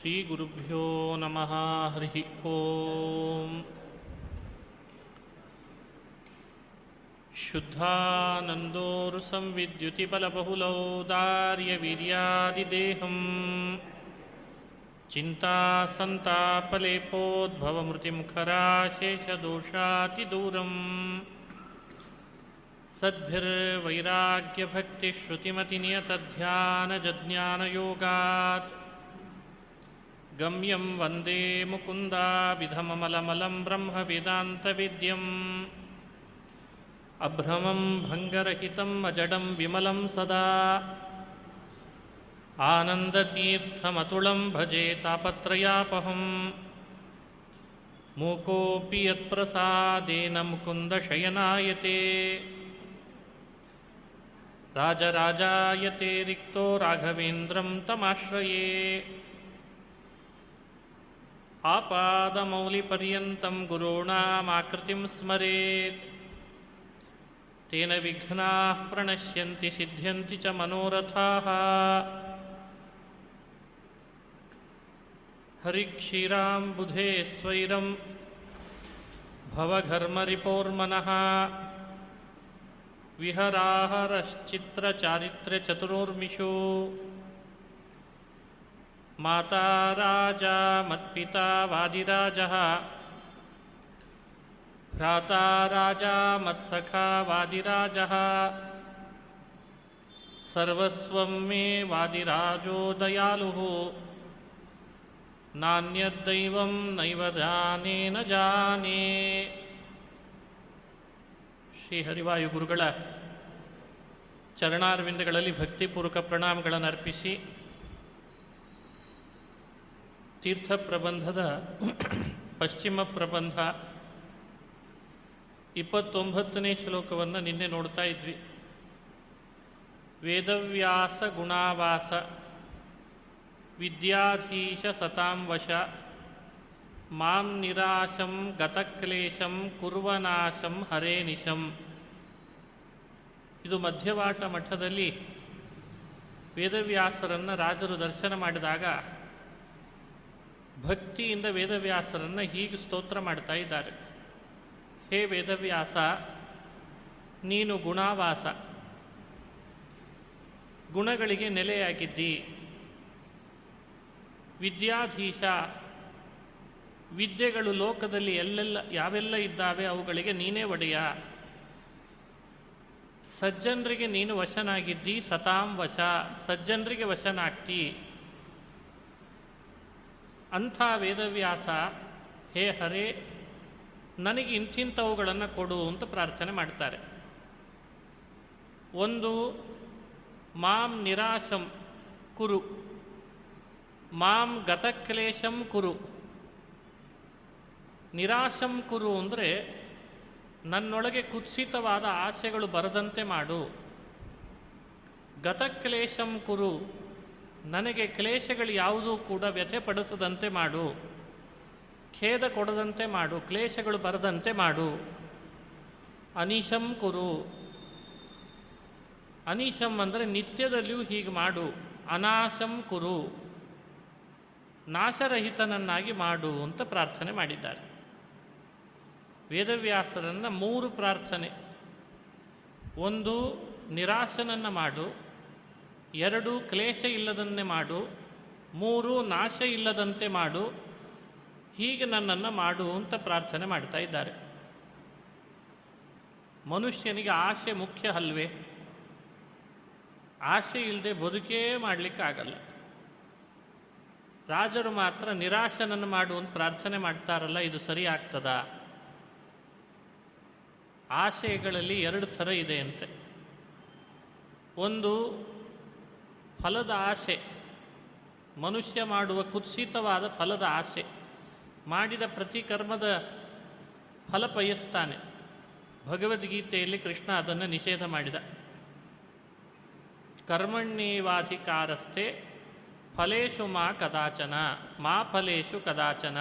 ಶ್ರೀಗುರುಭ್ಯೋ ನಮಃ. ಹರಿ ಓಂ. ಶುದ್ಧಾನಂದೋರು ಸಂವಿದ್ಯುತಿಬಲಬಹುಲೌದಾರ್ಯವೀರ್ಯಾದಿದೇಹಂ ಚಿಂತಾಸಂತಾಪಲೇಪೋದ್ಭವಮೃತಿಮುಖರಾಶೇಷದೋಷಾತಿದೂರಂ ಸದ್ಭಿರ್ವೈರಾಗ್ಯಭಕ್ತಿಶ್ರುತಿಮತಿನಿಯತಧ್ಯಾನಜಜ್ಞಾನಯೋಗಾತ್ ಗಮ್ಯಂ ವಂದೇ ಮುಕುಂದಾಭಿಧಮಮಲಮಲಂ ಬ್ರಹ್ಮವೇದಾಂತವೇದ್ಯಂ ಅಭ್ರಮಂ ಭಂಗರಹಿತಂ ಅಜಡಂ ವಿಮಲಂ ಸದಾ ಆನಂದತೀರ್ಥಮತುಳಂ ಭಜೆ ತಾಪತ್ರಯಾಪಹಂ ಮೂಕೋಪಿ ಯತ್ಪ್ರಸಾದೇನ ಮುಕುಂದಶಯನಾಯತೆ ರಾಜರಾಜಾಯತೆ ರಿಕ್ತೋ ರಾಘವೇಂದ್ರಂ ತಮಾಶ್ರಯೇ ಆಪಾದಮೌಲಿಪರ್ಯಂತಂ ಗುರುಣಾಮಾಕೃತಿಂ ಸ್ಮರೇತ್ ತೇನ ವಿಘ್ನಾಃ ಪ್ರಣಶ್ಯಂತಿ ಸಿದ್ಧ್ಯಂತಿ ಚ ಮನೋರಥಾಃ. ಹರಿಕ್ಷೀರಾಂಬುಧೇ ಸ್ವೈರಂ ಭವಘರ್ಮರಿಪೋರ್ಮನಃ ವಿಹರಾಹರಶ್ಚಿತ್ರಚಾರಿತ್ರ್ಯಚತುರೋರ್ಮಿಷು ಮಾತಾ ರಾಜಾ ಮತ್ಪಿತಾ ವಾದಿರಾಜಃ ಭ್ರಾತಾ ರಾಜಾ ಮತ್ಸಖಾ ವಾದಿರಾಜಃ ಸರ್ವಸ್ವಂ ಮೇ ವಾದಿರಾಜೋ ದಯಾಲುಃ ನಾನ್ಯದ್ದೈವಂ ನೈವ ಜಾನೇ ನ ಜಾನೇ. ಶ್ರೀ ಹರಿವಾಯು ಗುರುಗಳ ಚರಣಾರವಿಂದಗಳಲ್ಲಿ ಭಕ್ತಿಪೂರ್ವಕ ಪ್ರಣಾಮಗಳನ್ನು ಅರ್ಪಿಸಿ ತೀರ್ಥ ಪ್ರಬಂಧದ ಪಶ್ಚಿಮ ಪ್ರಬಂಧ 29ನೇ ಶ್ಲೋಕವನ್ನು ನಿನ್ನೆ ನೋಡ್ತಾ ಇದ್ವಿ. ವೇದವ್ಯಾಸ ಗುಣಾವಾಸ ವಿದ್ಯಾಧೀಶ ಸತಾಂ ವಶ ಮಾಂ ನಿರಾಶಂ ಗತಕ್ಲೇಶಂ ಕುರ್ವನಾಶಂ ಹರೇನಿಶಂ. ಇದು ಮಧ್ಯವಾಟ ಮಠದಲ್ಲಿ ವೇದವ್ಯಾಸರನ್ನು ರಾಜರು ದರ್ಶನ ಮಾಡಿದಾಗ ಭಕ್ತಿಯಿಂದ ವೇದವ್ಯಾಸರನ್ನು ಹೀಗೆ ಸ್ತೋತ್ರ ಮಾಡ್ತಾ ಇದ್ದಾರೆ. ಹೇ ವೇದವ್ಯಾಸ, ನೀನು ಗುಣಾವಾಸ, ಗುಣಗಳಿಗೆ ನೆಲೆಯಾಗಿದ್ದಿ. ವಿದ್ಯಾಧೀಶ, ವಿದ್ಯೆಗಳು ಲೋಕದಲ್ಲಿ ಯಾವೆಲ್ಲ ಇದ್ದಾವೆ ಅವುಗಳಿಗೆ ನೀನೇ ಒಡೆಯ. ಸಜ್ಜನರಿಗೆ ನೀನು ವಶನಾಗಿದ್ದಿ. ಸತಾಂ ವಶ, ಸಜ್ಜನರಿಗೆ ವಶನಾಗ್ತಿ. ಅಂಥ ವೇದವ್ಯಾಸ, ಹೇ ಹರೇ, ನನಗೆ ಇಂಥಿಂಥವುಗಳನ್ನು ಕೊಡು ಅಂತ ಪ್ರಾರ್ಥನೆ ಮಾಡ್ತಾರೆ. ಒಂದು, ಮಾಂ ನಿರಾಶಂ ಕುರು, ಮಾಂ ಗತಕ್ಲೇಶಂ ಕುರು. ನಿರಾಶಂ ಕುರು ಅಂದರೆ ನನ್ನೊಳಗೆ ಕುತ್ಸಿತವಾದ ಆಸೆಗಳು ಬರದಂತೆ ಮಾಡು. ಗತಕ್ಲೇಶಂ ಕುರು, ನನಗೆ ಕ್ಲೇಶಗಳು ಯಾವುದೂ ಕೂಡ ವ್ಯಥೆಪಡಿಸದಂತೆ ಮಾಡು, ಖೇದ ಕೊಡದಂತೆ ಮಾಡು, ಕ್ಲೇಶಗಳು ಬರದಂತೆ ಮಾಡು. ಅನಿಶಂ ಕುರು, ಅನಿಶಂ ಅಂದರೆ ನಿತ್ಯದಲ್ಲಿಯೂ ಹೀಗೆ ಮಾಡು. ಅನಾಶಂ ಕುರು, ನಾಶರಹಿತನನ್ನಾಗಿ ಮಾಡು ಅಂತ ಪ್ರಾರ್ಥನೆ ಮಾಡಿದ್ದಾರೆ. ವೇದವ್ಯಾಸರನ್ನು 3 ಪ್ರಾರ್ಥನೆ. ಒಂದು, ನಿರಾಶನನ್ನು ಮಾಡು. 2, ಕ್ಲೇಶ ಇಲ್ಲದನ್ನೇ ಮಾಡು. 3, ನಾಶ ಇಲ್ಲದಂತೆ ಮಾಡು. ಹೀಗೆ ನನ್ನನ್ನು ಮಾಡು ಅಂತ ಪ್ರಾರ್ಥನೆ ಮಾಡ್ತಾ ಇದ್ದಾರೆ. ಮನುಷ್ಯನಿಗೆ ಆಸೆ ಮುಖ್ಯ ಅಲ್ವೇ? ಆಸೆ ಇಲ್ಲದೆ ಬದುಕೇ ಮಾಡಲಿಕ್ಕಾಗಲ್ಲ. ರಾಜರು ಮಾತ್ರ ನಿರಾಶನನ್ನು ಮಾಡು ಅಂತ ಪ್ರಾರ್ಥನೆ ಮಾಡ್ತಾರಲ್ಲ, ಇದು ಸರಿ ಆಗ್ತದಾ? ಆಸೆಗಳಲ್ಲಿ 2 ಥರ ಇದೆ ಅಂತೆ. ಒಂದು, ಫಲದ ಆಸೆ, ಮನುಷ್ಯ ಮಾಡುವ ಕುತ್ಸಿತವಾದ ಫಲದ ಆಸೆ. ಮಾಡಿದ ಪ್ರತಿ ಕರ್ಮದ ಫಲ ಬಯಸ್ತಾನೆ. ಭಗವದ್ಗೀತೆಯಲ್ಲಿ ಕೃಷ್ಣ ಅದನ್ನು ನಿಷೇಧ ಮಾಡಿದ. ಕರ್ಮಣ್ಯೇವಾಧಿಕಾರಸ್ಥೆ ಫಲೇಶು ಮಾ ಕದಾಚನ ಮಾ ಫಲೇಶು ಕದಾಚನ.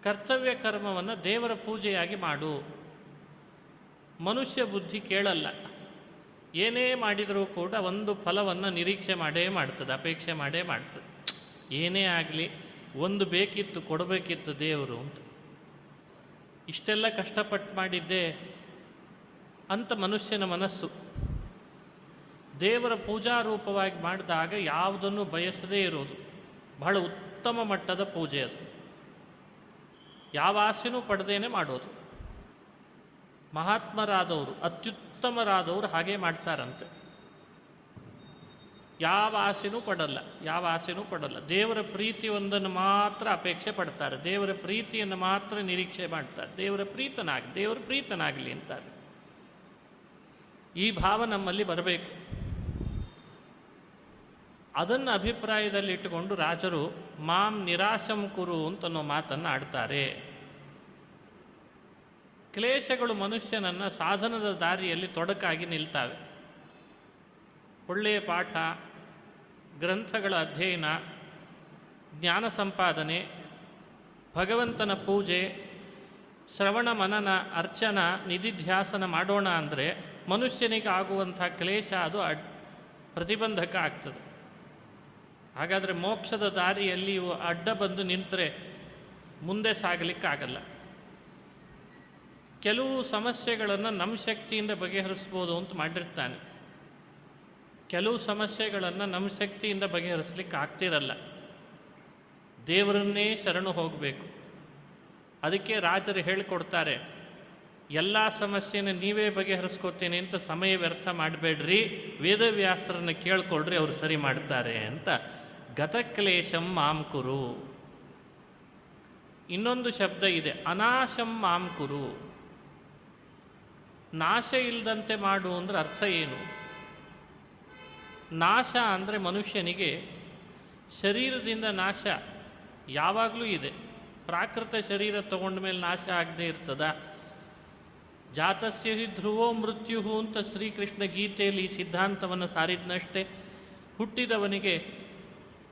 ಕರ್ತವ್ಯ ಕರ್ಮವನ್ನು ದೇವರ ಪೂಜೆಯಾಗಿ ಮಾಡು. ಮನುಷ್ಯ ಬುದ್ಧಿ ಕೇಳಲ್ಲ. ಏನೇ ಮಾಡಿದರೂ ಕೂಡ ಒಂದು ಫಲವನ್ನು ನಿರೀಕ್ಷೆ ಮಾಡೇ ಮಾಡ್ತದೆ, ಅಪೇಕ್ಷೆ ಮಾಡೇ ಮಾಡ್ತದೆ. ಏನೇ ಆಗಲಿ ಒಂದು ಬೇಕಿತ್ತು, ಕೊಡಬೇಕಿತ್ತು ದೇವರು ಅಂತ. ಇಷ್ಟೆಲ್ಲ ಕಷ್ಟಪಟ್ಟು ಮಾಡಿದ್ದೆ ಅಂತ ಮನುಷ್ಯನ ಮನಸ್ಸು. ದೇವರ ಪೂಜಾರೂಪವಾಗಿ ಮಾಡಿದಾಗ ಯಾವುದನ್ನು ಬಯಸದೇ ಇರೋದು ಬಹಳ ಉತ್ತಮ ಮಟ್ಟದ ಪೂಜೆ. ಅದು ಯಾವ ಆಸೆನೂ ಪಡೆದೇನೆ ಮಾಡೋದು. ಮಹಾತ್ಮರಾದವರು, ಅತ್ಯುತ್ತಮರಾದವರು ಹಾಗೆ ಮಾಡ್ತಾರಂತೆ. ಯಾವ ಆಸೆನೂ ಪಡಲ್ಲ. ದೇವರ ಪ್ರೀತಿ ಒಂದನ್ನು ಮಾತ್ರ ಅಪೇಕ್ಷೆ ಪಡ್ತಾರೆ. ದೇವರ ಪ್ರೀತಿಯನ್ನು ಮಾತ್ರ ನಿರೀಕ್ಷೆ ಮಾಡ್ತಾರೆ. ದೇವರ ಪ್ರೀತನಾಗಲಿ ಅಂತಾರೆ. ಈ ಭಾವ ನಮ್ಮಲ್ಲಿ ಬರಬೇಕು. ಅದನ್ನು ಅಭಿಪ್ರಾಯದಲ್ಲಿಟ್ಟುಕೊಂಡು ರಾಜರು ಮಾಂ ನಿರಾಶಂ ಕುರು ಅಂತನ್ನೋ ಮಾತನ್ನು ಆಡ್ತಾರೆ. ಕ್ಲೇಶಗಳು ಮನುಷ್ಯನನ್ನು ಸಾಧನದ ದಾರಿಯಲ್ಲಿ ತೊಡಕಾಗಿ ನಿಲ್ತಾವೆ. ಒಳ್ಳೆಯ ಪಾಠ, ಗ್ರಂಥಗಳ ಅಧ್ಯಯನ, ಜ್ಞಾನ ಸಂಪಾದನೆ, ಭಗವಂತನ ಪೂಜೆ, ಶ್ರವಣ ಮನನ ಅರ್ಚನ ನಿಧಿಧ್ಯಾಸನ ಮಾಡೋಣ ಅಂದರೆ ಮನುಷ್ಯನಿಗೆ ಆಗುವಂಥ ಕ್ಲೇಶ ಅದು ಪ್ರತಿಬಂಧಕ ಆಗ್ತದೆ. ಹಾಗಾದರೆ ಮೋಕ್ಷದ ದಾರಿಯಲ್ಲಿ ಇವು ಅಡ್ಡ ಬಂದು ನಿಂತರೆ ಮುಂದೆ ಸಾಗಲಿಕ್ಕಾಗಲ್ಲ. ಕೆಲವು ಸಮಸ್ಯೆಗಳನ್ನು ನಮ್ಮ ಶಕ್ತಿಯಿಂದ ಬಗೆಹರಿಸ್ಬೋದು ಅಂತ ಮಾಡಿರ್ತಾನೆ. ಕೆಲವು ಸಮಸ್ಯೆಗಳನ್ನು ನಮ್ಮ ಶಕ್ತಿಯಿಂದ ಬಗೆಹರಿಸ್ಲಿಕ್ಕೆ ಆಗ್ತಿರಲ್ಲ. ದೇವರನ್ನೇ ಶರಣು ಹೋಗಬೇಕು. ಅದಕ್ಕೆ ರಾಜರು ಹೇಳಿಕೊಡ್ತಾರೆ, ಎಲ್ಲ ಸಮಸ್ಯೆನ ನೀವೇ ಬಗೆಹರಿಸ್ಕೋತೀನಿ ಅಂತ ಸಮಯ ವ್ಯರ್ಥ ಮಾಡಬೇಡ್ರಿ, ವೇದವ್ಯಾಸರನ್ನು ಕೇಳ್ಕೊಳ್ರಿ, ಅವರು ಸರಿ ಮಾಡ್ತಾರೆ ಅಂತ. ಗತಕ್ಲೇಶಂ ಮಾಂ ಕುರು. ಇನ್ನೊಂದು ಶಬ್ದ ಇದೆ, ಅನಾಶಂ ಮಾಂ ಕುರು. ನಾಶ ಇಲ್ಲದಂತೆ ಮಾಡು ಅಂದರೆ ಅರ್ಥ ಏನು? ನಾಶ ಅಂದರೆ ಮನುಷ್ಯನಿಗೆ ಶರೀರದಿಂದ ನಾಶ ಯಾವಾಗಲೂ ಇದೆ. ಪ್ರಾಕೃತ ಶರೀರ ತಗೊಂಡ ಮೇಲೆ ನಾಶ ಆಗದೆ ಇರ್ತದ? ಜಾತಸ್ಯ ಹಿ ಧ್ರುವೋ ಮೃತ್ಯು ಅಂತ ಶ್ರೀಕೃಷ್ಣ ಗೀತೆಯಲ್ಲಿ ಈ ಸಿದ್ಧಾಂತವನ್ನು ಸಾರಿದ್ನಷ್ಟೇ. ಹುಟ್ಟಿದವನಿಗೆ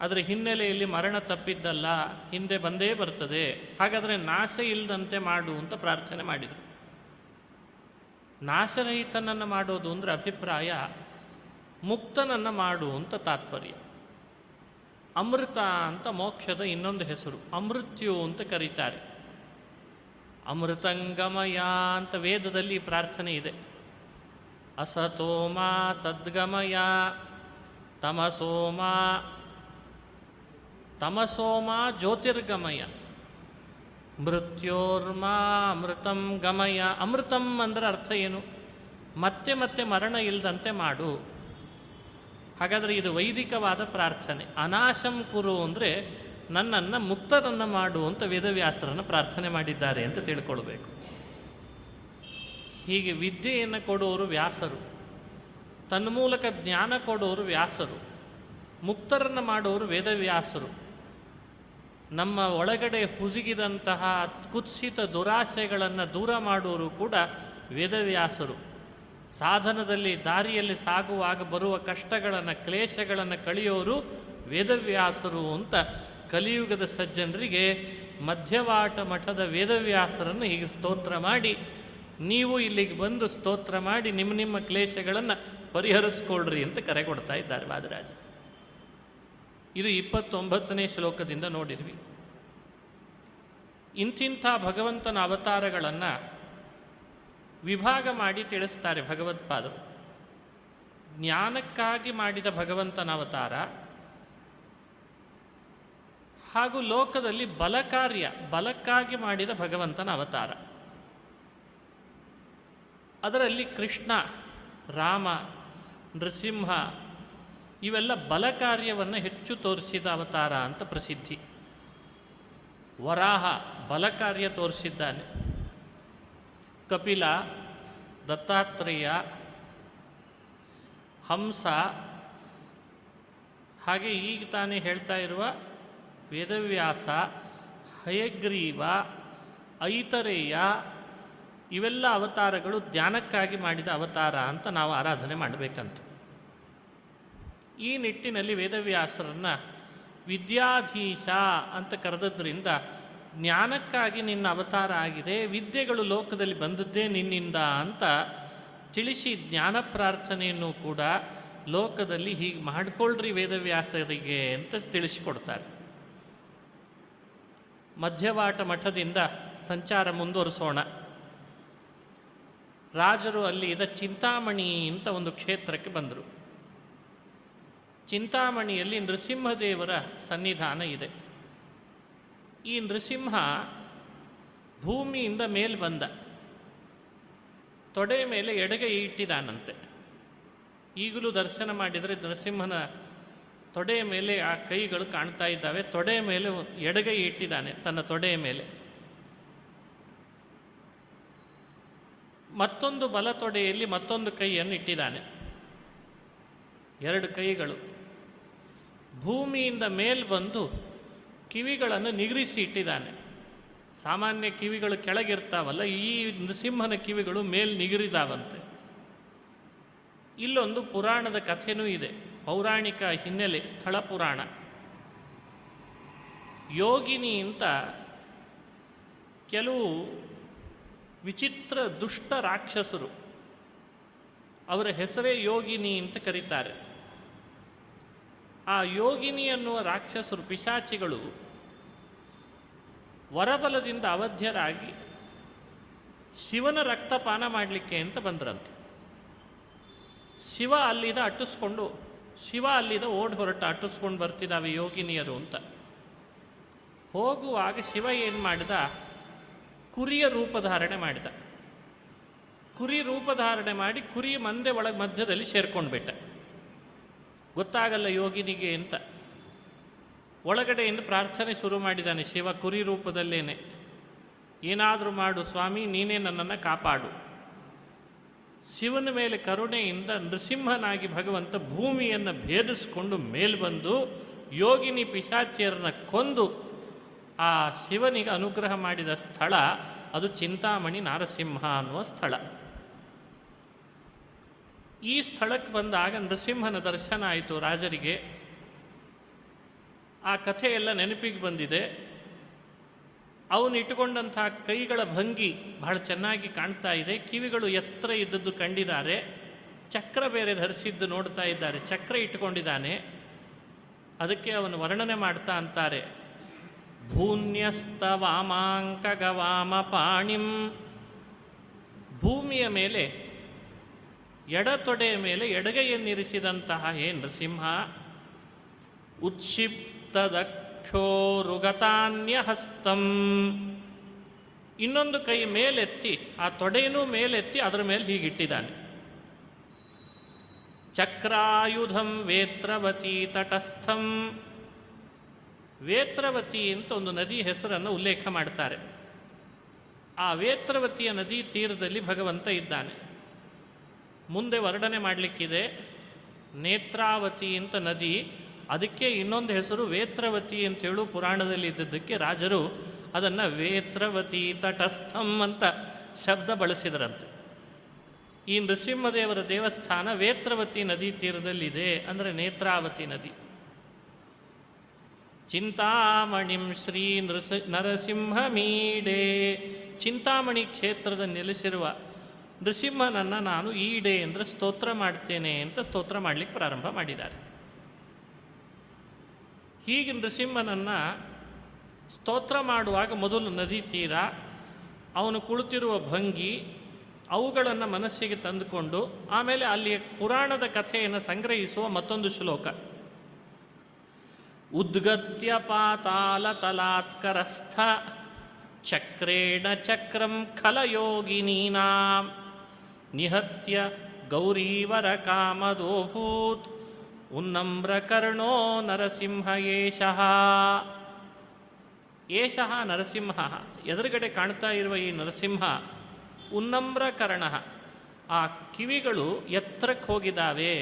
ಅದರ ಹಿನ್ನೆಲೆಯಲ್ಲಿ ಮರಣ ತಪ್ಪಿದ್ದಲ್ಲ, ಹಿಂದೆ ಬಂದೇ ಬರ್ತದೆ. ಹಾಗಾದರೆ ನಾಶ ಇಲ್ಲದಂತೆ ಮಾಡು ಅಂತ ಪ್ರಾರ್ಥನೆ ಮಾಡಿದರು. ನಾಶರಹಿತನನ್ನು ಮಾಡೋದು ಅಂದರೆ ಅಭಿಪ್ರಾಯ ಮುಕ್ತನನ್ನು ಮಾಡು ಅಂತ ತಾತ್ಪರ್ಯ. ಅಮೃತ ಅಂತ ಮೋಕ್ಷದ ಇನ್ನೊಂದು ಹೆಸರು, ಅಮೃತ್ಯು ಅಂತ ಕರೀತಾರೆ. ಅಮೃತಂಗಮಯ ಅಂತ ವೇದದಲ್ಲಿ ಪ್ರಾರ್ಥನೆ ಇದೆ. ಅಸತೋಮ ಸದ್ಗಮಯ ತಮಸೋಮ ಜ್ಯೋತಿರ್ಗಮಯ ಮೃತ್ಯೋರ್ಮಾ ಅಮೃತಂ ಗಮಯ. ಅಮೃತಂ ಅಂದರೆ ಅರ್ಥ ಏನು? ಮತ್ತೆ ಮತ್ತೆ ಮರಣ ಇಲ್ಲದಂತೆ ಮಾಡು. ಹಾಗಾದರೆ ಇದು ವೈದಿಕವಾದ ಪ್ರಾರ್ಥನೆ. ಅನಾಶಂ ಕುರು ಅಂದರೆ ನನ್ನನ್ನು ಮುಕ್ತರನ್ನು ಮಾಡು ಅಂತ ವೇದವ್ಯಾಸರನ್ನು ಪ್ರಾರ್ಥನೆ ಮಾಡಿದ್ದಾರೆ ಅಂತ ತಿಳ್ಕೊಳ್ಬೇಕು. ಹೀಗೆ ವಿದ್ಯೆಯನ್ನು ಕೊಡೋರು ವ್ಯಾಸರು, ತನ್ಮೂಲಕ ಜ್ಞಾನ ಕೊಡೋರು ವ್ಯಾಸರು, ಮುಕ್ತರನ್ನು ಮಾಡೋರು ವೇದವ್ಯಾಸರು. ನಮ್ಮ ಒಳಗಡೆ ಹುದುಗಿದಂತಹ ಕುತ್ಸಿತ ದುರಾಶೆಗಳನ್ನು ದೂರ ಮಾಡೋರು ಕೂಡ ವೇದವ್ಯಾಸರು. ಸಾಧನದಲ್ಲಿ ದಾರಿಯಲ್ಲಿ ಸಾಗುವಾಗ ಬರುವ ಕಷ್ಟಗಳನ್ನು ಕ್ಲೇಶಗಳನ್ನು ಕಳೆಯೋರು ವೇದವ್ಯಾಸರು ಅಂತ ಕಲಿಯುಗದ ಸಜ್ಜನರಿಗೆ ಮಧ್ಯವಾಟ ಮಠದ ವೇದವ್ಯಾಸರನ್ನು ಹೀಗೆ ಸ್ತೋತ್ರ ಮಾಡಿ, ನೀವು ಇಲ್ಲಿಗೆ ಬಂದು ಸ್ತೋತ್ರ ಮಾಡಿ ನಿಮ್ಮ ಕ್ಲೇಶಗಳನ್ನು ಪರಿಹರಿಸ್ಕೊಳ್ರಿ ಅಂತ ಕರೆ ಕೊಡ್ತಾ ಇದ್ದಾರೆ ವಾದರಾಜ. ಇದು 29ನೇ ಶ್ಲೋಕದಿಂದ ನೋಡಿದ್ವಿ. ಇಂತಿಂಥ ಭಗವಂತನ ಅವತಾರಗಳನ್ನು ವಿಭಾಗ ಮಾಡಿ ತಿಳಿಸ್ತಾರೆ ಭಗವತ್ಪಾದರು. ಜ್ಞಾನಕ್ಕಾಗಿ ಮಾಡಿದ ಭಗವಂತನ ಅವತಾರ ಹಾಗೂ ಲೋಕದಲ್ಲಿ ಬಲಕ್ಕಾಗಿ ಮಾಡಿದ ಭಗವಂತನ ಅವತಾರ. ಅದರಲ್ಲಿ ಕೃಷ್ಣ, ರಾಮ, ನೃಸಿಂಹ ಇವೆಲ್ಲ ಬಲ ಕಾರ್ಯವನ್ನು ಹೆಚ್ಚು ತೋರಿಸಿದ ಅವತಾರ ಅಂತ ಪ್ರಸಿದ್ಧಿ. ವರಾಹ ಬಲ ಕಾರ್ಯ ತೋರಿಸಿದ್ದಾನೆ. ಕಪಿಲ, ದತ್ತಾತ್ರೇಯ, ಹಂಸ, ಹಾಗೆ ಈಗ ತಾನೇ ಹೇಳ್ತಾ ಇರುವ ವೇದವ್ಯಾಸ, ಹಯಗ್ರೀವ, ಐತರೇಯ ಇವೆಲ್ಲ ಅವತಾರಗಳು ಜ್ಞಾನಕ್ಕಾಗಿ ಮಾಡಿದ ಅವತಾರ ಅಂತ ನಾವು ಆರಾಧನೆ ಮಾಡಬೇಕಂತ. ಈ ನಿಟ್ಟಿನಲ್ಲಿ ವೇದವ್ಯಾಸರನ್ನು ವಿದ್ಯಾಧೀಶ ಅಂತ ಕರೆದದ್ರಿಂದ ಜ್ಞಾನಕ್ಕಾಗಿ ನಿನ್ನ ಅವತಾರ ಆಗಿದೆ, ವಿದ್ಯೆಗಳು ಲೋಕದಲ್ಲಿ ಬಂದದ್ದೇ ನಿನ್ನಿಂದ ಅಂತ ತಿಳಿಸಿ ಜ್ಞಾನ ಪ್ರಾರ್ಥನೆಯನ್ನು ಕೂಡ ಲೋಕದಲ್ಲಿ ಹೀಗೆ ಮಾಡಿಕೊಳ್ಳ್ರಿ ವೇದವ್ಯಾಸರಿಗೆ ಅಂತ ತಿಳಿಸಿಕೊಡ್ತಾರೆ. ಮಧ್ಯವಾಟ ಮಠದಿಂದ ಸಂಚಾರ ಮುಂದುವರಿಸೋಣ. ರಾಜರು ಅಲ್ಲಿ ಚಿಂತಾಮಣಿ ಅಂತ ಒಂದು ಕ್ಷೇತ್ರಕ್ಕೆ ಬಂದರು. ಚಿಂತಾಮಣಿಯಲ್ಲಿ ನೃಸಿಂಹದೇವರ ಸನ್ನಿಧಾನ ಇದೆ. ಈ ನೃಸಿಂಹ ಭೂಮಿಯಿಂದ ಮೇಲೆ ಬಂದ, ತೊಡೆ ಮೇಲೆ ಎಡಗೈ ಇಟ್ಟಿದ್ದಾನಂತೆ. ಈಗಲೂ ದರ್ಶನ ಮಾಡಿದರೆ ನರಸಿಂಹನ ತೊಡೆಯ ಮೇಲೆ ಆ ಕೈಗಳು ಕಾಣ್ತಾ ಇದ್ದಾವೆ. ತೊಡೆಯ ಮೇಲೆ ಎಡಗೈ ಇಟ್ಟಿದ್ದಾನೆ, ತನ್ನ ತೊಡೆಯ ಮೇಲೆ. ಮತ್ತೊಂದು ಬಲ ತೊಡೆಯಲ್ಲಿ ಮತ್ತೊಂದು ಕೈಯನ್ನು ಇಟ್ಟಿದ್ದಾನೆ. ಎರಡು ಕೈಗಳು ಭೂಮಿಯಿಂದ ಮೇಲ್ ಬಂದು ಕಿವಿಗಳನ್ನು ನಿಗರಿಸಿ ಇಟ್ಟಿದ್ದಾನೆ. ಸಾಮಾನ್ಯ ಕಿವಿಗಳು ಕೆಳಗಿರ್ತಾವಲ್ಲ, ಈ ನೃಸಿಂಹನ ಕಿವಿಗಳು ಮೇಲ್ ನಿಗರಿದಾವಂತೆ. ಇಲ್ಲೊಂದು ಪುರಾಣದ ಕಥೆನೂ ಇದೆ, ಪೌರಾಣಿಕ ಹಿನ್ನೆಲೆ, ಸ್ಥಳ ಪುರಾಣ. ಯೋಗಿನಿ ಅಂತ ಕೆಲವು ವಿಚಿತ್ರ ದುಷ್ಟ ರಾಕ್ಷಸರು, ಅವರ ಹೆಸರೇ ಯೋಗಿನಿ ಅಂತ ಕರೀತಾರೆ. ಆ ಯೋಗಿನಿ ಅನ್ನುವ ರಾಕ್ಷಸರು, ಪಿಶಾಚಿಗಳು, ವರಬಲದಿಂದ ಅವಧ್ಯರಾಗಿ ಶಿವನ ರಕ್ತಪಾನ ಮಾಡಲಿಕ್ಕೆ ಅಂತ ಬಂದ್ರಂತೆ. ಶಿವ ಅಲ್ಲಿದ ಓಡ್ ಹೊರಟ ಅಟ್ಟಿಸ್ಕೊಂಡು ಬರ್ತಿದ್ದಾವೆ ಯೋಗಿನಿಯರು ಅಂತ. ಹೋಗುವಾಗ ಶಿವ ಏನು ಮಾಡಿದ, ಕುರಿಯ ರೂಪಧಾರಣೆ ಮಾಡಿದ. ಕುರಿ ರೂಪಧಾರಣೆ ಮಾಡಿ ಕುರಿ ಮಂದೆ ಒಳಗೆ ಮಧ್ಯದಲ್ಲಿ ಸೇರ್ಕೊಂಡ್ಬಿಟ್ಟ. ಗೊತ್ತಾಗಲ್ಲ ಯೋಗಿನಿಗೆ ಅಂತ. ಒಳಗಡೆಯಿಂದ ಪ್ರಾರ್ಥನೆ ಶುರು ಮಾಡಿದ್ದಾನೆ ಶಿವ ಕುರಿ ರೂಪದಲ್ಲೇನೆ. ಏನಾದರೂ ಮಾಡು ಸ್ವಾಮಿ, ನೀನೇ ನನ್ನನ್ನು ಕಾಪಾಡು. ಶಿವನ ಮೇಲೆ ಕರುಣೆಯಿಂದ ನೃಸಿಂಹನಾಗಿ ಭಗವಂತ ಭೂಮಿಯನ್ನು ಭೇದಿಸಿಕೊಂಡು ಮೇಲ್ಬಂದು ಯೋಗಿನಿ ಪಿಶಾಚಿಯರನ್ನ ಕೊಂದು ಆ ಶಿವನಿಗೆ ಅನುಗ್ರಹ ಮಾಡಿದ ಸ್ಥಳ ಅದು ಚಿಂತಾಮಣಿ ನಾರಸಿಂಹ ಅನ್ನುವ ಸ್ಥಳ. ಈ ಸ್ಥಳಕ್ಕೆ ಬಂದಾಗ ನೃಸಿಂಹನ ದರ್ಶನ ಆಯಿತು ರಾಜರಿಗೆ. ಆ ಕಥೆಯೆಲ್ಲ ನೆನಪಿಗೆ ಬಂದಿದೆ. ಅವನು ಇಟ್ಟುಕೊಂಡಂಥ ಕೈಗಳ ಭಂಗಿ ಬಹಳ ಚೆನ್ನಾಗಿ ಕಾಣ್ತಾ ಇದೆ. ಕಿವಿಗಳು ಎತ್ತರ ಇದ್ದದ್ದು ಕಂಡಿದ್ದಾರೆ. ಚಕ್ರ ಬೇರೆ ಧರಿಸಿದ್ದು ನೋಡ್ತಾ ಇದ್ದಾರೆ. ಚಕ್ರ ಇಟ್ಟುಕೊಂಡಿದ್ದಾನೆ. ಅದಕ್ಕೆ ಅವನು ವರ್ಣನೆ ಮಾಡ್ತಾ ಅಂತಾರೆ, ಭೂನ್ಯಸ್ತ ವಾಮಾಂಕ ಗವಾಮ ಪಾಣಿಂ. ಭೂಮಿಯ ಮೇಲೆ ಎಡತೊಡೆಯ ಮೇಲೆ ಎಡಗೈಯನ್ನಿರಿಸಿದಂತಹ ಹೇ ನೃಸಿಂಹ, ಉತ್ಕ್ಷಿಪ್ತದಕ್ಷೋರುಗತಾನ್ಯ ಹಸ್ತಂ. ಇನ್ನೊಂದು ಕೈ ಮೇಲೆತ್ತಿ, ಆ ತೊಡೆಯೂ ಮೇಲೆತ್ತಿ ಅದರ ಮೇಲೆ ಹೀಗಿಟ್ಟಿದ್ದಾನೆ. ಚಕ್ರಾಯುಧಂ ವೇತ್ರವತಿ ತಟಸ್ಥಂ. ವೇತ್ರವತಿ ಅಂತ ಒಂದು ನದಿ ಹೆಸರನ್ನು ಉಲ್ಲೇಖ ಮಾಡ್ತಾರೆ. ಆ ವೇತ್ರವತಿಯ ನದಿ ತೀರದಲ್ಲಿ ಭಗವಂತ ಇದ್ದಾನೆ. ಮುಂದೆ ವರ್ಣನೆ ಮಾಡಲಿಕ್ಕಿದೆ. ನೇತ್ರಾವತಿ ಅಂತ ನದಿ, ಅದಕ್ಕೆ ಇನ್ನೊಂದು ಹೆಸರು ವೇತ್ರವತಿ ಅಂತೇಳು ಪುರಾಣದಲ್ಲಿ ಇದ್ದದ್ದಕ್ಕೆ ರಾಜರು ಅದನ್ನು ವೇತ್ರವತಿ ತಟಸ್ಥಂ ಅಂತ ಶಬ್ದ ಬಳಸಿದರಂತೆ. ಈ ನೃಸಿಂಹದೇವರ ದೇವಸ್ಥಾನ ವೇತ್ರವತಿ ನದಿ ತೀರದಲ್ಲಿದೆ, ಅಂದರೆ ನೇತ್ರಾವತಿ ನದಿ. ಚಿಂತಾಮಣಿಂ ಶ್ರೀ ನರಸಿಂಹಮೀಡೆ. ಚಿಂತಾಮಣಿ ಕ್ಷೇತ್ರದ ನೆಲೆಸಿರುವ ನೃಸಿಂಹನನ್ನು ನಾನು ಈಡೆ ಅಂದರೆ ಸ್ತೋತ್ರ ಮಾಡ್ತೇನೆ ಅಂತ ಸ್ತೋತ್ರ ಮಾಡಲಿಕ್ಕೆ ಪ್ರಾರಂಭ ಮಾಡಿದ್ದಾರೆ. ಹೀಗೆ ನೃಸಿಂಹನನ್ನು ಸ್ತೋತ್ರ ಮಾಡುವಾಗ ಮೊದಲು ನದಿ ತೀರ, ಅವನು ಕುಳಿತಿರುವ ಭಂಗಿ, ಅವುಗಳನ್ನು ಮನಸ್ಸಿಗೆ ತಂದುಕೊಂಡು ಆಮೇಲೆ ಅಲ್ಲಿಯ ಪುರಾಣದ ಕಥೆಯನ್ನು ಸಂಗ್ರಹಿಸುವ ಮತ್ತೊಂದು ಶ್ಲೋಕ. ಉದ್ಗತ್ಯ ಪಾತಾಲ ತಲಾತ್ಕರಸ್ಥ ಚಕ್ರೇಣ ಚಕ್ರಂ ಖಲಯೋಗಿನೀನಾಂ ನಿಹತ್ಯ ಗೌರೀವರ ಕಾಮದೋಭೂತ್ ಉನ್ನಮ್ರಕರ್ಣೋ ನರಸಿಂಹ ಏಷಃ. ಏಷಃ ನರಸಿಂಹ, ಎದುರುಗಡೆ ಕಾಣ್ತಾ ಇರುವ ಈ ನರಸಿಂಹ ಉನ್ನಮ್ರಕರ್ಣ, ಆ ಕಿವಿಗಳು ಎತ್ತರಕ್ಕೆ ಹೋಗಿದ್ದಾವೆ.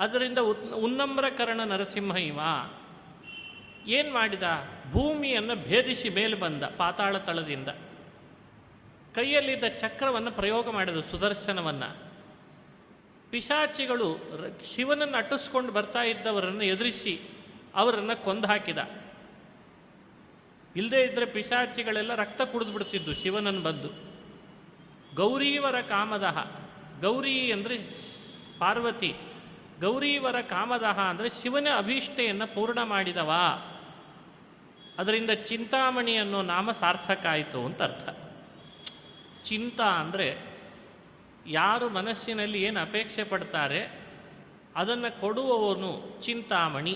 ಅದರಿಂದ ಉನ್ನಮ್ರಕರ್ಣ ನರಸಿಂಹ ಇವ. ಏನು ಮಾಡಿದ, ಭೂಮಿಯನ್ನು ಭೇದಿಸಿ ಮೇಲೆ ಬಂದ ಪಾತಾಳ ತಳದಿಂದ. ಕೈಯಲ್ಲಿದ್ದ ಚಕ್ರವನ್ನು ಪ್ರಯೋಗ ಮಾಡಿದ, ಸುದರ್ಶನವನ್ನು. ಪಿಶಾಚಿಗಳು ಶಿವನನ್ನು ಅಟ್ಟಿಸ್ಕೊಂಡು ಬರ್ತಾ ಇದ್ದವರನ್ನು ಎದುರಿಸಿ ಅವರನ್ನು ಕೊಂದು ಹಾಕಿದ. ಇಲ್ಲದೇ ಇದ್ದರೆ ಪಿಶಾಚಿಗಳೆಲ್ಲ ರಕ್ತ ಕುಡಿದು ಬಿಡ್ತಿದ್ದು ಶಿವನನ್ನು ಬಂದು. ಗೌರೀವರ ಕಾಮದಹ, ಗೌರಿ ಅಂದರೆ ಪಾರ್ವತಿ, ಗೌರೀವರ ಕಾಮದಹ ಅಂದರೆ ಶಿವನ ಅಭೀಷ್ಟೆಯನ್ನು ಪೂರ್ಣ ಮಾಡಿದವ. ಅದರಿಂದ ಚಿಂತಾಮಣಿ ಅನ್ನೋ ನಾಮ ಸಾರ್ಥಕ ಆಯಿತು ಅಂತ ಅರ್ಥ. ಚಿಂತ ಅಂದರೆ ಯಾರು ಮನಸ್ಸಿನಲ್ಲಿ ಏನು ಅಪೇಕ್ಷೆ ಪಡ್ತಾರೆ ಅದನ್ನು ಕೊಡುವವನು ಚಿಂತಾಮಣಿ.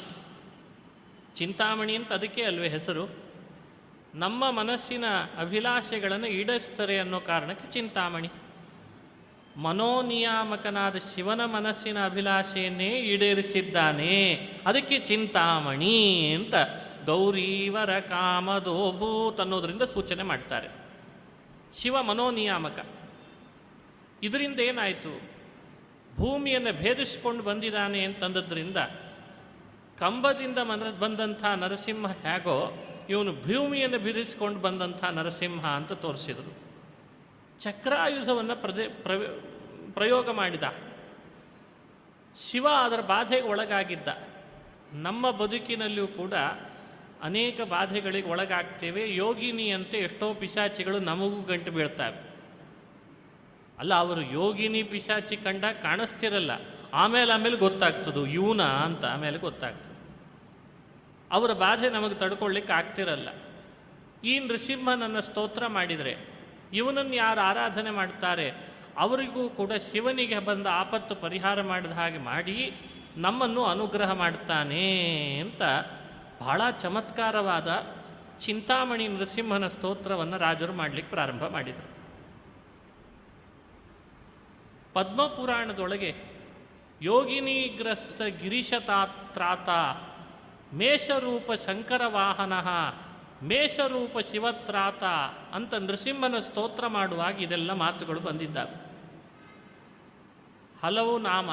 ಚಿಂತಾಮಣಿ ಅಂತ ಅದಕ್ಕೆ ಅಲ್ವೇ ಹೆಸರು. ನಮ್ಮ ಮನಸ್ಸಿನ ಅಭಿಲಾಷೆಗಳನ್ನು ಈಡೇರಿಸ್ತಾರೆ ಅನ್ನೋ ಕಾರಣಕ್ಕೆ ಚಿಂತಾಮಣಿ. ಮನೋನಿಯಾಮಕನಾದ ಶಿವನ ಮನಸ್ಸಿನ ಅಭಿಲಾಷೆಯನ್ನೇ ಈಡೇರಿಸಿದ್ದಾನೆ, ಅದಕ್ಕೆ ಚಿಂತಾಮಣಿ ಅಂತ ಗೌರೀವರ ಕಾಮದೋಭೂತ್ ಅನ್ನೋದರಿಂದ ಸೂಚನೆ ಮಾಡ್ತಾರೆ. ಶಿವ ಮನೋನಿಯಾಮಕ. ಇದರಿಂದ ಏನಾಯಿತು? ಭೂಮಿಯನ್ನು ಭೇದಿಸ್ಕೊಂಡು ಬಂದಿದ್ದಾನೆ ಅಂತಂದದ್ರಿಂದ ಕಂಬದಿಂದ ಬಂದಂಥ ನರಸಿಂಹ ಹೇಗೋ ಇವನು ಭೂಮಿಯನ್ನು ಭೇದಿಸ್ಕೊಂಡು ಬಂದಂಥ ನರಸಿಂಹ ಅಂತ ತೋರಿಸಿದರು. ಚಕ್ರಾಯುಧವನ್ನು ಪ್ರಯೋಗ ಮಾಡಿದ. ಶಿವ ಅದರ ಬಾಧೆಗೆ ಒಳಗಾಗಿದ್ದ. ನಮ್ಮ ಬದುಕಿನಲ್ಲಿಯೂ ಕೂಡ ಅನೇಕ ಬಾಧೆಗಳಿಗೆ ಒಳಗಾಗ್ತೇವೆ. ಯೋಗಿನಿಯಂತೆ ಎಷ್ಟೋ ಪಿಶಾಚಿಗಳು ನಮಗೂ ಗಂಟು ಬೀಳ್ತವೆ. ಅಲ್ಲ, ಅವರು ಯೋಗಿನಿ ಪಿಶಾಚಿ ಕಂಡಾಗ ಕಾಣಿಸ್ತಿರಲ್ಲ, ಆಮೇಲೆ ಗೊತ್ತಾಗ್ತದೆ ಇವನ ಅಂತ, ಆಮೇಲೆ ಗೊತ್ತಾಗ್ತದೆ. ಅವರ ಬಾಧೆ ನಮಗೆ ತಡ್ಕೊಳ್ಳಿಕ್ಕೆ ಆಗ್ತಿರಲ್ಲ. ಈ ನೃಸಿಂಹನನ್ನು ಸ್ತೋತ್ರ ಮಾಡಿದರೆ, ಇವನನ್ನು ಯಾರು ಆರಾಧನೆ ಮಾಡ್ತಾರೆ ಅವರಿಗೂ ಕೂಡ ಶಿವನಿಗೆ ಬಂದ ಆಪತ್ತು ಪರಿಹಾರ ಮಾಡಿದ ಹಾಗೆ ಮಾಡಿ ನಮ್ಮನ್ನು ಅನುಗ್ರಹ ಮಾಡ್ತಾನೆ ಅಂತ ಬಹಳ ಚಮತ್ಕಾರವಾದ ಚಿಂತಾಮಣಿ ನೃಸಿಂಹನ ಸ್ತೋತ್ರವನ್ನು ರಾಜರು ಮಾಡಲಿಕ್ಕೆ ಪ್ರಾರಂಭ ಮಾಡಿದರು. ಪದ್ಮಪುರಾಣದೊಳಗೆ ಯೋಗಿನಿಗ್ರಸ್ತ ಗಿರೀಶತಾತ್ರಾತ ಮೇಷರೂಪ ಶಂಕರ ವಾಹನ ಮೇಷರೂಪ ಶಿವತ್ರಾತ ಅಂತ ನೃಸಿಂಹನ ಸ್ತೋತ್ರ ಮಾಡುವಾಗ ಇದೆಲ್ಲ ಮಾತುಗಳು ಬಂದಿದ್ದಾವೆ. ಹಲವು ನಾಮ,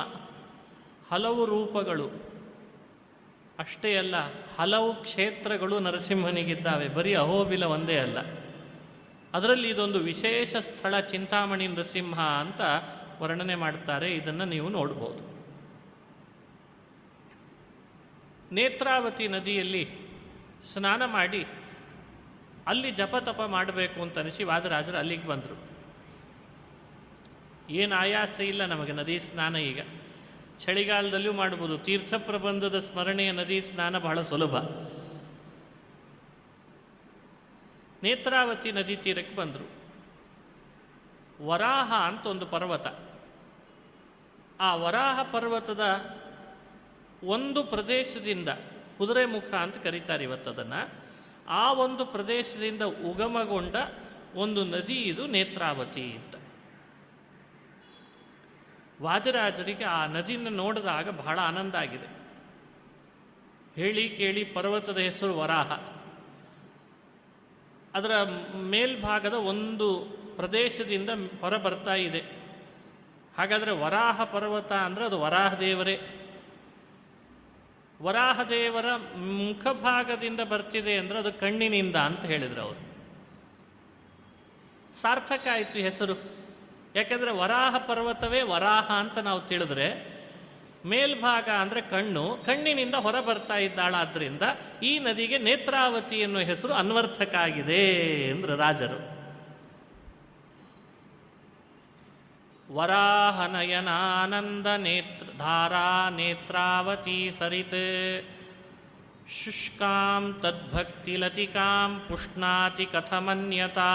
ಹಲವು ರೂಪಗಳು, ಅಷ್ಟೇ ಅಲ್ಲ ಹಲವು ಕ್ಷೇತ್ರಗಳು ನರಸಿಂಹನಿಗಿದ್ದಾವೆ. ಬರೀ ಅಹೋಬಿಲ ಒಂದೇ ಅಲ್ಲ. ಅದರಲ್ಲಿ ಇದೊಂದು ವಿಶೇಷ ಸ್ಥಳ ಚಿಂತಾಮಣಿ ನೃಸಿಂಹ ಅಂತ ವರ್ಣನೆ ಮಾಡ್ತಾರೆ. ಇದನ್ನು ನೀವು ನೋಡ್ಬೋದು. ನೇತ್ರಾವತಿ ನದಿಯಲ್ಲಿ ಸ್ನಾನ ಮಾಡಿ ಅಲ್ಲಿ ಜಪತಪ ಮಾಡಬೇಕು ಅಂತ ಅನಿಸಿ ವಾದರಾಜರು ಅಲ್ಲಿಗೆ ಬಂದರು. ಏನು ಆಯಾಸ ಇಲ್ಲ ನಮಗೆ ನದಿ ಸ್ನಾನ. ಈಗ ಚಳಿಗಾಲದಲ್ಲೂ ಮಾಡ್ಬೋದು. ತೀರ್ಥ ಪ್ರಬಂಧದ ಸ್ಮರಣೆಯ ನದಿ ಸ್ನಾನ ಬಹಳ ಸುಲಭ. ನೇತ್ರಾವತಿ ನದಿ ತೀರಕ್ಕೆ ಬಂದರು. ವರಾಹ ಅಂತ ಒಂದು ಪರ್ವತ. ಆ ವರಾಹ ಪರ್ವತದ ಒಂದು ಪ್ರದೇಶದಿಂದ, ಕುದುರೆ ಮುಖ ಅಂತ ಕರೀತಾರೆ ಇವತ್ತದನ್ನು, ಆ ಒಂದು ಪ್ರದೇಶದಿಂದ ಉಗಮಗೊಂಡ ಒಂದು ನದಿ ಇದು ನೇತ್ರಾವತಿ ಅಂತ. ವಾದಿರಾಜರಿಗೆ ಆ ನದಿಯನ್ನು ನೋಡಿದಾಗ ಬಹಳ ಆನಂದ ಆಗಿದೆ. ಹೇಳಿ ಕೇಳಿ ಪರ್ವತದ ಹೆಸರು ವರಾಹ. ಅದರ ಮೇಲ್ಭಾಗದ ಒಂದು ಪ್ರದೇಶದಿಂದ ಹೊರ ಬರ್ತಾ ಇದೆ. ಹಾಗಾದರೆ ವರಾಹ ಪರ್ವತ ಅಂದರೆ ಅದು ವರಾಹದೇವರೇ. ವರಾಹದೇವರ ಮುಖಭಾಗದಿಂದ ಬರ್ತಿದೆ ಅಂದರೆ ಅದು ಕಣ್ಣಿನಿಂದ ಅಂತ ಹೇಳಿದರು ಅವರು. ಸಾರ್ಥಕ ಆಯಿತು ಹೆಸರು. ಯಾಕೆಂದರೆ ವರಾಹ ಪರ್ವತವೇ ವರಾಹ ಅಂತ ನಾವು ತಿಳಿದ್ರೆ, ಮೇಲ್ಭಾಗ ಅಂದರೆ ಕಣ್ಣು, ಕಣ್ಣಿನಿಂದ ಹೊರ ಬರ್ತಾ ಇದ್ದಾಳಾದ್ದರಿಂದ ಈ ನದಿಗೆ ನೇತ್ರಾವತಿ ಎನ್ನುವ ಹೆಸರು ಅನ್ವರ್ಥಕ ಆಗಿದೆ ಎಂದರು ರಾಜರು. ವರಾಹನಯನಾನಂದ ಧಾರಾ ನೇತ್ರಾವತಿ ಸರಿತ್ ಶುಷ್ಕಾಂ ತದ್ಭಕ್ತಿ ಲತಿಕಾಂ ಪುಷ್ಣಾತಿ ಕಥಮನ್ಯತಾ.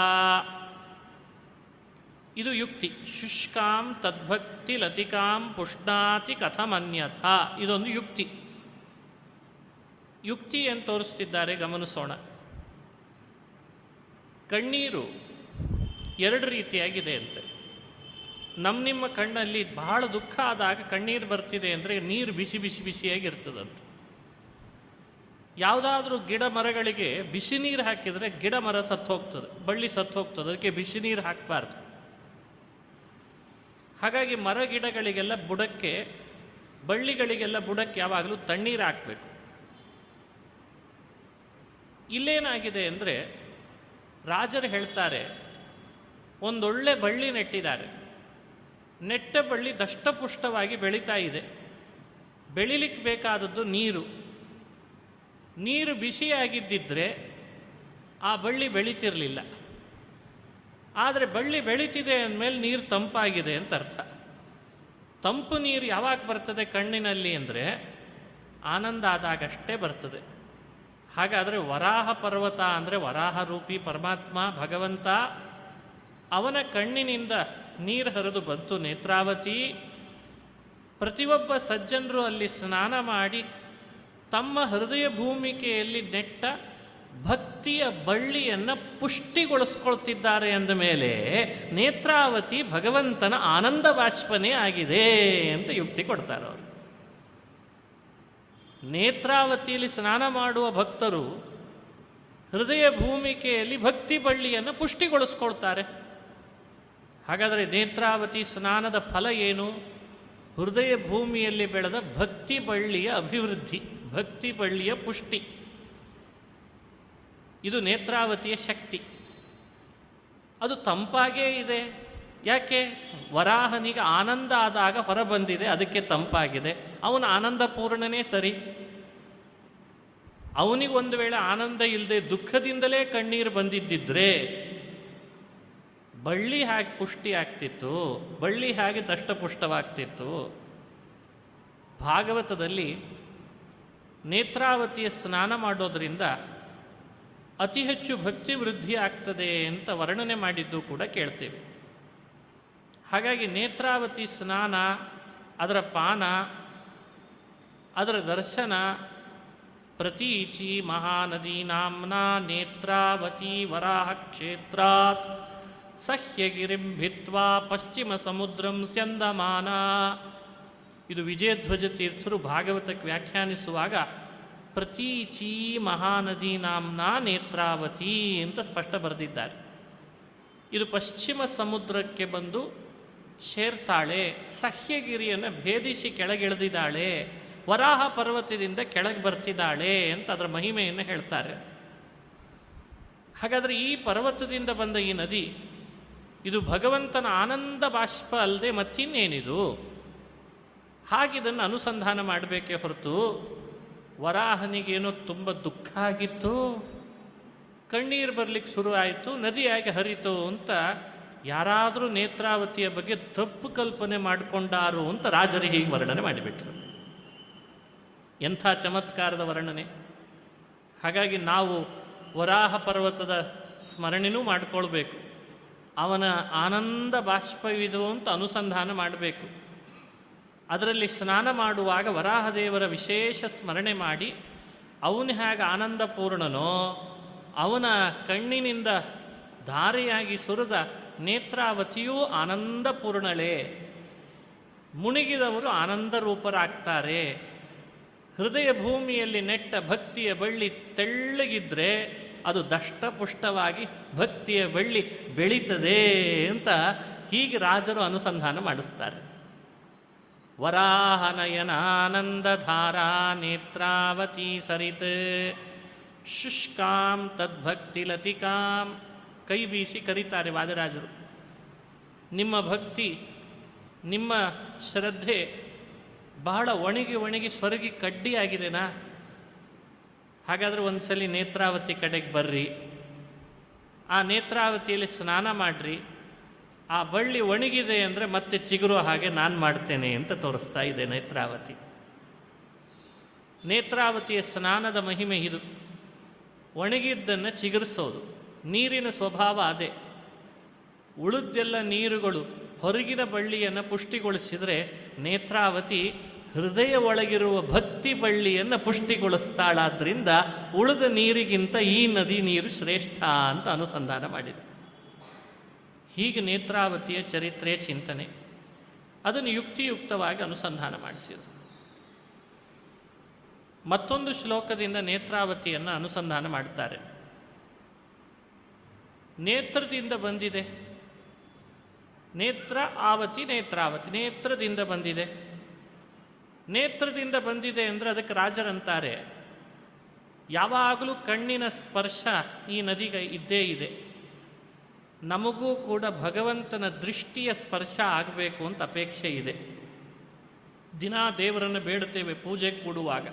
ಇದು ಯುಕ್ತಿ. ಶುಷ್ಕಾಂ ತದ್ಭಕ್ತಿ ಲತಿಕಾಂ ಪುಷ್ಣಾತಿ ಕಥಮನ್ಯಥಾ, ಇದೊಂದು ಯುಕ್ತಿ. ಯುಕ್ತಿ ಏನು ತೋರಿಸ್ತಿದ್ದಾರೆ ಗಮನಿಸೋಣ. ಕಣ್ಣೀರು ಎರಡು ರೀತಿಯಾಗಿದೆ ಅಂತೆ. ನಿಮ್ಮ ಕಣ್ಣಲ್ಲಿ ಬಹಳ ದುಃಖ ಆದಾಗ ಕಣ್ಣೀರು ಬರ್ತಿದೆ ಅಂದರೆ ನೀರು ಬಿಸಿ ಬಿಸಿ ಬಿಸಿಯಾಗಿರ್ತದಂತೆ. ಯಾವುದಾದ್ರೂ ಗಿಡ ಮರಗಳಿಗೆ ಬಿಸಿ ನೀರು ಹಾಕಿದರೆ ಗಿಡ ಮರ ಸತ್ತು ಹೋಗ್ತದೆ, ಬಳ್ಳಿ ಸತ್ತು ಹೋಗ್ತದೆ. ಅದಕ್ಕೆ ಬಿಸಿ ನೀರು ಹಾಕಬಾರ್ದು. ಹಾಗಾಗಿ ಮರ ಗಿಡಗಳಿಗೆಲ್ಲ ಬುಡಕ್ಕೆ, ಬಳ್ಳಿಗಳಿಗೆಲ್ಲ ಬುಡಕ್ಕೆ ಯಾವಾಗಲೂ ತಣ್ಣೀರು ಹಾಕಬೇಕು. ಇಲ್ಲೇನಾಗಿದೆ ಅಂದರೆ ರಾಜರು ಹೇಳ್ತಾರೆ, ಒಂದೊಳ್ಳೆ ಬಳ್ಳಿ ನೆಟ್ಟಿದ್ದಾರೆ. ನೆಟ್ಟ ಬಳ್ಳಿ ದಷ್ಟಪುಷ್ಟವಾಗಿ ಬೆಳೀತಾ ಇದೆ. ಬೆಳಿಲಿಕ್ಕೆ ಬೇಕಾದದ್ದು ನೀರು. ನೀರು ಬಿಸಿಯಾಗಿದ್ದಿದ್ರೆ ಆ ಬಳ್ಳಿ ಬೆಳೀತಿರಲಿಲ್ಲ. ಆದರೆ ಬಳ್ಳಿ ಬೆಳೀತಿದೆ ಅಂದಮೇಲೆ ನೀರು ತಂಪಾಗಿದೆ ಅಂತ ಅರ್ಥ. ತಂಪು ನೀರು ಯಾವಾಗ ಬರ್ತದೆ ಕಣ್ಣಿನಲ್ಲಿ ಅಂದರೆ ಆನಂದ ಆದಾಗಷ್ಟೇ ಬರ್ತದೆ. ಹಾಗಾದರೆ ವರಾಹ ಪರ್ವತ ಅಂದರೆ ವರಾಹ ರೂಪಿ ಪರಮಾತ್ಮ ಭಗವಂತ, ಅವನ ಕಣ್ಣಿನಿಂದ ನೀರು ಹರಿದು ಬಂತು ನೇತ್ರಾವತಿ. ಪ್ರತಿಯೊಬ್ಬ ಸಜ್ಜನರು ಅಲ್ಲಿ ಸ್ನಾನ ಮಾಡಿ ತಮ್ಮ ಹೃದಯ ಭೂಮಿಕೆಯಲ್ಲಿ ನೆಟ್ಟ ಭಕ್ತಿಯ ಬಳ್ಳಿಯನ್ನು ಪುಷ್ಟಿಗೊಳಿಸ್ಕೊಳ್ತಿದ್ದಾರೆ ಅಂದ ಮೇಲೆ ನೇತ್ರಾವತಿ ಭಗವಂತನ ಆನಂದ ಬಾಷ್ಪನೇ ಆಗಿದೆ ಅಂತ ಯುಕ್ತಿ ಕೊಡ್ತಾರೆ ಅವರು. ನೇತ್ರಾವತಿಯಲ್ಲಿ ಸ್ನಾನ ಮಾಡುವ ಭಕ್ತರು ಹೃದಯ ಭೂಮಿಕೆಯಲ್ಲಿ ಭಕ್ತಿ ಬಳ್ಳಿಯನ್ನು ಪುಷ್ಟಿಗೊಳಿಸ್ಕೊಳ್ತಾರೆ. ಹಾಗಾದರೆ ನೇತ್ರಾವತಿ ಸ್ನಾನದ ಫಲ ಏನು? ಹೃದಯ ಭೂಮಿಯಲ್ಲಿ ಬೆಳೆದ ಭಕ್ತಿ ಬಳ್ಳಿಯ ಅಭಿವೃದ್ಧಿ, ಭಕ್ತಿ ಬಳ್ಳಿಯ ಪುಷ್ಟಿ. ಇದು ನೇತ್ರಾವತಿಯ ಶಕ್ತಿ. ಅದು ತಂಪಾಗೇ ಇದೆ. ಯಾಕೆ? ವರಾಹನಿಗೆ ಆನಂದ ಆದಾಗ ಹೊರಬಂದಿದೆ, ಅದಕ್ಕೆ ತಂಪಾಗಿದೆ. ಅವನ ಆನಂದ ಪೂರ್ಣನೇ ಸರಿ. ಅವನಿಗೆ ಒಂದು ವೇಳೆ ಆನಂದ ಇಲ್ಲದೆ ದುಃಖದಿಂದಲೇ ಕಣ್ಣೀರು ಬಂದಿದ್ದಿದ್ರೆ ಬಳ್ಳಿ ಹೇಗೆ ಪುಷ್ಟಿ ಆಗ್ತಿತ್ತು, ಬಳ್ಳಿ ಹೇಗೆ ದಷ್ಟಪುಷ್ಟವಾಗ್ತಿತ್ತು. ಭಾಗವತದಲ್ಲಿ ನೇತ್ರಾವತಿಯ ಸ್ನಾನ ಮಾಡೋದರಿಂದ ಅತಿ ಹೆಚ್ಚು ಭಕ್ತಿ ವೃದ್ಧಿ ಆಗ್ತದೆ ಅಂತ ವರ್ಣನೆ ಮಾಡಿದ್ದು ಕೂಡ ಕೇಳ್ತೇವೆ. ಹಾಗಾಗಿ ನೇತ್ರಾವತಿ ಸ್ನಾನ, ಅದರ ಪಾನ, ಅದರ ದರ್ಶನ, ಪ್ರತೀಚಿ ಮಹಾನದಿ ನಾಮ್ನಾ ನೇತ್ರಾವತಿ ವರಾಹ ಕ್ಷೇತ್ರಾತ್ ಸಹ್ಯಗಿರಿಂ ಭಿತ್ವಾ ಪಶ್ಚಿಮ ಸಮುದ್ರಂ ಸ್ಯಂದಮಾನ. ಇದು ವಿಜಯಧ್ವಜ ತೀರ್ಥರು ಭಾಗವತಕ್ಕೆ ವ್ಯಾಖ್ಯಾನಿಸುವಾಗ ಪ್ರತೀಚಿ ಮಹಾನದಿ ನಾಮ್ನಾ ನೇತ್ರಾವತಿ ಅಂತ ಸ್ಪಷ್ಟ ಬರೆದಿದ್ದಾರೆ. ಇದು ಪಶ್ಚಿಮ ಸಮುದ್ರಕ್ಕೆ ಬಂದು ಸೇರ್ತಾಳೆ, ಸಹ್ಯಗಿರಿಯನ್ನು ಭೇದಿಸಿ ಕೆಳಗಿಳಿದಿದ್ದಾಳೆ, ವರಾಹ ಪರ್ವತದಿಂದ ಕೆಳಗೆ ಬರ್ತಿದ್ದಾಳೆ ಅಂತ ಅದರ ಮಹಿಮೆಯನ್ನು ಹೇಳ್ತಾರೆ. ಹಾಗಾದರೆ ಈ ಪರ್ವತದಿಂದ ಬಂದ ಈ ನದಿ ಇದು ಭಗವಂತನ ಆನಂದ ಬಾಷ್ಪ ಅಲ್ಲದೆ ಮತ್ತಿನ್ನೇನಿದು? ಹಾಗಿದನ್ನು ಅನುಸಂಧಾನ ಮಾಡಬೇಕೇ ಹೊರತು ವರಾಹನಿಗೇನೋ ತುಂಬ ದುಃಖ ಆಗಿತ್ತು, ಕಣ್ಣೀರು ಬರಲಿಕ್ಕೆ ಶುರು ಆಯಿತು, ನದಿಯಾಗಿ ಹರಿತು ಅಂತ ಯಾರಾದರೂ ನೇತ್ರಾವತಿಯ ಬಗ್ಗೆ ತಪ್ಪು ಕಲ್ಪನೆ ಮಾಡಿಕೊಂಡಾರು ಅಂತ ರಾಜರು ಹೀಗೆ ವರ್ಣನೆ ಮಾಡಿಬಿಟ್ರು. ಎಂಥ ಚಮತ್ಕಾರದ ವರ್ಣನೆ! ಹಾಗಾಗಿ ನಾವು ವರಾಹ ಪರ್ವತದ ಸ್ಮರಣೆನೂ ಮಾಡಿಕೊಳ್ಬೇಕು, ಅವನ ಆನಂದ ಬಾಷ್ಪವಿದು ಅಂತ ಅನುಸಂಧಾನ ಮಾಡಬೇಕು. ಅದರಲ್ಲಿ ಸ್ನಾನ ಮಾಡುವಾಗ ವರಾಹದೇವರ ವಿಶೇಷ ಸ್ಮರಣೆ ಮಾಡಿ ಅವನು ಹೇಗೆ ಆನಂದಪೂರ್ಣನೋ ಅವನ ಕಣ್ಣಿನಿಂದ ಧಾರೆಯಾಗಿ ಸುರಿದ ನೇತ್ರಾವತಿಯೂ ಆನಂದಪೂರ್ಣಳೇ. ಮುಳುಗಿದವರು ಆನಂದ ರೂಪರಾಗ್ತಾರೆ. ಹೃದಯ ಭೂಮಿಯಲ್ಲಿ ನೆಟ್ಟ ಭಕ್ತಿಯ ಬಳ್ಳಿ ತೆಳ್ಳಗಿದ್ರೆ ಅದು ದಷ್ಟಪುಷ್ಟವಾಗಿ ಭಕ್ತಿಯ ಬಳ್ಳಿ ಬೆಳೀತದೆ ಅಂತ ಹೀಗೆ ರಾಜರು ಅನುಸಂಧಾನ ಮಾಡಿಸ್ತಾರೆ. ವರಾಹನಯನಾನಂದಧಾರಾ ನೇತ್ರಾವತಿ ಸರಿತ್ ಶುಷ್ಕಾಂ ತದ್ಭಕ್ತಿಲತಿಕಾಂ. ಕೈ ಬೀಸಿ ಕರೀತಾರೆ ವಾದರಾಜರು. ನಿಮ್ಮ ಭಕ್ತಿ, ನಿಮ್ಮ ಶ್ರದ್ಧೆ ಬಹಳ ಒಣಗಿ ಒಣಗಿ ಸ್ವರ್ಗಿ ಕಡ್ಡಿಯಾಗಿದೆನಾ? ಹಾಗಾದರೆ ಒಂದ್ಸಲಿ ನೇತ್ರಾವತಿ ಕಡೆಗೆ ಬರ್ರಿ, ಆ ನೇತ್ರಾವತಿಯಲ್ಲಿ ಸ್ನಾನ ಮಾಡಿರಿ. ಆ ಬಳ್ಳಿ ಒಣಗಿದೆ ಅಂದರೆ ಮತ್ತೆ ಚಿಗುರೋ ಹಾಗೆ ನಾನು ಮಾಡ್ತೇನೆ ಅಂತ ತೋರಿಸ್ತಾ ಇದೆ ನೇತ್ರಾವತಿ. ನೇತ್ರಾವತಿಯ ಸ್ನಾನದ ಮಹಿಮೆ ಇದು. ಒಣಗಿದ್ದನ್ನು ಚಿಗುರಿಸೋದು. ನೀರಿನ ಸ್ವಭಾವ ಅದೇ. ಉಳಿದೆಲ್ಲ ನೀರುಗಳು ಹೊರಗಿನ ಬಳ್ಳಿಯನ್ನು ಪುಷ್ಟಿಗೊಳಿಸಿದರೆ ನೇತ್ರಾವತಿ ಹೃದಯ ಒಳಗಿರುವ ಭಕ್ತಿ ಬಳ್ಳಿಯನ್ನು ಪುಷ್ಟಿಗೊಳಿಸ್ತಾಳಾದ್ರಿಂದ ಉಳಿದ ನೀರಿಗಿಂತ ಈ ನದಿ ನೀರು ಶ್ರೇಷ್ಠ ಅಂತ ಅನುಸಂಧಾನ ಮಾಡಿದೆ. ಹೀಗೆ ನೇತ್ರಾವತಿಯ ಚರಿತ್ರೆ ಚಿಂತನೆ, ಅದನ್ನು ಯುಕ್ತಿಯುಕ್ತವಾಗಿ ಅನುಸಂಧಾನ ಮಾಡಿಸಿದರು. ಮತ್ತೊಂದು ಶ್ಲೋಕದಿಂದ ನೇತ್ರಾವತಿಯನ್ನು ಅನುಸಂಧಾನ ಮಾಡ್ತಾರೆ. ನೇತ್ರದಿಂದ ಬಂದಿದೆ, ನೇತ್ರ ಆವತಿ ನೇತ್ರಾವತಿ, ನೇತ್ರದಿಂದ ಬಂದಿದೆ. ನೇತ್ರದಿಂದ ಬಂದಿದೆ ಅಂದರೆ ಅದಕ್ಕೆ ರಾಜರಂತಾರೆ ಯಾವಾಗಲೂ ಕಣ್ಣಿನ ಸ್ಪರ್ಶ ಈ ನದಿಗೆ ಇದ್ದೇ ಇದೆ. ನಮಗೂ ಕೂಡ ಭಗವಂತನ ದೃಷ್ಟಿಯ ಸ್ಪರ್ಶ ಆಗಬೇಕು ಅಂತ ಅಪೇಕ್ಷೆ ಇದೆ. ದಿನ ದೇವರನ್ನು ಬೇಡುತ್ತೇವೆ ಪೂಜೆಗೆ ಕೂಡುವಾಗ.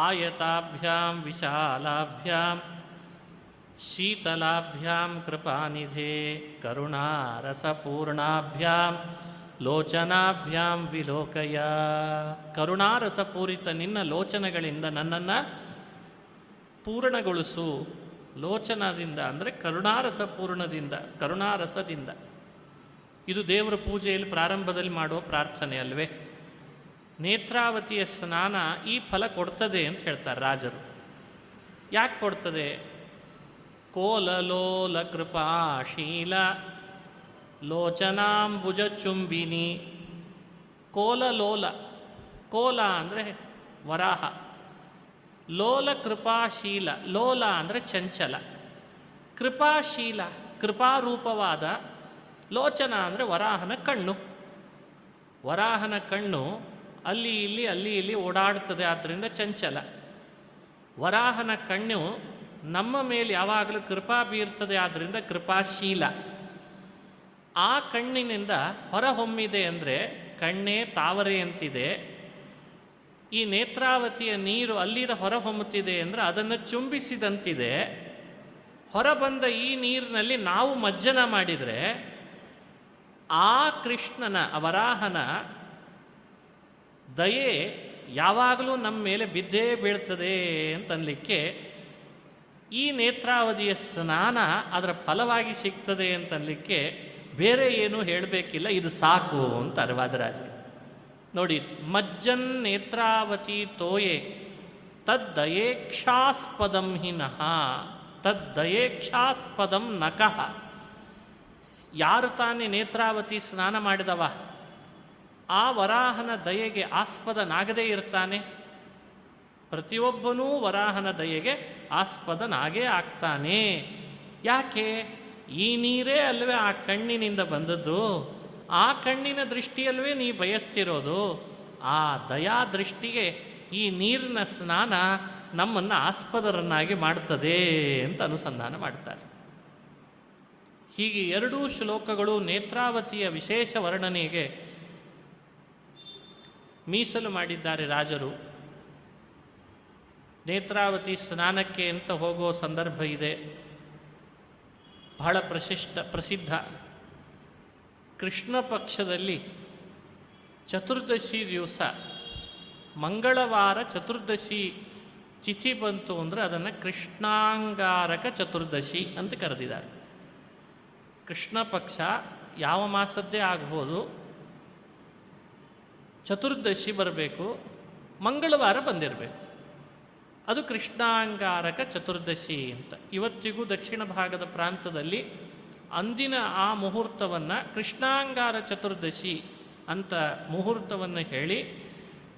ಆಯತಾಭ್ಯಾಂ ವಿಶಾಲಾಭ್ಯಾಂ ಶೀತಲಾಭ್ಯಾಂ ಕೃಪಾನಿಧೇ ಕರುಣಾರಸಪೂರ್ಣಾಭ್ಯಾಂ ಲೋಚನಾಭ್ಯಾಂ ವಿಲೋಕಯ. ಕರುಣಾರಸಪೂರಿತ ನಿನ್ನ ಲೋಚನಗಳಿಂದ ನನ್ನನ್ನು ಪೂರ್ಣಗೊಳಿಸು. ಲೋಚನದಿಂದ ಅಂದರೆ ಕರುಣಾರಸದಿಂದ. ಇದು ದೇವರ ಪೂಜೆಯಲ್ಲಿ ಪ್ರಾರಂಭದಲ್ಲಿ ಮಾಡುವ ಪ್ರಾರ್ಥನೆ ಅಲ್ವೇ? ನೇತ್ರಾವತಿಯ ಸ್ನಾನ ಈ ಫಲ ಕೊಡ್ತದೆ ಅಂತ ಹೇಳ್ತಾರೆ ರಾಜರು. ಯಾಕೆ ಕೊಡ್ತದೆ? ಕೋಲಲೋಲ ಕೃಪಾಶೀಲ ಲೋಚನಾಂಬುಜ ಚುಂಬಿನಿ. ಕೋಲಲೋಲ, ಕೋಲ ಅಂದರೆ ವರಾಹ, ಲೋಲ ಕೃಪಾಶೀಲ, ಲೋಲ ಅಂದರೆ ಚಂಚಲ, ಕೃಪಾಶೀಲ ಕೃಪಾರೂಪವಾದ, ಲೋಚನ ಅಂದರೆ ವರಾಹನ ಕಣ್ಣು. ವರಾಹನ ಕಣ್ಣು ಅಲ್ಲಿ ಇಲ್ಲಿ ಓಡಾಡುತ್ತದೆ, ಆದ್ದರಿಂದ ಚಂಚಲ. ವರಾಹನ ಕಣ್ಣು ನಮ್ಮ ಮೇಲೆ ಯಾವಾಗಲೂ ಕೃಪಾ ಬೀರ್ತದೆ, ಆದ್ದರಿಂದ ಕೃಪಾಶೀಲ. ಆ ಕಣ್ಣಿನಿಂದ ಹೊರಹೊಮ್ಮಿದೆ ಅಂದರೆ ಕಣ್ಣೇ ತಾವರೆ ಅಂತಿದೆ. ಈ ನೇತ್ರಾವತಿಯ ನೀರು ಅಲ್ಲಿಂದ ಹೊರಹೊಮ್ಮುತ್ತಿದೆ ಅಂದರೆ ಅದನ್ನು ಚುಂಬಿಸಿದಂತಿದೆ. ಹೊರಬಂದ ಈ ನೀರಿನಲ್ಲಿ ನಾವು ಮಜ್ಜನ ಮಾಡಿದರೆ ಆ ಕೃಷ್ಣನ ವರಾಹನ ದಯೆ ಯಾವಾಗಲೂ ನಮ್ಮ ಮೇಲೆ ಬಿದ್ದೇ ಬೀಳ್ತದೆ ಅಂತನ್ಲಿಕ್ಕೆ ಈ ನೇತ್ರಾವತಿಯ ಸ್ನಾನ ಅದರ ಫಲವಾಗಿ ಸಿಗ್ತದೆ ಅಂತನ್ಲಿಕ್ಕೆ ಬೇರೆ ಏನೂ ಹೇಳಬೇಕಿಲ್ಲ, ಇದು ಸಾಕು ಅಂತಾರೆ ವಾದರಾಜರು. ನೋಡಿ, ಮಜ್ಜನ್ ನೇತ್ರಾವತಿ ತೋಯೆ ತದ್ದಯೇಕ್ಷಾಸ್ಪದಂ ಹಿನಃ ತದ್ದಯೇಕ್ಷಾಸ್ಪದಂ ನಕಃ. ಯಾರು ತಾನೇ ನೇತ್ರಾವತಿ ಸ್ನಾನ ಮಾಡಿದವ ಆ ವರಾಹನ ದಯೆಗೆ ಆಸ್ಪದನಾಗದೇ ಇರ್ತಾನೆ? ಪ್ರತಿಯೊಬ್ಬನೂ ವರಾಹನ ದಯೆಗೆ ಆಸ್ಪದನಾಗೇ ಆಗ್ತಾನೆ. ಯಾಕೆ? ಈ ನೀರೇ ಅಲ್ವೇ ಆ ಕಣ್ಣಿನಿಂದ ಬಂದದ್ದು, ಆ ಕಣ್ಣಿನ ದೃಷ್ಟಿಯಲ್ವೇ ನೀ ಬಯಸ್ತಿರೋದು. ಆ ದಯಾ ದೃಷ್ಟಿಗೆ ಈ ನೀರಿನ ಸ್ನಾನ ನಮ್ಮನ್ನು ಆಸ್ಪದರನ್ನಾಗಿ ಮಾಡ್ತದೆ ಅಂತ ಅನುಸಂಧಾನ ಮಾಡ್ತಾರೆ. ಹೀಗೆ ಎರಡೂ ಶ್ಲೋಕಗಳು ನೇತ್ರಾವತಿಯ ವಿಶೇಷ ವರ್ಣನೆಗೆ ಮೀಸಲು ಮಾಡಿದ್ದಾರೆ ರಾಜರು. ನೇತ್ರಾವತಿ ಸ್ನಾನಕ್ಕೆ ಅಂತ ಹೋಗೋ ಸಂದರ್ಭ ಇದೆ, ಬಹಳ ಪ್ರಸಿದ್ಧ. ಕೃಷ್ಣ ಪಕ್ಷದಲ್ಲಿ ಚತುರ್ದಶಿ ದಿವಸ, ಮಂಗಳವಾರ ಚತುರ್ದಶಿ ತಿಥಿ ಬಂತು ಅಂದರೆ ಅದನ್ನು ಕೃಷ್ಣಾಂಗಾರಕ ಚತುರ್ದಶಿ ಅಂತ ಕರೆದಿದ್ದಾರೆ. ಕೃಷ್ಣ ಪಕ್ಷ ಯಾವ ಮಾಸದ್ದೇ ಆಗ್ಬೋದು, ಚತುರ್ದಶಿ ಬರಬೇಕು, ಮಂಗಳವಾರ ಬಂದಿರಬೇಕು, ಅದು ಕೃಷ್ಣಾಂಗಾರಕ ಚತುರ್ದಶಿ ಅಂತ. ಇವತ್ತಿಗೂ ದಕ್ಷಿಣ ಭಾಗದ ಪ್ರಾಂತದಲ್ಲಿ ಅಂದಿನ ಆ ಮುಹೂರ್ತವನ್ನು ಕೃಷ್ಣಾಂಗಾರ ಚತುರ್ದಶಿ ಅಂತ ಮುಹೂರ್ತವನ್ನು ಹೇಳಿ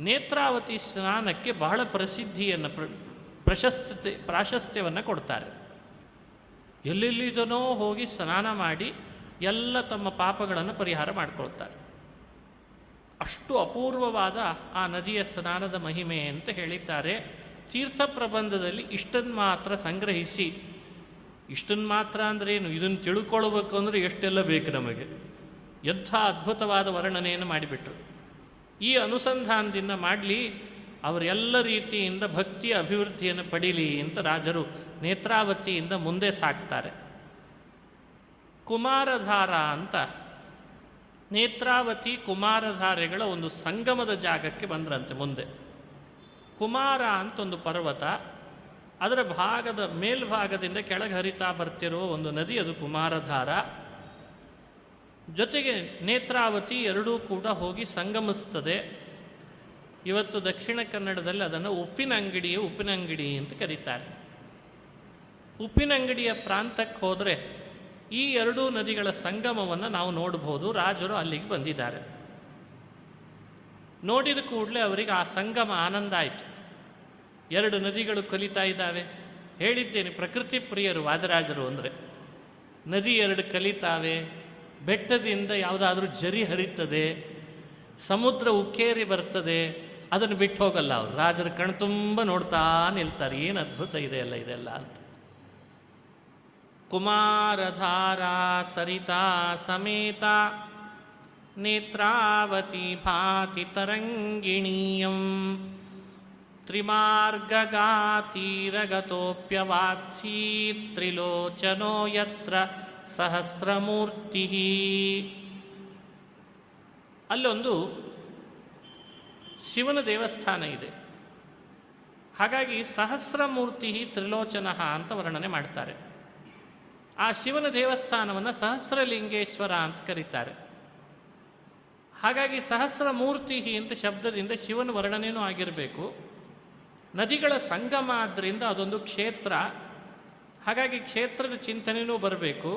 ನೇತ್ರಾವತಿ ಸ್ನಾನಕ್ಕೆ ಬಹಳ ಪ್ರಸಿದ್ಧಿಯನ್ನು ಪ್ರಾಶಸ್ತ್ಯವನ್ನು ಕೊಡ್ತಾರೆ. ಎಲ್ಲೆಲ್ಲಿದನೋ ಹೋಗಿ ಸ್ನಾನ ಮಾಡಿ ಎಲ್ಲ ತಮ್ಮ ಪಾಪಗಳನ್ನು ಪರಿಹಾರ ಮಾಡಿಕೊಳ್ತಾರೆ. ಅಷ್ಟು ಅಪೂರ್ವವಾದ ಆ ನದಿಯ ಸ್ನಾನದ ಮಹಿಮೆ ಅಂತ ಹೇಳಿದ್ದಾರೆ. ತೀರ್ಥ ಪ್ರಬಂಧದಲ್ಲಿ ಇಷ್ಟನ್ನು ಮಾತ್ರ ಸಂಗ್ರಹಿಸಿ, ಇಷ್ಟನ್ನು ಮಾತ್ರ ಅಂದ್ರೇನು, ಇದನ್ನು ತಿಳ್ಕೊಳ್ಬೇಕು ಅಂದರೆ ಎಷ್ಟೆಲ್ಲ ಬೇಕು ನಮಗೆ, ಎಂಥ ಅದ್ಭುತವಾದ ವರ್ಣನೆಯನ್ನು ಮಾಡಿಬಿಟ್ರು. ಈ ಅನುಸಂಧಾನದಿಂದ ಮಾಡಲಿ ಅವರೆಲ್ಲ ರೀತಿಯಿಂದ ಭಕ್ತಿಯ ಅಭಿವೃದ್ಧಿಯನ್ನು ಪಡೀಲಿ ಅಂತ ರಾಜರು ನೇತ್ರಾವತಿಯಿಂದ ಮುಂದೆ ಸಾಕ್ತಾರೆ. ಕುಮಾರಧಾರ ಅಂತ ನೇತ್ರಾವತಿ ಕುಮಾರಧಾರೆಗಳ ಒಂದು ಸಂಗಮದ ಜಾಗಕ್ಕೆ ಬಂದ್ರಂತೆ. ಮುಂದೆ ಕುಮಾರ ಅಂತ ಒಂದು ಪರ್ವತ, ಅದರ ಮೇಲ್ಭಾಗದಿಂದ ಕೆಳಗೆ ಹರಿತಾ ಬರ್ತಿರೋ ಒಂದು ನದಿ, ಅದು ಕುಮಾರಧಾರ. ಜೊತೆಗೆ ನೇತ್ರಾವತಿ ಎರಡೂ ಕೂಡ ಹೋಗಿ ಸಂಗಮಿಸ್ತದೆ. ಇವತ್ತು ದಕ್ಷಿಣ ಕನ್ನಡದಲ್ಲಿ ಅದನ್ನು ಉಪ್ಪಿನಂಗಡಿ ಅಂತ ಕರೀತಾರೆ. ಉಪ್ಪಿನಂಗಡಿಯ ಪ್ರಾಂತಕ್ಕೆ ಹೋದರೆ ಈ ಎರಡೂ ನದಿಗಳ ಸಂಗಮವನ್ನು ನಾವು ನೋಡ್ಬೋದು. ರಾಜರು ಅಲ್ಲಿಗೆ ಬಂದಿದ್ದಾರೆ. ನೋಡಿದ ಕೂಡಲೇ ಅವರಿಗೆ ಆ ಸಂಗಮ ಆನಂದ ಆಯಿತು. ಎರಡು ನದಿಗಳು ಕಲಿತಾ ಇದ್ದಾವೆ. ಹೇಳಿದ್ದೇನೆ, ಪ್ರಕೃತಿ ಪ್ರಿಯರು ವಾದರಾಜರು ಅಂದರೆ. ನದಿ ಎರಡು ಕಲಿತಾವೆ, ಬೆಟ್ಟದಿಂದ ಯಾವುದಾದ್ರೂ ಜರಿ ಹರಿತದೆ, ಸಮುದ್ರ ಉಕ್ಕೇರಿ ಬರ್ತದೆ, ಅದನ್ನು ಬಿಟ್ಟು ಹೋಗಲ್ಲ ಅವರು. ರಾಜರ ಕಣ್ತುಂಬ ನೋಡ್ತಾ ನಿಲ್ತಾರೆ, ಏನು ಅದ್ಭುತ ಇದೆಯಲ್ಲ ಇದೆಲ್ಲ ಅಂತ. ಕುಮಾರಧಾರಾ ಸರಿತಾ ಸಮೇತ ನೇತ್ರಾವತಿ ಭಾತಿ ತರಂಗಿಣೀಯಂ ತ್ರಿಮಾರ್ಗಗಾತೀರಗತೋಪ್ಯವಾತ್ಸೀ ತ್ರಿಲೋಚನೋ ಯತ್ರ ಸಹಸ್ರಮೂರ್ತಿ. ಅಲ್ಲೊಂದು ಶಿವನ ದೇವಸ್ಥಾನ ಇದೆ. ಹಾಗಾಗಿ ಸಹಸ್ರಮೂರ್ತಿ ತ್ರಿಲೋಚನ ಅಂತ ವರ್ಣನೆ ಮಾಡ್ತಾರೆ. ಆ ಶಿವನ ದೇವಸ್ಥಾನವನ್ನು ಸಹಸ್ರಲಿಂಗೇಶ್ವರ ಅಂತ ಕರೀತಾರೆ. ಹಾಗಾಗಿ ಸಹಸ್ರಮೂರ್ತಿ ಅಂತ ಶಬ್ದದಿಂದ ಶಿವನ ವರ್ಣನೆಯೂ ಆಗಿರಬೇಕು. ನದಿಗಳ ಸಂಗಮ ಆದ್ದರಿಂದ ಅದೊಂದು ಕ್ಷೇತ್ರ, ಹಾಗಾಗಿ ಕ್ಷೇತ್ರದ ಚಿಂತನೆಯೂ ಬರಬೇಕು.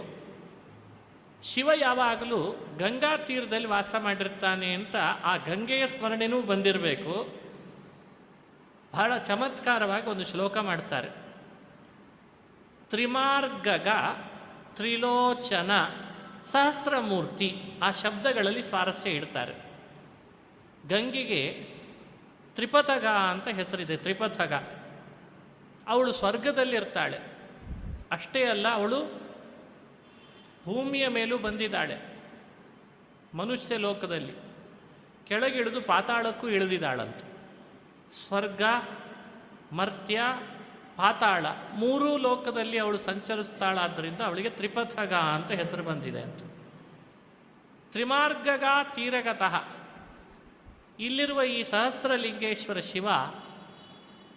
ಶಿವ ಯಾವಾಗಲೂ ಗಂಗಾ ತೀರದಲ್ಲಿ ವಾಸ ಮಾಡಿರ್ತಾನೆ ಅಂತ ಆ ಗಂಗೆಯ ಸ್ಮರಣೆಯೂ ಬಂದಿರಬೇಕು. ಬಹಳ ಚಮತ್ಕಾರವಾಗಿ ಒಂದು ಶ್ಲೋಕ ಮಾಡ್ತಾರೆ. ತ್ರಿಮಾರ್ಗಗ ತ್ರಿಲೋಚನ ಸಹಸ್ರಮೂರ್ತಿ, ಆ ಶಬ್ದಗಳಲ್ಲಿ ಸ್ವಾರಸ್ಯ ಇಡ್ತಾರೆ. ಗಂಗೆಗೆ ತ್ರಿಪಥಗ ಅಂತ ಹೆಸರಿದೆ. ತ್ರಿಪಥಗ ಅವಳು ಸ್ವರ್ಗದಲ್ಲಿರ್ತಾಳೆ. ಅಷ್ಟೇ ಅಲ್ಲ, ಅವಳು ಭೂಮಿಯ ಮೇಲೂ ಬಂದಿದ್ದಾಳೆ. ಮನುಷ್ಯ ಲೋಕದಲ್ಲಿ ಕೆಳಗಿಳಿದು ಪಾತಾಳಕ್ಕೂ ಇಳಿದಿದ್ದಾಳಂತ. ಸ್ವರ್ಗ, ಮರ್ತ್ಯ, ಪಾತಾಳ ಮೂರೂ ಲೋಕದಲ್ಲಿ ಅವಳು ಸಂಚರಿಸ್ತಾಳಾದ್ದರಿಂದ ಅವಳಿಗೆ ತ್ರಿಪಥಗ ಅಂತ ಹೆಸರು ಬಂದಿದೆ ಅಂತ. ತ್ರಿಮಾರ್ಗಗ ತೀರಗತಃ ಇಲ್ಲಿರುವ ಈ ಸಹಸ್ರಲಿಂಗೇಶ್ವರ ಶಿವ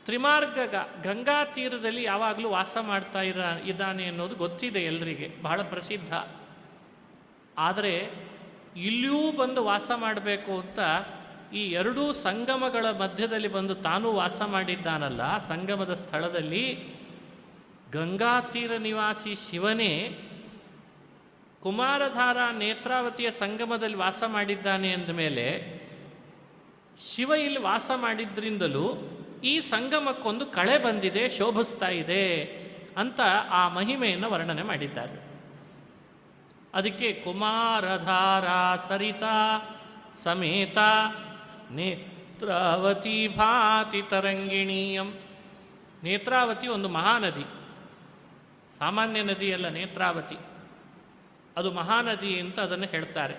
ತ್ರಿಮಾರ್ಗಗ ಗಂಗಾ ತೀರದಲ್ಲಿ ಯಾವಾಗಲೂ ವಾಸ ಮಾಡ್ತಾ ಇದ್ದಾನೆ ಅನ್ನೋದು ಗೊತ್ತಿದೆ ಎಲ್ರಿಗೆ, ಬಹಳ ಪ್ರಸಿದ್ಧ. ಆದರೆ ಇಲ್ಲಿಯೂ ಬಂದು ವಾಸ ಮಾಡಬೇಕು ಅಂತ ಈ ಎರಡೂ ಸಂಗಮಗಳ ಮಧ್ಯದಲ್ಲಿ ಬಂದು ತಾನೂ ವಾಸ ಮಾಡಿದ್ದಾನಲ್ಲ, ಸಂಗಮದ ಸ್ಥಳದಲ್ಲಿ ಗಂಗಾ ತೀರ ನಿವಾಸಿ ಶಿವನೇ ಕುಮಾರಧಾರ ನೇತ್ರಾವತಿಯ ಸಂಗಮದಲ್ಲಿ ವಾಸ ಮಾಡಿದ್ದಾನೆ ಅಂದಮೇಲೆ ಶಿವ ಇಲ್ಲಿ ವಾಸ ಮಾಡಿದ್ರಿಂದಲೂ ಈ ಸಂಗಮಕ್ಕೊಂದು ಕಳೆ ಬಂದಿದೆ, ಶೋಭಿಸ್ತಾ ಇದೆ ಅಂತ ಆ ಮಹಿಮೆಯನ್ನು ವರ್ಣನೆ ಮಾಡಿದ್ದಾರೆ. ಅದಕ್ಕೆ ಕುಮಾರಧಾರ ಸರಿತಾ ಸಮೇತ ನೇತ್ರಾವತಿ ಭಾತಿ ತರಂಗಿಣೀಯಂ. ನೇತ್ರಾವತಿ ಒಂದು ಮಹಾನದಿ, ಸಾಮಾನ್ಯ ನದಿಯಲ್ಲ ನೇತ್ರಾವತಿ, ಅದು ಮಹಾನದಿ ಅಂತ ಅದನ್ನು ಹೇಳ್ತಾರೆ.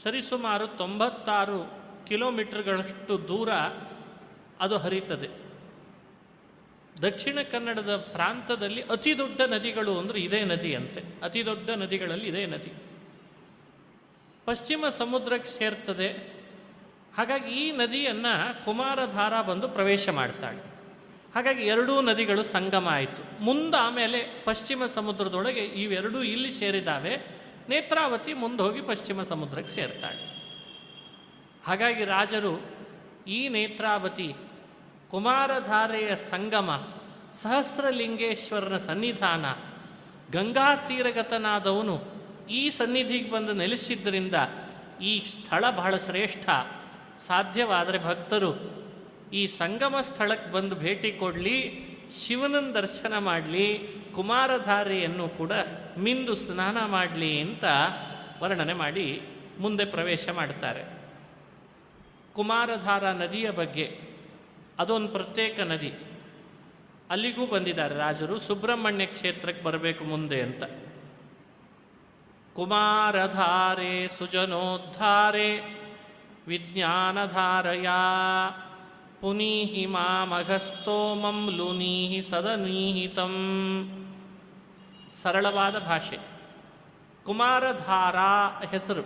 ಸರಿಸುಮಾರು 96 ಕಿಲೋಮೀಟರ್ಗಳಷ್ಟು ದೂರ ಅದು ಹರಿತದೆ. ದಕ್ಷಿಣ ಕನ್ನಡದ ಪ್ರಾಂತದಲ್ಲಿ ಅತಿ ದೊಡ್ಡ ನದಿಗಳು ಅಂದರೆ ಇದೇ ನದಿ ಅಂತೆ. ಅತಿ ದೊಡ್ಡ ನದಿಗಳಲ್ಲಿ ಇದೇ ನದಿ. ಪಶ್ಚಿಮ ಸಮುದ್ರಕ್ಕೆ ಸೇರ್ತದೆ. ಹಾಗಾಗಿ ಈ ನದಿಯನ್ನು ಕುಮಾರಧಾರ ಬಂದು ಪ್ರವೇಶ ಮಾಡ್ತಾಳೆ. ಹಾಗಾಗಿ ಎರಡೂ ನದಿಗಳು ಸಂಗಮ ಆಯಿತು. ಆಮೇಲೆ ಪಶ್ಚಿಮ ಸಮುದ್ರದೊಳಗೆ ಇವೆರಡೂ ಇಲ್ಲಿ ಸೇರಿದಾವೆ. ನೇತ್ರಾವತಿ ಮುಂದೆ ಹೋಗಿ ಪಶ್ಚಿಮ ಸಮುದ್ರಕ್ಕೆ ಸೇರ್ತಾಳೆ. ಹಾಗಾಗಿ ರಾಜರು ಈ ನೇತ್ರಾವತಿ ಕುಮಾರಧಾರೆಯ ಸಂಗಮ, ಸಹಸ್ರಲಿಂಗೇಶ್ವರನ ಸನ್ನಿಧಾನ, ಗಂಗಾ ತೀರಗತನಾದವನು ಈ ಸನ್ನಿಧಿಗೆ ಬಂದು ನೆಲೆಸಿದ್ದರಿಂದ ಈ ಸ್ಥಳ ಬಹಳ ಶ್ರೇಷ್ಠ. ಸಾಧ್ಯವಾದರೆ ಭಕ್ತರು ಈ ಸಂಗಮ ಸ್ಥಳಕ್ಕೆ ಬಂದು ಭೇಟಿ ಕೊಡಲಿ, ಶಿವನನ್ನು ದರ್ಶನ ಮಾಡಲಿ, ಕುಮಾರಧಾರೆಯನ್ನು ಕೂಡ ಮಿಂದು ಸ್ನಾನ ಮಾಡಲಿ ಅಂತ ವರ್ಣನೆ ಮಾಡಿ ಮುಂದೆ ಪ್ರವೇಶ ಮಾಡ್ತಾರೆ. ಕುಮಾರಧಾರ ನದಿಯ ಬಗ್ಗೆ, ಅದೊಂದು ಪ್ರತ್ಯೇಕ ನದಿ. ಅಲ್ಲಿಗೂ ಬಂದಿದ್ದಾರೆ ರಾಜರು. ಸುಬ್ರಹ್ಮಣ್ಯ ಕ್ಷೇತ್ರಕ್ಕೆ ಬರಬೇಕು ಮುಂದೆ ಅಂತ. ಕುಮಾರಧಾರೆ ಸುಜನೋದ್ಧಾರೆ ವಿಜ್ಞಾನಧಾರಯ ಪುನೀಹಿ ಮಾಮಘಸ್ತೋಮಂ ಲುನೀಹಿ ಸದನೀಹಿತಂ. ಸರಳವಾದ ಭಾಷೆ. ಕುಮಾರಧಾರ ಹೆಸರು,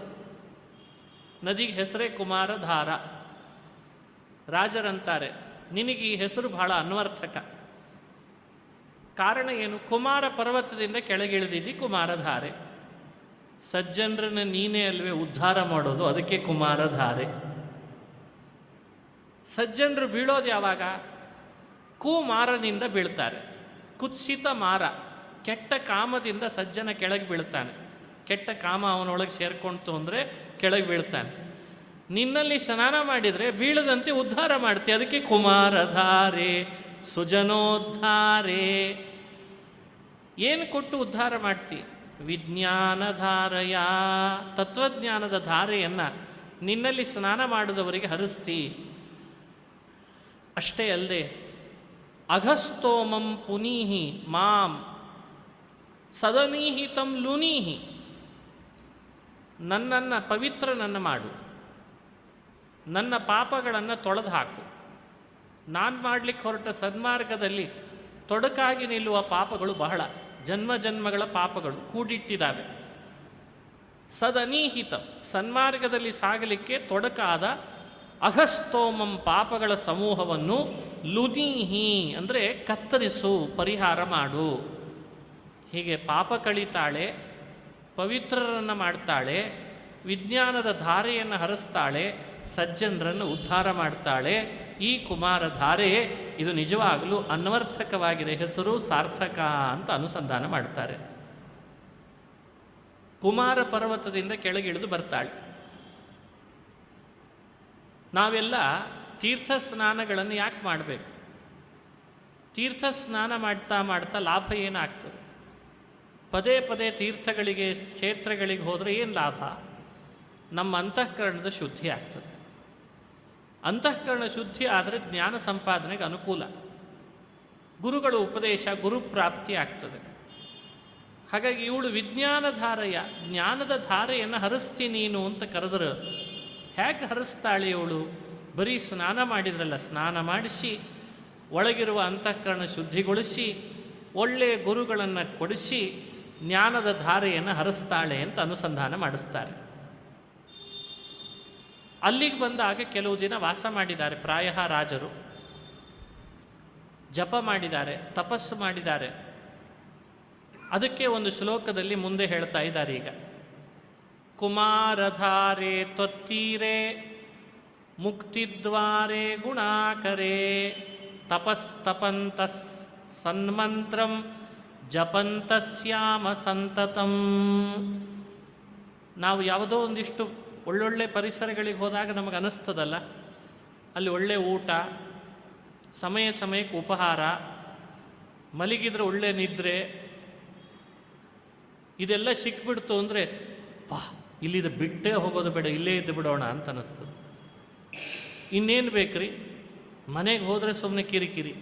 ನದಿಗೆ ಹೆಸರೇ ಕುಮಾರಧಾರ. ರಾಜರಂತಾರೆ, ನಿನಗೆ ಈ ಹೆಸರು ಬಹಳ ಅನ್ವರ್ಥಕ. ಕಾರಣ ಏನು? ಕುಮಾರ ಪರ್ವತದಿಂದ ಕೆಳಗಿಳಿದಿದ್ದಿ ಕುಮಾರಧಾರೆ. ಸಜ್ಜನರನ್ನ ನೀನೇ ಅಲ್ವೇ ಉದ್ಧಾರ ಮಾಡೋದು, ಅದಕ್ಕೆ ಕುಮಾರಧಾರೆ. ಸಜ್ಜನರು ಬೀಳೋದು ಯಾವಾಗ? ಕುಮಾರನಿಂದ ಬೀಳ್ತಾರೆ. ಕುತ್ಸಿತ ಮಾರ, ಕೆಟ್ಟ ಕಾಮದಿಂದ ಸಜ್ಜನ ಕೆಳಗೆ ಬೀಳ್ತಾನೆ. ಕೆಟ್ಟ ಕಾಮ ಅವನೊಳಗೆ ಸೇರ್ಕೊಳ್ತು ಅಂದರೆ ಕೆಳಗೆ ಬೀಳ್ತಾನೆ. ನಿನ್ನಲ್ಲಿ ಸ್ನಾನ ಮಾಡಿದರೆ ಬೀಳದಂತೆ ಉದ್ಧಾರ ಮಾಡ್ತೀಯ, ಅದಕ್ಕೆ ಕುಮಾರಧಾರೆ ಸುಜನೋದ್ಧಾರೆ. ಏನು ಕೊಟ್ಟು ಉದ್ಧಾರ ಮಾಡ್ತಿ? ವಿಜ್ಞಾನಧಾರಯ, ತತ್ವಜ್ಞಾನದ ಧಾರೆಯನ್ನು ನಿನ್ನಲ್ಲಿ ಸ್ನಾನ ಮಾಡಿದವರಿಗೆ ಹರಿಸ್ತಿ. ಅಷ್ಟೇ ಅಲ್ಲದೆ ಅಘಸ್ತೋಮಂ ಪುನೀಹಿ ಮಾಂ ಸದನೀಹಿತಂ ಲುನೀಹಿ, ನನ್ನನ್ನು ಪವಿತ್ರನನ್ನು ಮಾಡು, ನನ್ನ ಪಾಪಗಳನ್ನು ತೊಳೆದು ಹಾಕು. ನಾನು ಮಾಡಲಿಕ್ಕೆ ಹೊರಟ ಸನ್ಮಾರ್ಗದಲ್ಲಿ ತೊಡಕಾಗಿ ನಿಲ್ಲುವ ಪಾಪಗಳು ಬಹಳ, ಜನ್ಮ ಜನ್ಮಗಳ ಪಾಪಗಳು ಕೂಡಿಟ್ಟಿದ್ದಾವೆ. ಸದನೀಹಿತ, ಸನ್ಮಾರ್ಗದಲ್ಲಿ ಸಾಗಲಿಕ್ಕೆ ತೊಡಕಾದ ಅಘಸ್ತೋಮಂ ಪಾಪಗಳ ಸಮೂಹವನ್ನು ಲುನೀಹಿ ಅಂದರೆ ಕತ್ತರಿಸು, ಪರಿಹಾರ ಮಾಡು. ಹೀಗೆ ಪಾಪ ಕಳೀತಾಳೆ, ಪವಿತ್ರರನ್ನು ಮಾಡ್ತಾಳೆ, ವಿಜ್ಞಾನದ ಧಾರೆಯನ್ನು ಹರಿಸ್ತಾಳೆ, ಸಜ್ಜನರನ್ನು ಉದ್ಧಾರ ಮಾಡ್ತಾಳೆ. ಈ ಕುಮಾರ ಧಾರೆ ಇದು ನಿಜವಾಗಲೂ ಅನ್ವರ್ಥಕವಾಗಿದೆ, ಹೆಸರು ಸಾರ್ಥಕ ಅಂತ ಅನುಸಂಧಾನ ಮಾಡ್ತಾರೆ. ಕುಮಾರ ಪರ್ವತದಿಂದ ಕೆಳಗಿಳಿದು ಬರ್ತಾಳೆ. ನಾವೆಲ್ಲ ತೀರ್ಥ ಸ್ನಾನಗಳನ್ನು ಯಾಕೆ ಮಾಡಬೇಕು? ತೀರ್ಥ ಸ್ನಾನ ಮಾಡ್ತಾ ಮಾಡ್ತಾ ಲಾಭ ಏನಾಗ್ತದೆ? ಪದೇ ಪದೇ ತೀರ್ಥಗಳಿಗೆ, ಕ್ಷೇತ್ರಗಳಿಗೆ ಹೋದರೆ ಏನು ಲಾಭ? ನಮ್ಮ ಅಂತಃಕರಣದ ಶುದ್ಧಿ ಆಗ್ತದೆ. ಅಂತಃಕರಣ ಶುದ್ಧಿ ಆದರೆ ಜ್ಞಾನ ಸಂಪಾದನೆಗೆ ಅನುಕೂಲ, ಗುರುಗಳ ಉಪದೇಶ, ಗುರುಪ್ರಾಪ್ತಿ ಆಗ್ತದೆ. ಹಾಗಾಗಿ ಇವಳು ವಿಜ್ಞಾನಧಾರೆಯ ಜ್ಞಾನದ ಧಾರೆಯನ್ನು ಹರಿಸ್ತಿ ನೀನು ಅಂತ ಕರೆದರು. ಹೇಗೆ ಹರಿಸ್ತಾಳೆ ಇವಳು? ಬರೀ ಸ್ನಾನ ಮಾಡಿದ್ರಲ್ಲ, ಸ್ನಾನ ಮಾಡಿಸಿ ಒಳಗಿರುವ ಅಂತಃಕರಣ ಶುದ್ಧಿಗೊಳಿಸಿ ಒಳ್ಳೆಯ ಗುರುಗಳನ್ನು ಕೊಡಿಸಿ ಜ್ಞಾನದ ಧಾರೆಯನ್ನು ಹರಿಸ್ತಾಳೆ ಅಂತ ಅನುಸಂಧಾನ ಮಾಡಿಸ್ತಾರೆ. ಅಲ್ಲಿಗೆ ಬಂದಾಗ ಕೆಲವು ದಿನ ವಾಸ ಮಾಡಿದ್ದಾರೆ. ಪ್ರಾಯ ರಾಜರು ಜಪ ಮಾಡಿದ್ದಾರೆ, ತಪಸ್ಸು ಮಾಡಿದ್ದಾರೆ. ಅದಕ್ಕೆ ಒಂದು ಶ್ಲೋಕದಲ್ಲಿ ಮುಂದೆ ಹೇಳ್ತಾ ಇದ್ದಾರೆ. ಈಗ ಕುಮಾರಧಾರೆ ತ್ವತ್ತೀರೆ ಮುಕ್ತಿದ್ವಾರೆ ಗುಣಾಕರೇ ತಪಸ್ತಪಂತ ಸನ್ಮಂತ್ರಂ ಜಪಂತಸ್ಯಾಮ ಸಂತತಂ. ನಾವು ಯಾವುದೋ ಒಂದಿಷ್ಟು ಒಳ್ಳೊಳ್ಳೆ ಪರಿಸರಗಳಿಗೆ ಹೋದಾಗ ನಮಗೆ ಅನ್ನಿಸ್ತದಲ್ಲ, ಅಲ್ಲಿ ಒಳ್ಳೆ ಊಟ, ಸಮಯ ಸಮಯಕ್ಕೆ ಉಪಹಾರ, ಮಲಗಿದ್ರೆ ಒಳ್ಳೆ ನಿದ್ರೆ, ಇದೆಲ್ಲ ಸಿಕ್ಬಿಡ್ತು ಅಂದರೆ ಇಲ್ಲಿದು ಬಿಟ್ಟೇ ಹೋಗೋದು ಬೇಡ, ಇಲ್ಲೇ ಇದ್ದು ಬಿಡೋಣ ಅಂತ ಅನ್ನಿಸ್ತದೆ. ಇನ್ನೇನು ಬೇಕ್ರಿ? ಮನೆಗೆ ಹೋದರೆ ಸುಮ್ಮನೆ ಕಿರಿಕಿರಿ,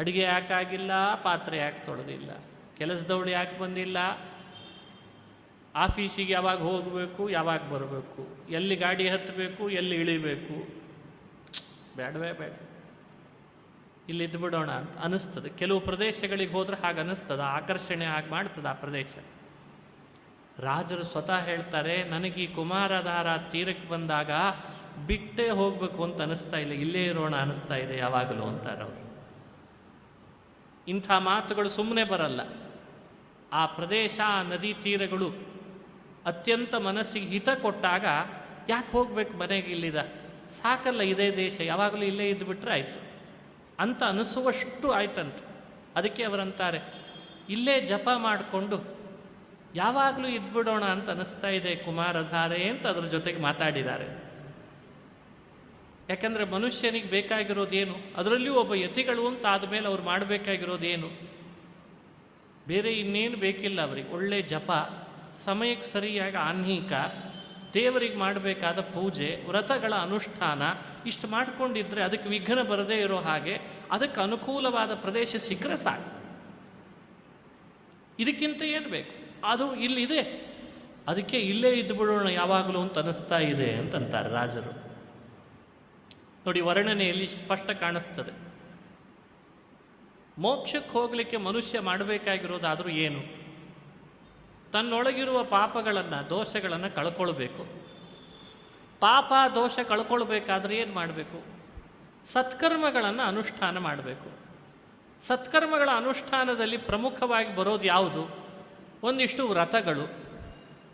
ಅಡುಗೆ ಯಾಕಾಗಿಲ್ಲ, ಪಾತ್ರೆ ಯಾಕೆ ತೊಳೆದಿಲ್ಲ, ಕೆಲಸದವಳು ಯಾಕೆ ಬಂದಿಲ್ಲ, ಆಫೀಸಿಗೆ ಯಾವಾಗ ಹೋಗಬೇಕು, ಯಾವಾಗ ಬರಬೇಕು, ಎಲ್ಲಿ ಗಾಡಿ ಹತ್ತಬೇಕು, ಎಲ್ಲಿ ಇಳಿಬೇಕು, ಬೇಡವೇ ಬೇಡ, ಇಲ್ಲಿ ಇದ್ದು ಬಿಡೋಣ ಅಂತ ಅನ್ನಿಸ್ತದೆ. ಕೆಲವು ಪ್ರದೇಶಗಳಿಗೆ ಹೋದರೆ ಹಾಗೆ ಅನ್ನಿಸ್ತದೆ, ಆಕರ್ಷಣೆ ಹಾಗೆ ಮಾಡ್ತದೆ ಆ ಪ್ರದೇಶ. ರಾಜರು ಸ್ವತಃ ಹೇಳ್ತಾರೆ, ನನಗೆ ಈ ಕುಮಾರಧಾರ ತೀರಕ್ಕೆ ಬಂದಾಗ ಬಿಟ್ಟೇ ಹೋಗಬೇಕು ಅಂತ ಅನ್ನಿಸ್ತಾ ಇಲ್ಲ, ಇಲ್ಲೇ ಇರೋಣ ಅನ್ನಿಸ್ತಾ ಇದೆ ಯಾವಾಗಲೂ ಅಂತಾರೆ ಅವರು. ಇಂಥ ಮಾತುಗಳು ಸುಮ್ಮನೆ ಬರಲ್ಲ. ಆ ಪ್ರದೇಶ, ಆ ನದಿ ತೀರಗಳು ಅತ್ಯಂತ ಮನಸ್ಸಿಗೆ ಹಿತ ಕೊಟ್ಟಾಗ ಯಾಕೆ ಹೋಗ್ಬೇಕು ಮನೆಗೆ, ಇಲ್ಲಿದ ಸಾಕಲ್ಲ, ಇದೇ ದೇಶ, ಯಾವಾಗಲೂ ಇಲ್ಲೇ ಇದ್ದು ಬಿಟ್ರೆ ಆಯಿತು ಅಂತ ಅನಿಸುವಷ್ಟು ಆಯ್ತಂತೆ. ಅದಕ್ಕೆ ಅವರಂತಾರೆ, ಇಲ್ಲೇ ಜಪ ಮಾಡಿಕೊಂಡು ಯಾವಾಗಲೂ ಇದ್ಬಿಡೋಣ ಅಂತ ಅನ್ನಿಸ್ತಾ ಇದೆ ಕುಮಾರಧಾರೆ ಅಂತ ಅದ್ರ ಜೊತೆಗೆ ಮಾತಾಡಿದ್ದಾರೆ. ಯಾಕಂದರೆ ಮನುಷ್ಯನಿಗೆ ಬೇಕಾಗಿರೋದೇನು? ಅದರಲ್ಲಿಯೂ ಒಬ್ಬ ಯತಿಗಳು ಅಂತ ಆದಮೇಲೆ ಅವ್ರು ಮಾಡಬೇಕಾಗಿರೋದೇನು? ಬೇರೆ ಇನ್ನೇನು ಬೇಕಿಲ್ಲ ಅವರಿಗೆ. ಒಳ್ಳೆ ಜಪ, ಸಮಯಕ್ಕೆ ಸರಿಯಾಗಿ ಆಹ್ನಿಕ, ದೇವರಿಗೆ ಮಾಡಬೇಕಾದ ಪೂಜೆ, ವ್ರತಗಳ ಅನುಷ್ಠಾನ, ಇಷ್ಟು ಮಾಡಿಕೊಂಡಿದ್ರೆ ಅದಕ್ಕೆ ವಿಘ್ನ ಬರದೇ ಇರೋ ಹಾಗೆ ಅದಕ್ಕೆ ಅನುಕೂಲವಾದ ಪ್ರದೇಶ ಸಿಕ್ಕರೆ ಸಾಕು. ಇದಕ್ಕಿಂತ ಏನು ಬೇಕು? ಅದು ಇಲ್ಲಿದೆ, ಅದಕ್ಕೆ ಇಲ್ಲೇ ಇದ್ದು ಬಿಡೋಣ ಯಾವಾಗಲೂ ಅಂತ ಅನ್ನಿಸ್ತಾ ಇದೆ ಅಂತಂತಾರೆ ರಾಜರು. ನೋಡಿ, ವರ್ಣನೆಯಲ್ಲಿ ಸ್ಪಷ್ಟ ಕಾಣಿಸ್ತದೆ. ಮೋಕ್ಷಕ್ಕೆ ಹೋಗಲಿಕ್ಕೆ ಮನುಷ್ಯ ಮಾಡಬೇಕಾಗಿರೋದಾದರೂ ಏನು? ತನ್ನೊಳಗಿರುವ ಪಾಪಗಳನ್ನು, ದೋಷಗಳನ್ನು ಕಳ್ಕೊಳ್ಬೇಕು. ಪಾಪ ದೋಷ ಕಳ್ಕೊಳ್ಬೇಕಾದ್ರೆ ಏನು ಮಾಡಬೇಕು? ಸತ್ಕರ್ಮಗಳನ್ನು ಅನುಷ್ಠಾನ ಮಾಡಬೇಕು. ಸತ್ಕರ್ಮಗಳ ಅನುಷ್ಠಾನದಲ್ಲಿ ಪ್ರಮುಖವಾಗಿ ಬರೋದು ಯಾವುದು? ಒಂದಿಷ್ಟು ವ್ರತಗಳು,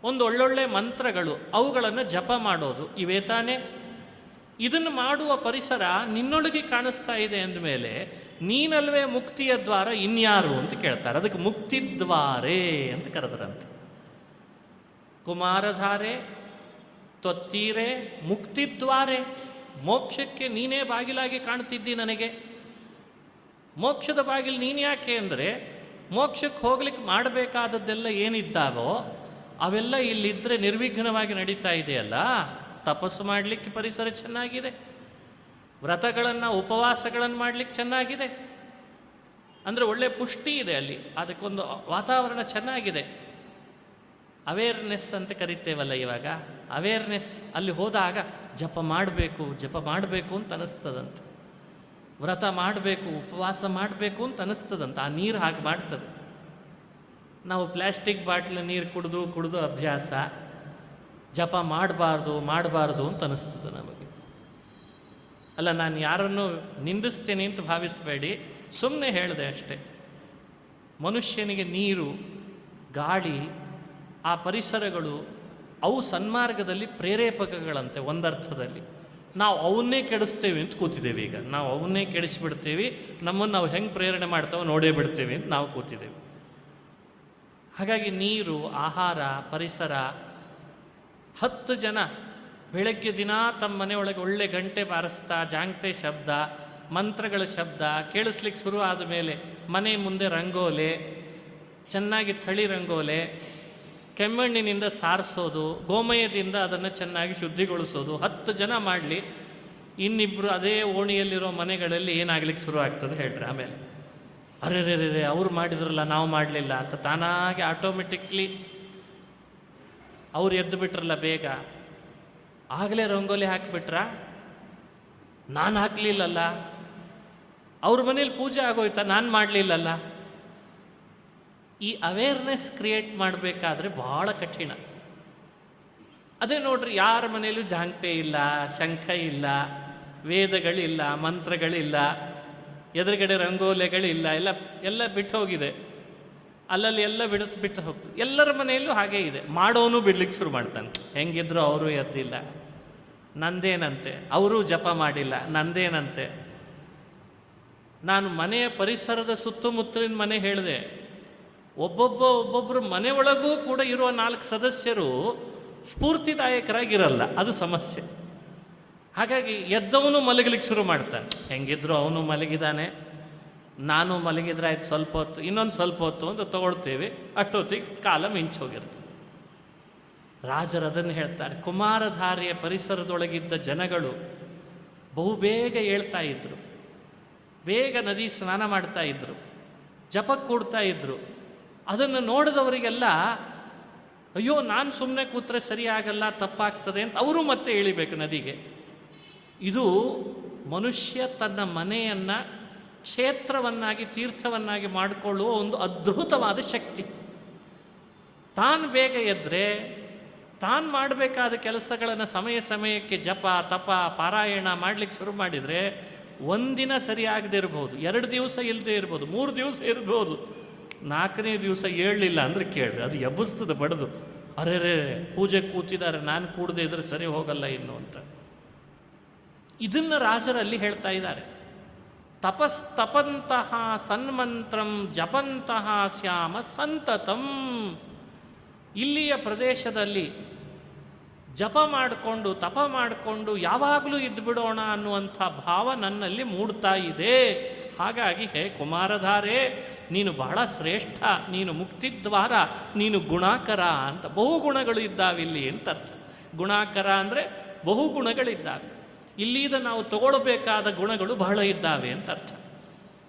ಒಂದು ಒಳ್ಳೊಳ್ಳೆ ಮಂತ್ರಗಳು, ಅವುಗಳನ್ನು ಜಪ ಮಾಡೋದು, ಇವೇ ತಾನೇ. ಇದನ್ನು ಮಾಡುವ ಪರಿಸರ ನಿನ್ನೊಳಗೆ ಕಾಣಿಸ್ತಾ ಇದೆ ಅಂದಮೇಲೆ ನೀನಲ್ವೇ ಮುಕ್ತಿಯ ದ್ವಾರ, ಇನ್ಯಾರು ಅಂತ ಕೇಳ್ತಾರೆ. ಅದಕ್ಕೆ ಮುಕ್ತಿದ್ವಾರೇ ಅಂತ ಕರೆದರಂತೆ. ಕುಮಾರಧಾರೆ ತ್ವತ್ತೀರೆ ಮುಕ್ತಿದ್ವಾರೆ, ಮೋಕ್ಷಕ್ಕೆ ನೀನೇ ಬಾಗಿಲಾಗಿ ಕಾಣ್ತಿದ್ದಿ ನನಗೆ. ಮೋಕ್ಷದ ಬಾಗಿಲು ನೀನು ಯಾಕೆ ಅಂದರೆ, ಮೋಕ್ಷಕ್ಕೆ ಹೋಗ್ಲಿಕ್ಕೆ ಮಾಡಬೇಕಾದದ್ದೆಲ್ಲ ಏನಿದ್ದಾವೋ ಅವೆಲ್ಲ ಇಲ್ಲಿದ್ದರೆ ನಿರ್ವಿಘ್ನವಾಗಿ ನಡೀತಾ ಇದೆಯಲ್ಲ. ತಪಸ್ಸು ಮಾಡಲಿಕ್ಕೆ ಪರಿಸರ ಚೆನ್ನಾಗಿದೆ, ವ್ರತಗಳನ್ನು, ಉಪವಾಸಗಳನ್ನು ಮಾಡಲಿಕ್ಕೆ ಚೆನ್ನಾಗಿದೆ, ಅಂದರೆ ಒಳ್ಳೆ ಪುಷ್ಟಿ ಇದೆ ಅಲ್ಲಿ, ಅದಕ್ಕೊಂದು ವಾತಾವರಣ ಚೆನ್ನಾಗಿದೆ. ಅವೇರ್ನೆಸ್ ಅಂತ ಕರಿತೇವಲ್ಲ ಇವಾಗ, ಅವೇರ್ನೆಸ್ ಅಲ್ಲಿ ಹೋದಾಗ ಜಪ ಮಾಡಬೇಕು ಅಂತ ಅನ್ನಿಸ್ತದಂತೆ, ವ್ರತ ಮಾಡಬೇಕು, ಉಪವಾಸ ಮಾಡಬೇಕು ಅಂತ ಅನ್ನಿಸ್ತದಂತೆ. ಆ ನೀರು ಹಾಗೆ ಮಾಡ್ತದೆ. ನಾವು ಪ್ಲಾಸ್ಟಿಕ್ ಬಾಟ್ಲ ನೀರು ಕುಡಿದು ಅಭ್ಯಾಸ, ಜಪ ಮಾಡಬಾರ್ದು ಅಂತ ಅನ್ನಿಸ್ತದೆ ನಮಗೆ. ಅಲ್ಲ, ನಾನು ಯಾರನ್ನು ನಿಂದಿಸ್ತೀನಿ ಅಂತ ಭಾವಿಸಬೇಡಿ, ಸುಮ್ಮನೆ ಹೇಳಿದೆ ಅಷ್ಟೇ. ಮನುಷ್ಯನಿಗೆ ನೀರು, ಗಾಳಿ, ಆ ಪರಿಸರಗಳು ಅವು ಸನ್ಮಾರ್ಗದಲ್ಲಿ ಪ್ರೇರೇಪಕಗಳಂತೆ ಒಂದರ್ಥದಲ್ಲಿ. ನಾವು ಅವನ್ನೇ ಕೆಡಿಸ್ತೇವೆ ಅಂತ ಕೂತಿದ್ದೇವೆ. ಈಗ ನಾವು ಅವನ್ನೇ ಕೆಡಿಸಿಬಿಡ್ತೀವಿ, ನಮ್ಮನ್ನು ನಾವು ಹೆಂಗೆ ಪ್ರೇರಣೆ ಮಾಡ್ತಾವೋ ನೋಡೇ ಬಿಡ್ತೇವೆ ಅಂತ ನಾವು ಕೂತಿದ್ದೇವೆ. ಹಾಗಾಗಿ ನೀರು, ಆಹಾರ, ಪರಿಸರ. 10 ಜನ ಬೆಳಗ್ಗೆ ದಿನ ತಮ್ಮ ಮನೆಯೊಳಗೆ ಒಳ್ಳೆ ಗಂಟೆ ಬಾರಿಸ್ತಾ ಜಾಂಗ್ಟೆ ಶಬ್ದ, ಮಂತ್ರಗಳ ಶಬ್ದ ಕೇಳಿಸ್ಲಿಕ್ಕೆ ಶುರು ಆದ ಮೇಲೆ ಮನೆ ಮುಂದೆ ರಂಗೋಲೆ, ಚೆನ್ನಾಗಿ ಥಳಿ ರಂಗೋಲೆ, ಕೆಮ್ಮಣ್ಣಿನಿಂದ ಸಾರಿಸೋದು, ಗೋಮಯದಿಂದ ಅದನ್ನು ಚೆನ್ನಾಗಿ ಶುದ್ಧಿಗೊಳಿಸೋದು 10 ಜನ ಮಾಡಲಿ. ಇನ್ನಿಬ್ಬರು ಅದೇ ಓಣಿಯಲ್ಲಿರೋ ಮನೆಗಳಲ್ಲಿ ಏನಾಗ್ಲಿಕ್ಕೆ ಶುರು ಆಗ್ತದೆ ಹೇಳ್ರಿ. ಆಮೇಲೆ ಅರೆ ಅವ್ರು ಮಾಡಿದ್ರಲ್ಲ ನಾವು ಮಾಡಲಿಲ್ಲ ಅಂತ ತಾನಾಗಿ ಆಟೋಮೆಟಿಕ್ಲಿ ಅವ್ರು ಎದ್ದು ಬಿಟ್ರಲ್ಲ ಬೇಗ, ಆಗಲೇ ರಂಗೋಲಿ ಹಾಕಿಬಿಟ್ರ, ನಾನು ಹಾಕಲಿಲ್ಲಲ್ಲ, ಅವ್ರ ಮನೇಲಿ ಪೂಜೆ ಆಗೋಯ್ತಾ, ನಾನು ಮಾಡಲಿಲ್ಲಲ್ಲ. ಈ ಅವೇರ್ನೆಸ್ ಕ್ರಿಯೇಟ್ ಮಾಡಬೇಕಾದ್ರೆ ಭಾಳ ಕಠಿಣ. ಅದೇ ನೋಡ್ರಿ, ಯಾರ ಮನೆಯಲ್ಲೂ ಜಾಂಗ್ಟೆ ಇಲ್ಲ, ಶಂಖ ಇಲ್ಲ, ವೇದಗಳಿಲ್ಲ, ಮಂತ್ರಗಳಿಲ್ಲ, ಎದುರುಗಡೆ ರಂಗೋಲೆಗಳಿಲ್ಲ, ಎಲ್ಲ ಬಿಟ್ಟು ಹೋಗಿದೆ. ಅಲ್ಲಲ್ಲಿ ಎಲ್ಲ ಬಿಟ್ಟು ಹೋಗ್ತದೆ. ಎಲ್ಲರ ಮನೆಯಲ್ಲೂ ಹಾಗೇ ಇದೆ. ಮಾಡೋನು ಬಿಡ್ಲಿಕ್ಕೆ ಶುರು ಮಾಡ್ತಾನೆ. ಹೆಂಗಿದ್ರು ಅವರು ಎದ್ದಿಲ್ಲ, ನಂದೇನಂತೆ, ಅವರೂ ಜಪ ಮಾಡಿಲ್ಲ, ನಂದೇನಂತೆ. ನಾನು ಮನೆಯ ಪರಿಸರದ ಸುತ್ತಮುತ್ತಲಿನ ಮನೆ ಹೇಳಿದೆ. ಒಬ್ಬೊಬ್ಬರು ಮನೆಯೊಳಗೂ ಕೂಡ ಇರುವ 4 ಸದಸ್ಯರು ಸ್ಫೂರ್ತಿದಾಯಕರಾಗಿರಲ್ಲ, ಅದು ಸಮಸ್ಯೆ. ಹಾಗಾಗಿ ಎದ್ದವನು ಮಲಗಲಿಕ್ಕೆ ಶುರು ಮಾಡ್ತಾನೆ. ಹೆಂಗಿದ್ರು ಅವನು ಮಲಗಿದಾನೆ, ನಾನು ಮಲಗಿದ್ರೆ ಆಯ್ತು ಸ್ವಲ್ಪ ಹೊತ್ತು, ಇನ್ನೊಂದು ಸ್ವಲ್ಪ ಹೊತ್ತು ಅಂತ ತಗೊಳ್ತೇವೆ. ಅಷ್ಟೊತ್ತಿಗೆ ಕಾಲ ಮಿಂಚು ಹೋಗಿರ್ತದೆ. ರಾಜರು ಅದನ್ನು ಹೇಳ್ತಾರೆ. ಕುಮಾರಧಾರೆಯ ಪರಿಸರದೊಳಗಿದ್ದ ಜನಗಳು ಬಹುಬೇಗ ಏಳ್ತಾ ಇದ್ರು, ಬೇಗ ನದಿ ಸ್ನಾನ ಮಾಡ್ತಾ ಇದ್ರು, ಜಪಕ್ಕೆ ಕೂಡ್ತಾ ಇದ್ರು. ಅದನ್ನು ನೋಡಿದವರಿಗೆಲ್ಲ ಅಯ್ಯೋ ನಾನು ಸುಮ್ಮನೆ ಕೂತ್ರೆ ಸರಿಯಾಗಲ್ಲ, ತಪ್ಪಾಗ್ತದೆ ಅಂತ ಅವರು ಮತ್ತೆ ಇಳಿಬೇಕು ನದಿಗೆ. ಇದು ಮನುಷ್ಯ ತನ್ನ ಮನೆಯನ್ನು ಕ್ಷೇತ್ರವನ್ನಾಗಿ, ತೀರ್ಥವನ್ನಾಗಿ ಮಾಡಿಕೊಳ್ಳುವ ಒಂದು ಅದ್ಭುತವಾದ ಶಕ್ತಿ. ತಾನು ಬೇಗ ಎದ್ದರೆ, ತಾನು ಮಾಡಬೇಕಾದ ಕೆಲಸಗಳನ್ನು ಸಮಯಕ್ಕೆ ಜಪ, ತಪ, ಪಾರಾಯಣ ಮಾಡಲಿಕ್ಕೆ ಶುರು ಮಾಡಿದರೆ ಒಂದಿನ ಸರಿಯಾಗದೇ ಇರ್ಬೋದು, 2 ದಿವಸ ಇಲ್ಲದೆ ಇರ್ಬೋದು, 3 ದಿವಸ ಇರ್ಬೋದು, 4ನೇ ದಿವಸ ಏಳಲಿಲ್ಲ ಅಂದರೆ ಕೇಳ್ರಿ, ಅದು ಎಬ್ಬಿಸ್ತದೆ ಬಡದು. ಅರೆ ಪೂಜೆ ಕೂತಿದ್ದಾರೆ, ನಾನು ಕೂಡದೆ ಇದ್ರೆ ಸರಿ ಹೋಗಲ್ಲ ಇನ್ನು ಅಂತ. ಇದನ್ನು ರಾಜರಲ್ಲಿ ಹೇಳ್ತಾ ಇದ್ದಾರೆ. ತಪಂತಹ ಸನ್ಮಂತ್ರಂ ಜಪಂತಹ ಶ್ಯಾಮ ಸಂತತಂ. ಇಲ್ಲಿಯ ಪ್ರದೇಶದಲ್ಲಿ ಜಪ ಮಾಡಿಕೊಂಡು, ತಪ ಮಾಡಿಕೊಂಡು ಯಾವಾಗಲೂ ಇದ್ದುಬಿಡೋಣ ಅನ್ನುವಂಥ ಭಾವ ನನ್ನಲ್ಲಿ ಮೂಡ್ತಾ ಇದೆ. ಹಾಗಾಗಿ ಹೇ ಕುಮಾರಧಾರೆ, ನೀನು ಬಹಳ ಶ್ರೇಷ್ಠ, ನೀನು ಮುಕ್ತಿದ್ವಾರ, ನೀನು ಗುಣಾಕರ ಅಂತ. ಬಹುಗುಣಗಳು ಇದ್ದಾವಿಲ್ಲಿ ಅಂತ ಅರ್ಥ. ಗುಣಾಕರ ಅಂದರೆ ಬಹುಗುಣಗಳಿದ್ದಾವೆ. ಇಲ್ಲಿದ ನಾವು ತಗೊಳ್ಬೇಕಾದ ಗುಣಗಳು ಬಹಳ ಇದ್ದಾವೆ ಅಂತ ಅರ್ಥ.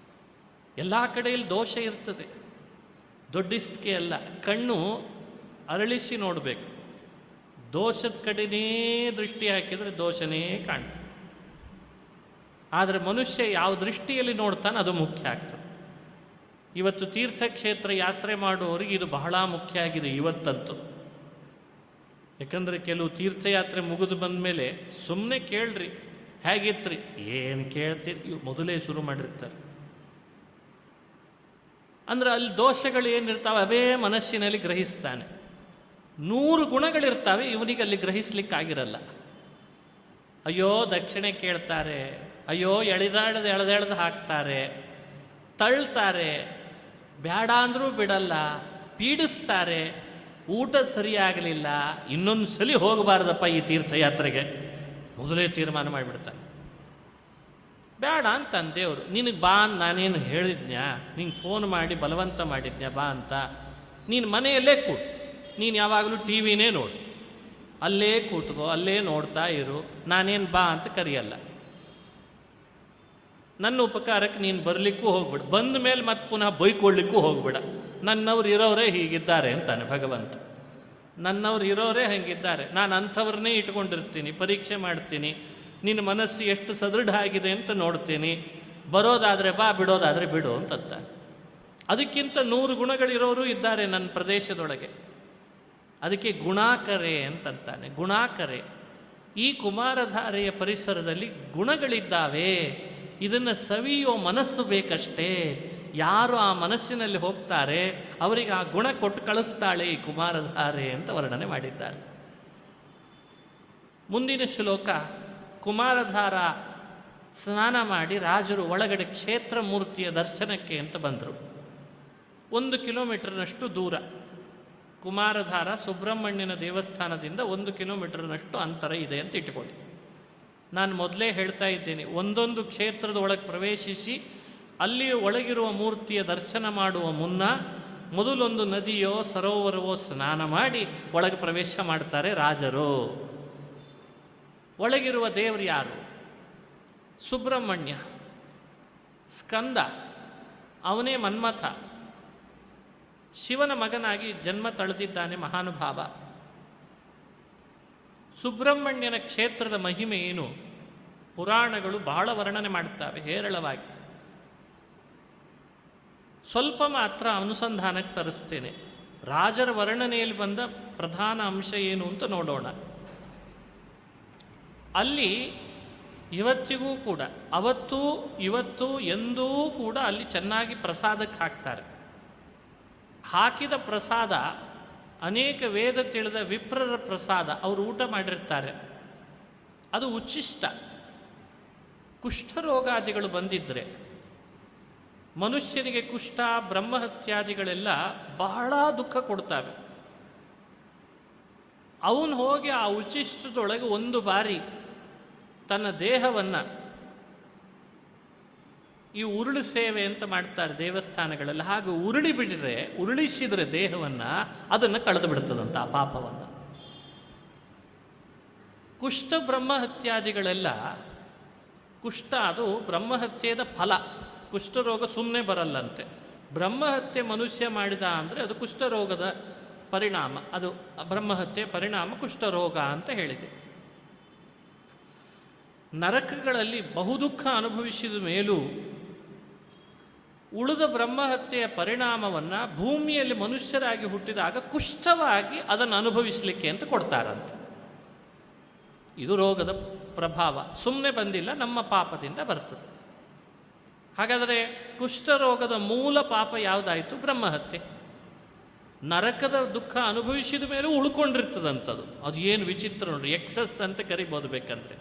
ಎಲ್ಲ ಕಡೆಯಲ್ಲಿ ದೋಷ ಇರ್ತದೆ, ದೊಡ್ಡಿಸ್ಕೆ ಅಲ್ಲ. ಕಣ್ಣು ಅರಳಿಸಿ ನೋಡಬೇಕು. ದೋಷದ ಕಡೆನೇ ದೃಷ್ಟಿ ಹಾಕಿದರೆ ದೋಷನೇ ಕಾಣ್ತದೆ. ಆದರೆ ಮನುಷ್ಯ ಯಾವ ದೃಷ್ಟಿಯಲ್ಲಿ ನೋಡ್ತಾನೆ ಅದು ಮುಖ್ಯ ಆಗ್ತದೆ. ಇವತ್ತು ತೀರ್ಥಕ್ಷೇತ್ರ ಯಾತ್ರೆ ಮಾಡುವವರಿಗೆ ಇದು ಬಹಳ ಮುಖ್ಯ ಆಗಿದೆ ಇವತ್ತಂತೂ. ಯಾಕಂದರೆ ಕೆಲವು ತೀರ್ಥಯಾತ್ರೆ ಮುಗಿದು ಬಂದ ಮೇಲೆ ಸುಮ್ಮನೆ ಕೇಳ್ರಿ ಹೇಗಿತ್ರಿ, ಏನು ಕೇಳ್ತೀರಿ, ಮೊದಲೇ ಶುರು ಮಾಡಿರ್ತಾರೆ. ಅಂದರೆ ಅಲ್ಲಿ ದೋಷಗಳು ಏನಿರ್ತಾವೆ ಅವೇ ಮನಸ್ಸಿನಲ್ಲಿ ಗ್ರಹಿಸ್ತಾನೆ. 100 ಗುಣಗಳಿರ್ತಾವೆ, ಇವನಿಗೆ ಅಲ್ಲಿ ಗ್ರಹಿಸ್ಲಿಕ್ಕಾಗಿರಲ್ಲ. ಅಯ್ಯೋ ದಕ್ಷಿಣೆ ಕೇಳ್ತಾರೆ, ಅಯ್ಯೋ ಎಳೆದಾಡ್ದು ಹಾಕ್ತಾರೆ, ತಳ್ತಾರೆ, ಬೇಡ ಅಂದರೂ ಬಿಡಲ್ಲ, ಪೀಡಿಸ್ತಾರೆ, ಊಟ ಸರಿಯಾಗಲಿಲ್ಲ, ಇನ್ನೊಂದು ಸಲ ಹೋಗಬಾರ್ದಪ್ಪ ಈ ತೀರ್ಥಯಾತ್ರೆಗೆ, ಮೊದಲೇ ತೀರ್ಮಾನ ಮಾಡಿಬಿಡ್ತಾನೆ. ಬೇಡ ಅಂತ ದೇವರು. ನಿನಗೆ ಬಾ ಅಂತ ನಾನೇನು ಹೇಳಿದ್ನ್ಯಾ, ನಿಂಗೆ ಫೋನ್ ಮಾಡಿ ಬಲವಂತ ಮಾಡಿದ್ನ್ಯಾ ಬಾ ಅಂತ? ನೀನು ಮನೆಯಲ್ಲೇ ಕೂಡು, ನೀನು ಯಾವಾಗಲೂ ಟಿ ವಿನೇ ನೋಡು, ಅಲ್ಲೇ ಕೂತ್ಕೋ, ಅಲ್ಲೇ ನೋಡ್ತಾ ಇರು, ನಾನೇನು ಬಾ ಅಂತ ಕರೆಯಲ್ಲ. ನನ್ನ ಉಪಕಾರಕ್ಕೆ ನೀನು ಬರಲಿಕ್ಕೂ ಹೋಗ್ಬಿಡು, ಬಂದ ಮೇಲೆ ಮತ್ತೆ ಪುನಃ ಬೈಕೊಳ್ಳಿಕ್ಕೂ ಹೋಗ್ಬಿಡ. ನನ್ನವ್ರು ಇರೋರೇ ಹೀಗಿದ್ದಾರೆ ಅಂತಾನೆ ಭಗವಂತ. ನನ್ನವ್ರು ಇರೋರೇ ಹಂಗಿದ್ದಾರೆ, ನಾನು ಅಂಥವ್ರನ್ನೇ ಇಟ್ಕೊಂಡಿರ್ತೀನಿ, ಪರೀಕ್ಷೆ ಮಾಡ್ತೀನಿ, ನಿನ್ನ ಮನಸ್ಸು ಎಷ್ಟು ಸದೃಢ ಆಗಿದೆ ಅಂತ ನೋಡ್ತೀನಿ, ಬರೋದಾದರೆ ಬಾ, ಬಿಡೋದಾದರೆ ಬಿಡು ಅಂತಂತ. ಅದಕ್ಕಿಂತ 100 ಗುಣಗಳಿರೋರು ಇದ್ದಾರೆ ನನ್ನ ಪ್ರದೇಶದೊಳಗೆ. ಅದಕ್ಕೆ ಗುಣಾಕರೆ ಅಂತಂತಾನೆ. ಗುಣಾಕರೆ ಈ ಕುಮಾರಧಾರೆಯ ಪರಿಸರದಲ್ಲಿ ಗುಣಗಳಿದ್ದಾವೆ, ಇದನ್ನು ಸವಿಯೋ ಮನಸ್ಸು ಬೇಕಷ್ಟೇ. ಯಾರು ಆ ಮನಸ್ಸಿನಲ್ಲಿ ಹೋಗ್ತಾರೆ ಅವರಿಗೆ ಆ ಗುಣ ಕೊಟ್ಟು ಕಳಿಸ್ತಾಳೆ ಈ ಕುಮಾರಧಾರೆ ಅಂತ ವರ್ಣನೆ ಮಾಡಿದ್ದಾರೆ. ಮುಂದಿನ ಶ್ಲೋಕ, ಕುಮಾರಧಾರ ಸ್ನಾನ ಮಾಡಿ ರಾಜರು ಒಳಗಡೆ ಕ್ಷೇತ್ರ ಮೂರ್ತಿಯ ದರ್ಶನಕ್ಕೆ ಅಂತ ಬಂದರು. 1 ಕಿಲೋಮೀಟರ್ನಷ್ಟು ದೂರ ಕುಮಾರಧಾರ ಸುಬ್ರಹ್ಮಣ್ಯನ ದೇವಸ್ಥಾನದಿಂದ 1 ಕಿಲೋಮೀಟರ್ನಷ್ಟು ಅಂತರ ಇದೆ ಅಂತ ಇಟ್ಟುಕೊಳ್ಳಿ. ನಾನು ಮೊದಲೇ ಹೇಳ್ತಾ ಇದ್ದೇನೆ, ಒಂದೊಂದು ಕ್ಷೇತ್ರದ ಒಳಗೆ ಪ್ರವೇಶಿಸಿ ಅಲ್ಲಿ ಒಳಗಿರುವ ಮೂರ್ತಿಯ ದರ್ಶನ ಮಾಡುವ ಮುನ್ನ ಮೊದಲೊಂದು ನದಿಯೋ ಸರೋವರವೋ ಸ್ನಾನ ಮಾಡಿ ಒಳಗೆ ಪ್ರವೇಶ ಮಾಡ್ತಾರೆ ರಾಜರು. ಒಳಗಿರುವ ದೇವರು ಯಾರು? ಸುಬ್ರಹ್ಮಣ್ಯ, ಸ್ಕಂದ, ಅವನೇ ಮನ್ಮಥ, ಶಿವನ ಮಗನಾಗಿ ಜನ್ಮ ತಳೆದಿದ್ದಾನೆ ಮಹಾನುಭಾವ. ಸುಬ್ರಹ್ಮಣ್ಯನ ಕ್ಷೇತ್ರದ ಮಹಿಮೆ ಏನು? ಪುರಾಣಗಳು ಬಹಳ ವರ್ಣನೆ ಮಾಡುತ್ತವೆ ಹೇರಳವಾಗಿ. ಸ್ವಲ್ಪ ಮಾತ್ರ ಅನುಸಂಧಾನಕ್ಕೆ ತರಿಸ್ತೇನೆ. ರಾಜರ ವರ್ಣನೆಯಲ್ಲಿ ಬಂದ ಪ್ರಧಾನ ಅಂಶ ಏನು ಅಂತ ನೋಡೋಣ. ಅಲ್ಲಿ ಇವತ್ತಿಗೂ ಕೂಡ, ಅವತ್ತು ಇವತ್ತು ಎಂದೂ ಕೂಡ ಅಲ್ಲಿ ಚೆನ್ನಾಗಿ ಪ್ರಸಾದಕ್ಕೆ ಹಾಕ್ತಾರೆ. ಹಾಕಿದ ಪ್ರಸಾದ ಅನೇಕ ವೇದ ತಿಳಿದ ವಿಪ್ರರ ಪ್ರಸಾದ, ಅವರು ಊಟ ಮಾಡಿರ್ತಾರೆ. ಅದು ಉಚ್ಚಿಷ್ಟ. ಕುಷ್ಠರೋಗಾದಿಗಳು ಬಂದಿದ್ದರೆ, ಮನುಷ್ಯನಿಗೆ ಕುಷ್ಠ ಬ್ರಹ್ಮಹತ್ಯಾದಿಗಳೆಲ್ಲ ಬಹಳ ದುಃಖ ಕೊಡ್ತವೆ. ಅವನು ಹೋಗಿ ಆ ಉಚ್ಚಿಷ್ಟದೊಳಗೆ ಒಂದು ಬಾರಿ ತನ್ನ ದೇಹವನ್ನು, ಈ ಉರುಳು ಸೇವೆ ಅಂತ ಮಾಡ್ತಾರೆ ದೇವಸ್ಥಾನಗಳಲ್ಲಿ, ಹಾಗೆ ಉರುಳಿಸಿದರೆ ದೇಹವನ್ನು, ಅದನ್ನು ಕಳೆದು ಬಿಡ್ತದಂತ ಆ ಪಾಪವನ್ನು. ಕುಷ್ಠ ಬ್ರಹ್ಮಹತ್ಯಾದಿಗಳೆಲ್ಲ, ಕುಷ್ಠ ಅದು ಬ್ರಹ್ಮಹತ್ಯೆಯ ಫಲ. ಕುಷ್ಠರೋಗ ಸುಮ್ಮನೆ ಬರಲ್ಲಂತೆ. ಬ್ರಹ್ಮಹತ್ಯೆ ಮನುಷ್ಯ ಮಾಡಿದ ಅಂದರೆ ಅದು ಕುಷ್ಠರೋಗದ ಪರಿಣಾಮ, ಅದು ಬ್ರಹ್ಮಹತ್ಯೆ ಪರಿಣಾಮ ಕುಷ್ಠರೋಗ ಅಂತ ಹೇಳಿದೆ. ನರಕಗಳಲ್ಲಿ ಬಹುದುಃಖ ಅನುಭವಿಸಿದ ಮೇಲೂ ಉಳಿದ ಬ್ರಹ್ಮಹತ್ಯೆಯ ಪರಿಣಾಮವನ್ನು ಭೂಮಿಯಲ್ಲಿ ಮನುಷ್ಯರಾಗಿ ಹುಟ್ಟಿದಾಗ ಕುಷ್ಠವಾಗಿ ಅದನ್ನು ಅನುಭವಿಸಲಿಕ್ಕೆ ಅಂತ ಕೊಡ್ತಾರಂತೆ. ಇದು ರೋಗದ ಪ್ರಭಾವ, ಸುಮ್ಮನೆ ಬಂದಿಲ್ಲ, ನಮ್ಮ ಪಾಪದಿಂದ ಬರ್ತದೆ. ಹಾಗಾದರೆ ಕುಷ್ಠರೋಗದ ಮೂಲ ಪಾಪ ಯಾವುದಾಯಿತು? ಬ್ರಹ್ಮಹತ್ಯೆ. ನರಕದ ದುಃಖ ಅನುಭವಿಸಿದ ಮೇಲೆ ಉಳ್ಕೊಂಡಿರ್ತದಂಥದ್ದು. ಅದು ಏನು ವಿಚಿತ್ರ ನೋಡ್ರಿ, ಎಕ್ಸಸ್ ಅಂತ ಕರಿಬೋದು ಬೇಕಂದ್ರೆ.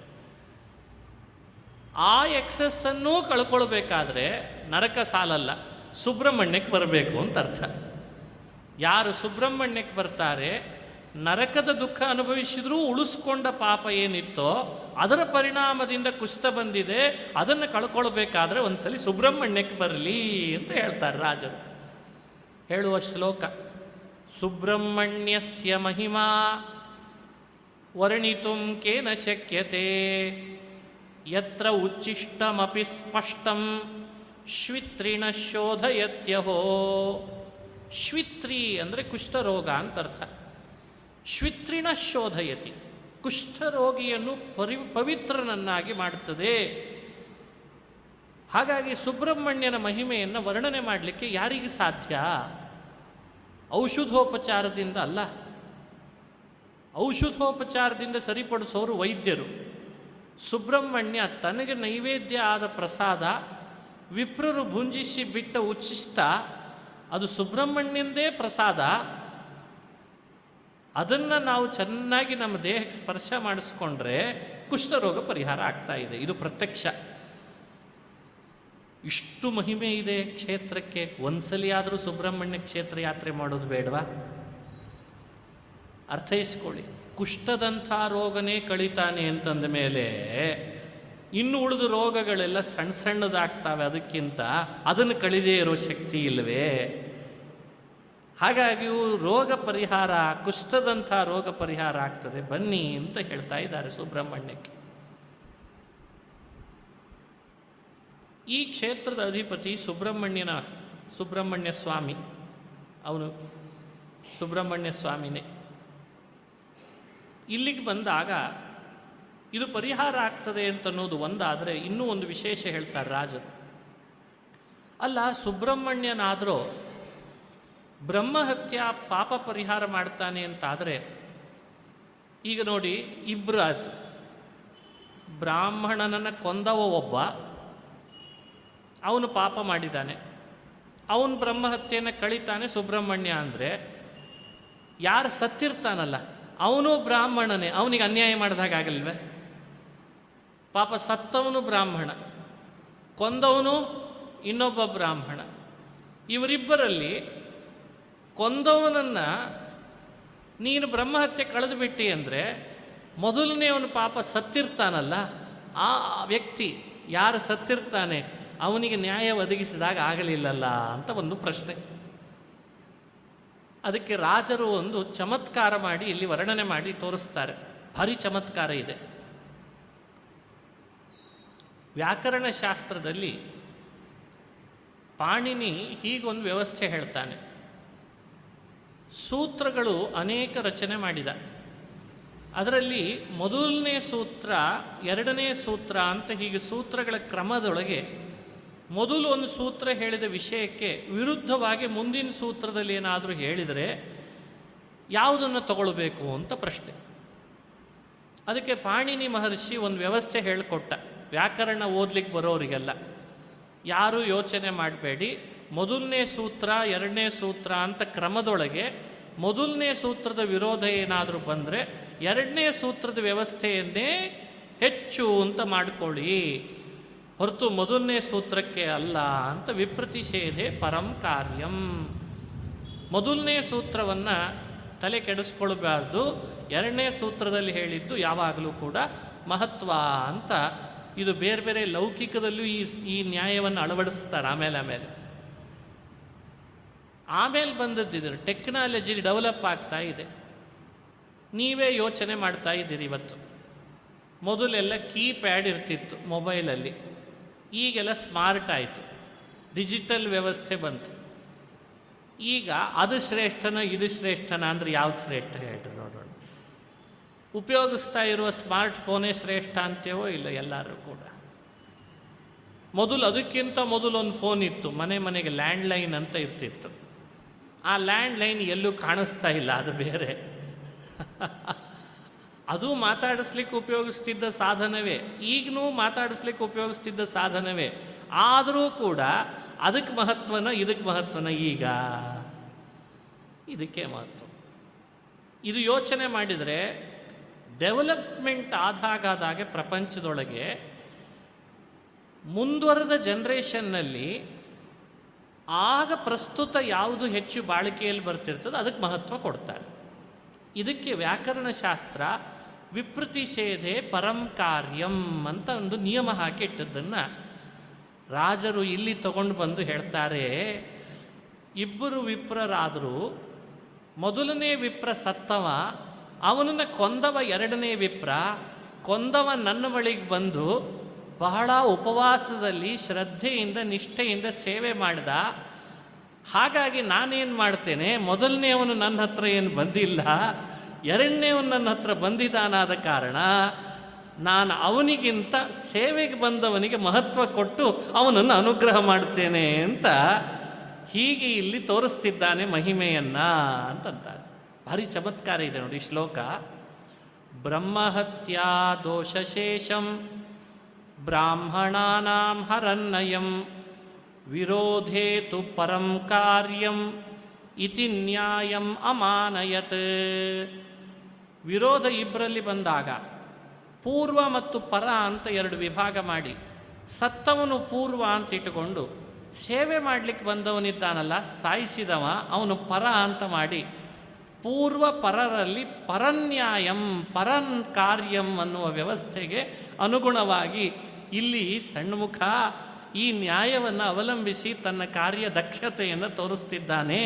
ಆ ಎಕ್ಸಸ್ಸನ್ನೂ ಕಳ್ಕೊಳ್ಬೇಕಾದ್ರೆ ನರಕ ಸಾಲಲ್ಲ, ಸುಬ್ರಹ್ಮಣ್ಯಕ್ಕೆ ಬರಬೇಕು ಅಂತ ಅರ್ಥ. ಯಾರು ಸುಬ್ರಹ್ಮಣ್ಯಕ್ಕೆ ಬರ್ತಾರೆ, ನರಕದ ದುಃಖ ಅನುಭವಿಸಿದ್ರೂ ಉಳಿಸ್ಕೊಂಡ ಪಾಪ ಏನಿತ್ತೋ ಅದರ ಪರಿಣಾಮದಿಂದ ಕುಷ್ಠ ಬಂದಿದೆ, ಅದನ್ನು ಕಳ್ಕೊಳ್ಬೇಕಾದ್ರೆ ಒಂದ್ಸಲಿ ಸುಬ್ರಹ್ಮಣ್ಯಕ್ಕೆ ಬರಲಿ ಅಂತ ಹೇಳ್ತಾರೆ ರಾಜರು. ಹೇಳುವ ಶ್ಲೋಕ, ಸುಬ್ರಹ್ಮಣ್ಯಸ್ಯ ಮಹಿಮಾ ವರ್ಣಿತುಂ ಕೇನ ಶಕ್ಯತೆ ಯತ್ರ ಉಚ್ಚಿಷ್ಟಮಪಿ ಸ್ಪಷ್ಟಂ ಶ್ವಿತ್ರಿಣ ಶೋಧಯತ್ಯಹೋ. ಶ್ವಿತ್ರಿ ಅಂದರೆ ಕುಷ್ಠರೋಗ ಅಂತ ಅರ್ಥ. ಶ್ವಿತ್ರಿಣ ಶೋಧಯತಿ, ಕುಷ್ಠರೋಗಿಯನ್ನು ಪವಿತ್ರನನ್ನಾಗಿ ಮಾಡುತ್ತದೆ. ಹಾಗಾಗಿ ಸುಬ್ರಹ್ಮಣ್ಯನ ಮಹಿಮೆಯನ್ನು ವರ್ಣನೆ ಮಾಡಲಿಕ್ಕೆ ಯಾರಿಗೆ ಸಾಧ್ಯ? ಔಷಧೋಪಚಾರದಿಂದ ಅಲ್ಲ. ಔಷಧೋಪಚಾರದಿಂದ ಸರಿಪಡಿಸೋರು ವೈದ್ಯರು. ಸುಬ್ರಹ್ಮಣ್ಯ ತನಗೆ ನೈವೇದ್ಯ ಆದ ಪ್ರಸಾದ ವಿಪ್ರರು ಭುಂಜಿಸಿ ಬಿಟ್ಟ ಉಚ್ಚಿಷ್ಟ, ಅದು ಸುಬ್ರಹ್ಮಣ್ಯಂದೇ ಪ್ರಸಾದ. ಅದನ್ನು ನಾವು ಚೆನ್ನಾಗಿ ನಮ್ಮ ದೇಹಕ್ಕೆ ಸ್ಪರ್ಶ ಮಾಡಿಸ್ಕೊಂಡ್ರೆ ಕುಷ್ಠರೋಗ ಪರಿಹಾರ ಆಗ್ತಾ ಇದೆ. ಇದು ಪ್ರತ್ಯಕ್ಷ. ಇಷ್ಟು ಮಹಿಮೆ ಇದೆ ಕ್ಷೇತ್ರಕ್ಕೆ. ಒಂದ್ಸಲಿಯಾದರೂ ಸುಬ್ರಹ್ಮಣ್ಯ ಕ್ಷೇತ್ರ ಯಾತ್ರೆ ಮಾಡೋದು ಬೇಡವಾ? ಅರ್ಥೈಸ್ಕೊಳ್ಳಿ. ಕುಷ್ಠದಂಥ ರೋಗನೇ ಕಳೀತಾನೆ ಅಂತಂದ ಮೇಲೆ ಇನ್ನು ಉಳಿದ ರೋಗಗಳೆಲ್ಲ ಸಣ್ಣ ಸಣ್ಣದಾಗ್ತವೆ. ಅದಕ್ಕಿಂತ ಅದನ್ನು ಕಳಿದೇ ಇರೋ ಶಕ್ತಿ ಇಲ್ಲವೇ? ಹಾಗಾಗಿ ರೋಗ ಪರಿಹಾರ, ಕುಷ್ಠದಂಥ ರೋಗ ಪರಿಹಾರ ಆಗ್ತದೆ, ಬನ್ನಿ ಅಂತ ಹೇಳ್ತಾ ಇದ್ದಾರೆ ಸುಬ್ರಹ್ಮಣ್ಯಕ್ಕೆ. ಈ ಕ್ಷೇತ್ರದ ಅಧಿಪತಿ ಸುಬ್ರಹ್ಮಣ್ಯ ಸ್ವಾಮಿ. ಅವನು ಸುಬ್ರಹ್ಮಣ್ಯ ಸ್ವಾಮಿನೇ. ಇಲ್ಲಿಗೆ ಬಂದಾಗ ಇದು ಪರಿಹಾರ ಆಗ್ತದೆ ಅಂತನ್ನೋದು ಒಂದಾದರೆ, ಇನ್ನೂ ಒಂದು ವಿಶೇಷ ಹೇಳ್ತಾರೆ ರಾಜರು. ಅಲ್ಲ, ಸುಬ್ರಹ್ಮಣ್ಯನಾದರೂ ಬ್ರಹ್ಮಹತ್ಯ ಪಾಪ ಪರಿಹಾರ ಮಾಡ್ತಾನೆ ಅಂತಾದರೆ, ಈಗ ನೋಡಿ, ಇಬ್ಬರು ಆಯಿತು, ಬ್ರಾಹ್ಮಣನನ್ನು ಕೊಂದವ ಒಬ್ಬ, ಅವನು ಪಾಪ ಮಾಡಿದ್ದಾನೆ, ಅವನು ಬ್ರಹ್ಮಹತ್ಯೆಯನ್ನು ಕಳೀತಾನೆ ಸುಬ್ರಹ್ಮಣ್ಯ ಅಂದರೆ, ಯಾರು ಸತ್ತಿರ್ತಾನಲ್ಲ ಅವನು ಬ್ರಾಹ್ಮಣನೇ, ಅವನಿಗೆ ಅನ್ಯಾಯ ಮಾಡಿದಾಗಲಿಲ್ವೇ? ಪಾಪ ಸತ್ತವನು ಬ್ರಾಹ್ಮಣ, ಕೊಂದವನು ಇನ್ನೊಬ್ಬ ಬ್ರಾಹ್ಮಣ. ಇವರಿಬ್ಬರಲ್ಲಿ ಕೊಂದವನನ್ನು ನೀನು ಬ್ರಹ್ಮಹತ್ಯೆ ಕಳೆದು ಬಿಟ್ಟಿ ಅಂದರೆ, ಮೊದಲನೇ ಅವನು ಪಾಪ ಸತ್ತಿರ್ತಾನಲ್ಲ, ಆ ವ್ಯಕ್ತಿ ಯಾರು ಸತ್ತಿರ್ತಾನೆ ಅವನಿಗೆ ನ್ಯಾಯ ಒದಗಿಸಿದಾಗ ಆಗಲಿಲ್ಲಲ್ಲ ಅಂತ ಒಂದು ಪ್ರಶ್ನೆ. ಅದಕ್ಕೆ ರಾಜರು ಒಂದು ಚಮತ್ಕಾರ ಮಾಡಿ ಇಲ್ಲಿ ವರ್ಣನೆ ಮಾಡಿ ತೋರಿಸ್ತಾರೆ. ಭಾರಿ ಚಮತ್ಕಾರ ಇದೆ. ವ್ಯಾಕರಣಶಾಸ್ತ್ರದಲ್ಲಿ ಪಾಣಿನಿ ಹೀಗೊಂದು ವ್ಯವಸ್ಥೆ ಹೇಳ್ತಾನೆ. ಸೂತ್ರಗಳು ಅನೇಕ ರಚನೆ ಮಾಡಿದ. ಅದರಲ್ಲಿ ಮೊದಲನೇ ಸೂತ್ರ, ಎರಡನೇ ಸೂತ್ರ ಅಂತ ಹೀಗೆ ಸೂತ್ರಗಳ ಕ್ರಮದೊಳಗೆ ಮೊದಲು ಒಂದು ಸೂತ್ರ ಹೇಳಿದ ವಿಷಯಕ್ಕೆ ವಿರುದ್ಧವಾಗಿ ಮುಂದಿನ ಸೂತ್ರದಲ್ಲಿ ಏನಾದರೂ ಹೇಳಿದರೆ ಯಾವುದನ್ನು ತಗೊಳ್ಬೇಕು ಅಂತ ಪ್ರಶ್ನೆ. ಅದಕ್ಕೆ ಪಾಣಿನಿ ಮಹರ್ಷಿ ಒಂದು ವ್ಯವಸ್ಥೆ ಹೇಳಿಕೊಟ್ಟ ವ್ಯಾಕರಣ ಓದ್ಲಿಕ್ಕೆ ಬರೋರಿಗೆಲ್ಲ. ಯಾರೂ ಯೋಚನೆ ಮಾಡಬೇಡಿ, ಮೊದಲನೇ ಸೂತ್ರ ಎರಡನೇ ಸೂತ್ರ ಅಂತ ಕ್ರಮದೊಳಗೆ ಮೊದಲನೇ ಸೂತ್ರದ ವಿರೋಧ ಏನಾದರೂ ಬಂದರೆ ಎರಡನೇ ಸೂತ್ರದ ವ್ಯವಸ್ಥೆಯನ್ನೇ ಹೆಚ್ಚು ಅಂತ ಮಾಡಿಕೊಳ್ಳಿ, ಹೊರತು ಮೊದಲನೇ ಸೂತ್ರಕ್ಕೆ ಅಲ್ಲ ಅಂತ. ವಿಪ್ರತಿಷೇಧೆ ಪರಂ ಕಾರ್ಯಂ. ಮೊದಲನೇ ಸೂತ್ರವನ್ನು ತಲೆ ಕೆಡಿಸ್ಕೊಳ್ಬಾರ್ದು, ಎರಡನೇ ಸೂತ್ರದಲ್ಲಿ ಹೇಳಿದ್ದು ಯಾವಾಗಲೂ ಕೂಡ ಮಹತ್ವ ಅಂತ. ಇದು ಬೇರೆ ಬೇರೆ ಲೌಕಿಕದಲ್ಲೂ ಈ ನ್ಯಾಯವನ್ನು ಅಳವಡಿಸ್ತಾರೆ. ಆಮೇಲೆ ಬಂದದ್ದಿದ್ರು ಟೆಕ್ನಾಲಜಿ ಡೆವಲಪ್ ಆಗ್ತಾ ಇದೆ. ನೀವೇ ಯೋಚನೆ ಮಾಡ್ತಾ ಇದ್ದೀರಿ. ಇವತ್ತು ಮೊದಲೆಲ್ಲ ಕೀಪ್ಯಾಡ್ ಇರ್ತಿತ್ತು ಮೊಬೈಲಲ್ಲಿ, ಈಗೆಲ್ಲ ಸ್ಮಾರ್ಟ್ ಆಯಿತು, ಡಿಜಿಟಲ್ ವ್ಯವಸ್ಥೆ ಬಂತು. ಈಗ ಅದು ಶ್ರೇಷ್ಠನೋ ಇದು ಶ್ರೇಷ್ಠನ ಅಂದರೆ ಯಾವ್ದು ಶ್ರೇಷ್ಠ ಹೇಳ್ರಿ ನೋಡೋಣ. ಉಪಯೋಗಿಸ್ತಾ ಇರುವ ಸ್ಮಾರ್ಟ್ ಫೋನೇ ಶ್ರೇಷ್ಠ ಅಂತೇವೋ ಇಲ್ಲ ಎಲ್ಲರೂ ಕೂಡ. ಮೊದಲು ಅದಕ್ಕಿಂತ ಮೊದಲು ಒಂದು ಫೋನ್ ಇತ್ತು, ಮನೆಗೆ ಲ್ಯಾಂಡ್ಲೈನ್ ಅಂತ ಇರ್ತಿತ್ತು. ಆ ಲ್ಯಾಂಡ್ಲೈನ್ ಎಲ್ಲೂ ಕಾಣಿಸ್ತಾ ಇಲ್ಲ, ಅದು ಬೇರೆ. ಅದು ಮಾತಾಡಿಸ್ಲಿಕ್ಕೆ ಉಪಯೋಗಿಸ್ತಿದ್ದ ಸಾಧನವೇ, ಈಗಲೂ ಮಾತಾಡಿಸ್ಲಿಕ್ಕೆ ಉಪಯೋಗಿಸ್ತಿದ್ದ ಸಾಧನವೇ. ಆದರೂ ಕೂಡ ಅದಕ್ಕೆ ಮಹತ್ವನ ಇದಕ್ಕೆ ಮಹತ್ವನ? ಈಗ ಇದಕ್ಕೆ ಮಹತ್ವ. ಇದು ಯೋಚನೆ ಮಾಡಿದರೆ ಡೆವಲಪ್ಮೆಂಟ್ ಆದಾಗೆ ಪ್ರಪಂಚದೊಳಗೆ ಮುಂದುವರೆದ ಜನ್ರೇಷನ್ನಲ್ಲಿ ಆಗ ಪ್ರಸ್ತುತ ಯಾವುದು ಹೆಚ್ಚು ಬಾಳಿಕೆಯಲ್ಲಿ ಬರ್ತಿರ್ತದೆ ಅದಕ್ಕೆ ಮಹತ್ವ ಕೊಡ್ತಾರೆ. ಇದಕ್ಕೆ ವ್ಯಾಕರಣಶಾಸ್ತ್ರ ವಿಪ್ರತಿಷೇಧೆ ಪರಂ ಕಾರ್ಯಂ ಅಂತ ಒಂದು ನಿಯಮ ಹಾಕಿ ಇಟ್ಟದ್ದನ್ನು ರಾಜರು ಇಲ್ಲಿ ತಗೊಂಡು ಬಂದು ಹೇಳ್ತಾರೆ. ಇಬ್ಬರು ವಿಪ್ರರಾದರೂ ಮೊದಲನೇ ವಿಪ್ರ ಸತ್ತವ, ಅವನನ್ನು ಕೊಂದವ ಎರಡನೇ ವಿಪ್ರ. ಕೊಂದವ ನನ್ನ ಬಳಿಗೆ ಬಂದು ಬಹಳ ಉಪವಾಸದಲ್ಲಿ ಶ್ರದ್ಧೆಯಿಂದ ನಿಷ್ಠೆಯಿಂದ ಸೇವೆ ಮಾಡಿದ. ಹಾಗಾಗಿ ನಾನೇನು ಮಾಡ್ತೇನೆ, ಮೊದಲನೇವನು ನನ್ನ ಹತ್ರ ಏನು ಬಂದಿಲ್ಲ, ಎರಡನೇವನು ನನ್ನ ಹತ್ರ ಬಂದಿದ್ದಾನಾದ ಕಾರಣ ನಾನು ಅವನಿಗಿಂತ ಸೇವೆಗೆ ಬಂದವನಿಗೆ ಮಹತ್ವ ಕೊಟ್ಟು ಅವನನ್ನು ಅನುಗ್ರಹ ಮಾಡ್ತೇನೆ ಅಂತ ಹೀಗೆ ಇಲ್ಲಿ ತೋರಿಸ್ತಿದ್ದಾನೆ ಮಹಿಮೆಯನ್ನ ಅಂತಂತಾರೆ. ಭಾರಿ ಚಮತ್ಕಾರ ಇದೆ ನೋಡಿ ಶ್ಲೋಕ. ಬ್ರಹ್ಮಹತ್ಯಾ ದೋಷಶೇಷಂ ಬ್ರಾಹ್ಮಣಾನಾಂ ಹರನ್ನಯಂ ವಿರೋಧೇತು ಪರಂ ಕಾರ್ಯಂ ಇತಿ ನ್ಯಾಯಂ ಅಮಾನಯತ್. ವಿರೋಧ ಇಬ್ಬರಲ್ಲಿ ಬಂದಾಗ ಪೂರ್ವ ಮತ್ತು ಪರ ಅಂತ ಎರಡು ವಿಭಾಗ ಮಾಡಿ, ಸತ್ತವನು ಪೂರ್ವ ಅಂತ ಇಟ್ಟುಕೊಂಡು ಸೇವೆ ಮಾಡಲಿಕ್ಕೆ ಬಂದವನಿದ್ದಾನಲ್ಲ ಸಾಯಿಸಿದವ ಅವನು ಪರ ಅಂತ ಮಾಡಿ, ಪೂರ್ವ ಪರರಲ್ಲಿ ಪರನ್ಯಾಯಂ ಪರನ್ ಕಾರ್ಯಂ ಅನ್ನುವ ವ್ಯವಸ್ಥೆಗೆ ಅನುಗುಣವಾಗಿ ಇಲ್ಲಿ ಸಣ್ಣಮುಖ ಈ ನ್ಯಾಯವನ್ನು ಅವಲಂಬಿಸಿ ತನ್ನ ಕಾರ್ಯ ದಕ್ಷತೆಯನ್ನು ತೋರಿಸ್ತಿದ್ದಾನೆ.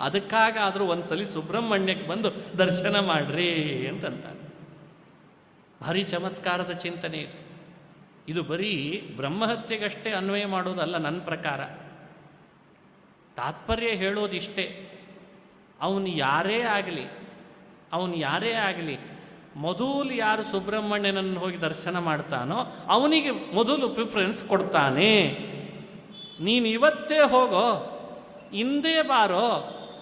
ಅದಕ್ಕಾಗಾದರೂ ಒಂದ್ಸಲಿ ಸುಬ್ರಹ್ಮಣ್ಯಕ್ಕೆ ಬಂದು ದರ್ಶನ ಮಾಡ್ರಿ ಅಂತಂತಾನೆ. ಭಾರಿ ಚಮತ್ಕಾರದ ಚಿಂತನೆ ಇದು. ಇದು ಬರೀ ಬ್ರಹ್ಮಹತ್ಯೆಗಷ್ಟೇ ಅನ್ವಯ ಮಾಡೋದಲ್ಲ ನನ್ನ ಪ್ರಕಾರ. ತಾತ್ಪರ್ಯ ಹೇಳೋದಿಷ್ಟೇ, ಅವನು ಯಾರೇ ಆಗಲಿ ಮೊದಲು ಯಾರು ಸುಬ್ರಹ್ಮಣ್ಯನನ್ನು ಹೋಗಿ ದರ್ಶನ ಮಾಡ್ತಾನೋ ಅವನಿಗೆ ಮೊದಲು ಪ್ರಿಫರೆನ್ಸ್ ಕೊಡ್ತಾನೆ. ನೀನು ಇವತ್ತೇ ಹೋಗೋ, ಹಿಂದೆ ಬಾರೋ,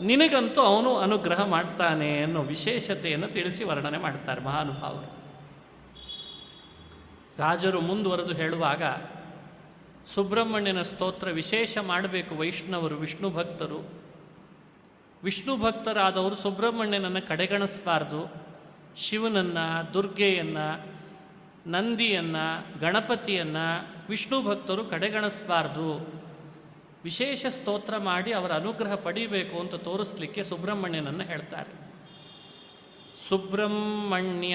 ನಿನಗಂತೂ ಅವನು ಅನುಗ್ರಹ ಮಾಡ್ತಾನೆ ಅನ್ನೋ ವಿಶೇಷತೆಯನ್ನು ತಿಳಿಸಿ ವರ್ಣನೆ ಮಾಡ್ತಾರೆ ಮಹಾನುಭಾವರು. ರಾಜರು ಮುಂದುವರೆದು ಹೇಳುವಾಗ ಸುಬ್ರಹ್ಮಣ್ಯನ ಸ್ತೋತ್ರ ವಿಶೇಷ ಮಾಡಬೇಕು. ವೈಷ್ಣವರು, ವಿಷ್ಣು ಭಕ್ತರು, ವಿಷ್ಣು ಭಕ್ತರಾದವರು ಸುಬ್ರಹ್ಮಣ್ಯನನ್ನು ಕಡೆಗಣಿಸಬಾರ್ದು. ಶಿವನನ್ನು, ದುರ್ಗೆಯನ್ನು, ನಂದಿಯನ್ನು, ಗಣಪತಿಯನ್ನು ವಿಷ್ಣು ಭಕ್ತರು ಕಡೆಗಣಿಸಬಾರ್ದು. ವಿಶೇಷ ಸ್ತೋತ್ರ ಮಾಡಿ ಅವರ ಅನುಗ್ರಹ ಪಡೀಬೇಕು ಅಂತ ತೋರಿಸ್ಲಿಕ್ಕೆ ಸುಬ್ರಹ್ಮಣ್ಯನನ್ನು ಹೇಳ್ತಾರೆ. ಸುಬ್ರಹ್ಮಣ್ಯ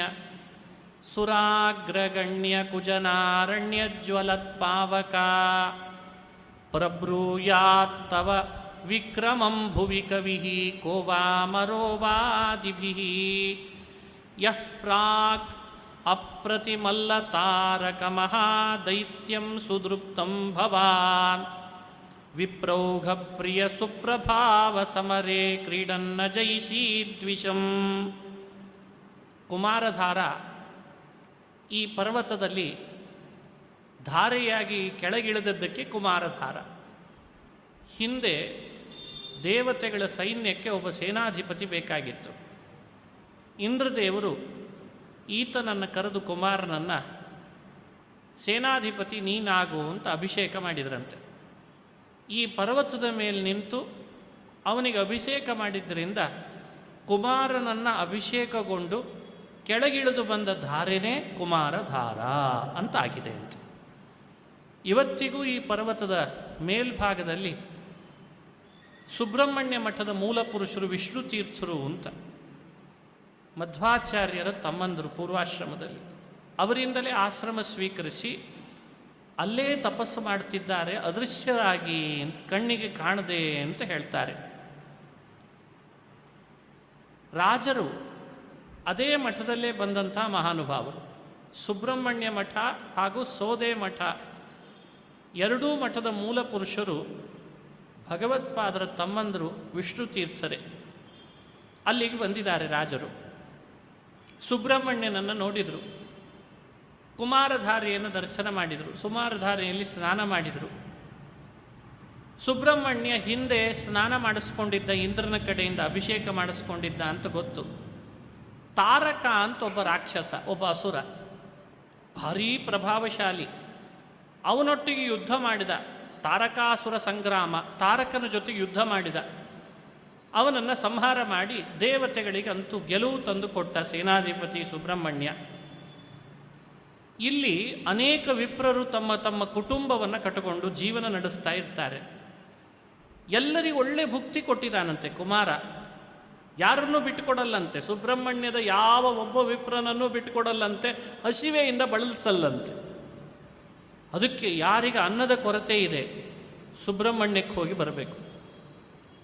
ಸುರಾಗ್ರಗಣ್ಯ ಕುಜನಾರಣ್ಯ ಜ್ವಲತ್ಪಾವಕ ಪ್ರಬ್ರೂಯಾತ್ತವ ವಿಕ್ರಮಂ ಭುವಿ ಕವಿಃ ಕೋ ವಾಮರೋವಾದಿಭಿಃ ಯಃ ಪ್ರಾಕ್ ಅಪ್ರತಿಮಲ್ಲತಾರಕಮಹಾದೈತ್ಯಂ ಸುದೃಪ್ತಂ ಭವಾನ್ ವಿಪ್ರೌಘ ಪ್ರಿಯ ಸುಪ್ರಭಾವ ಸಮರೇ ಕ್ರೀಡನ್ನ ಜೈಷೀದ್ವಿಷಂ. ಕುಮಾರಧಾರ ಈ ಪರ್ವತದಲ್ಲಿ ಧಾರೆಯಾಗಿ ಕೆಳಗಿಳಿದದ್ದಕ್ಕೆ ಕುಮಾರಧಾರ. ಹಿಂದೆ ದೇವತೆಗಳ ಸೈನ್ಯಕ್ಕೆ ಒಬ್ಬ ಸೇನಾಧಿಪತಿ ಬೇಕಾಗಿತ್ತು. ಇಂದ್ರದೇವರು ಈತನನ್ನು ಕರೆದು ಕುಮಾರನನ್ನು ಸೇನಾಧಿಪತಿ ನೀನಾಗು ಅಂತ ಅಭಿಷೇಕ ಮಾಡಿದ್ರಂತೆ. ಈ ಪರ್ವತದ ಮೇಲೆ ನಿಂತು ಅವನಿಗೆ ಅಭಿಷೇಕ ಮಾಡಿದ್ದರಿಂದ ಕುಮಾರನನ್ನು ಅಭಿಷೇಕಗೊಂಡು ಕೆಳಗಿಳಿದು ಬಂದ ಧಾರೆನೇ ಕುಮಾರಧಾರ ಅಂತ ಆಗಿದೆ ಅಂತ. ಇವತ್ತಿಗೂ ಈ ಪರ್ವತದ ಮೇಲ್ಭಾಗದಲ್ಲಿ ಸುಬ್ರಹ್ಮಣ್ಯ ಮಠದ ಮೂಲ ಪುರುಷರು ವಿಷ್ಣು ತೀರ್ಥರು ಅಂತ ಮಧ್ವಾಚಾರ್ಯರ ತಮ್ಮಂದರು ಪೂರ್ವಾಶ್ರಮದಲ್ಲಿ, ಅವರಿಂದಲೇ ಆಶ್ರಮ ಸ್ವೀಕರಿಸಿ ಅಲ್ಲೇ ತಪಸ್ಸು ಮಾಡ್ತಿದ್ದಾರೆ, ಅದೃಶ್ಯರಾಗಿ, ಕಣ್ಣಿಗೆ ಕಾಣದೆ ಅಂತ ಹೇಳ್ತಾರೆ. ರಾಜರು ಅದೇ ಮಠದಲ್ಲೇ ಬಂದಂಥ ಮಹಾನುಭಾವರು. ಸುಬ್ರಹ್ಮಣ್ಯ ಮಠ ಹಾಗೂ ಸೋದೆ ಮಠ ಎರಡೂ ಮಠದ ಮೂಲ ಪುರುಷರು ಭಗವತ್ಪಾದರ ತಮ್ಮಂದರು ವಿಷ್ಣು ತೀರ್ಥರೇ. ಅಲ್ಲಿಗೆ ಬಂದಿದ್ದಾರೆ ರಾಜರು. ಸುಬ್ರಹ್ಮಣ್ಯನನ್ನು ನೋಡಿದರು, ಕುಮಾರಧಾರೆಯನ್ನು ದರ್ಶನ ಮಾಡಿದರು, ಕುಮಾರಧಾರೆಯಲ್ಲಿ ಸ್ನಾನ ಮಾಡಿದರು. ಸುಬ್ರಹ್ಮಣ್ಯ ಹಿಂದೆ ಸ್ನಾನ ಮಾಡಿಸ್ಕೊಂಡಿದ್ದ, ಇಂದ್ರನ ಕಡೆಯಿಂದ ಅಭಿಷೇಕ ಮಾಡಿಸ್ಕೊಂಡಿದ್ದ ಅಂತ ಗೊತ್ತು. ತಾರಕ ಅಂತ ಒಬ್ಬ ರಾಕ್ಷಸ, ಒಬ್ಬ ಅಸುರ, ಭಾರೀ ಪ್ರಭಾವಶಾಲಿ. ಅವನೊಟ್ಟಿಗೆ ಯುದ್ಧ ಮಾಡಿದ, ತಾರಕಾಸುರ ಸಂಗ್ರಾಮ, ತಾರಕನ ಜೊತೆಗೆ ಯುದ್ಧ ಮಾಡಿದ. ಅವನನ್ನು ಸಂಹಾರ ಮಾಡಿ ದೇವತೆಗಳಿಗೆ ಅಂತೂ ಗೆಲುವು ತಂದು ಕೊಟ್ಟ ಸೇನಾಧಿಪತಿ ಸುಬ್ರಹ್ಮಣ್ಯ. ಇಲ್ಲಿ ಅನೇಕ ವಿಪ್ರರು ತಮ್ಮ ತಮ್ಮ ಕುಟುಂಬವನ್ನು ಕಟ್ಟಿಕೊಂಡು ಜೀವನ ನಡೆಸ್ತಾ ಇರ್ತಾರೆ. ಎಲ್ಲರಿಗೂ ಒಳ್ಳೆ ಭುಕ್ತಿ ಕೊಟ್ಟಿದ್ದಾನಂತೆ ಕುಮಾರ, ಯಾರನ್ನೂ ಬಿಟ್ಟುಕೊಡಲ್ಲಂತೆ. ಸುಬ್ರಹ್ಮಣ್ಯದ ಯಾವ ಒಬ್ಬ ವಿಪ್ರನನ್ನೂ ಬಿಟ್ಟುಕೊಡಲ್ಲಂತೆ, ಹಸಿವೆಯಿಂದ ಬಳಲಿಸಲ್ಲಂತೆ. ಅದಕ್ಕೆ ಯಾರಿಗೆ ಅನ್ನದ ಕೊರತೆ ಇದೆ ಸುಬ್ರಹ್ಮಣ್ಯಕ್ಕೆ ಹೋಗಿ ಬರಬೇಕು.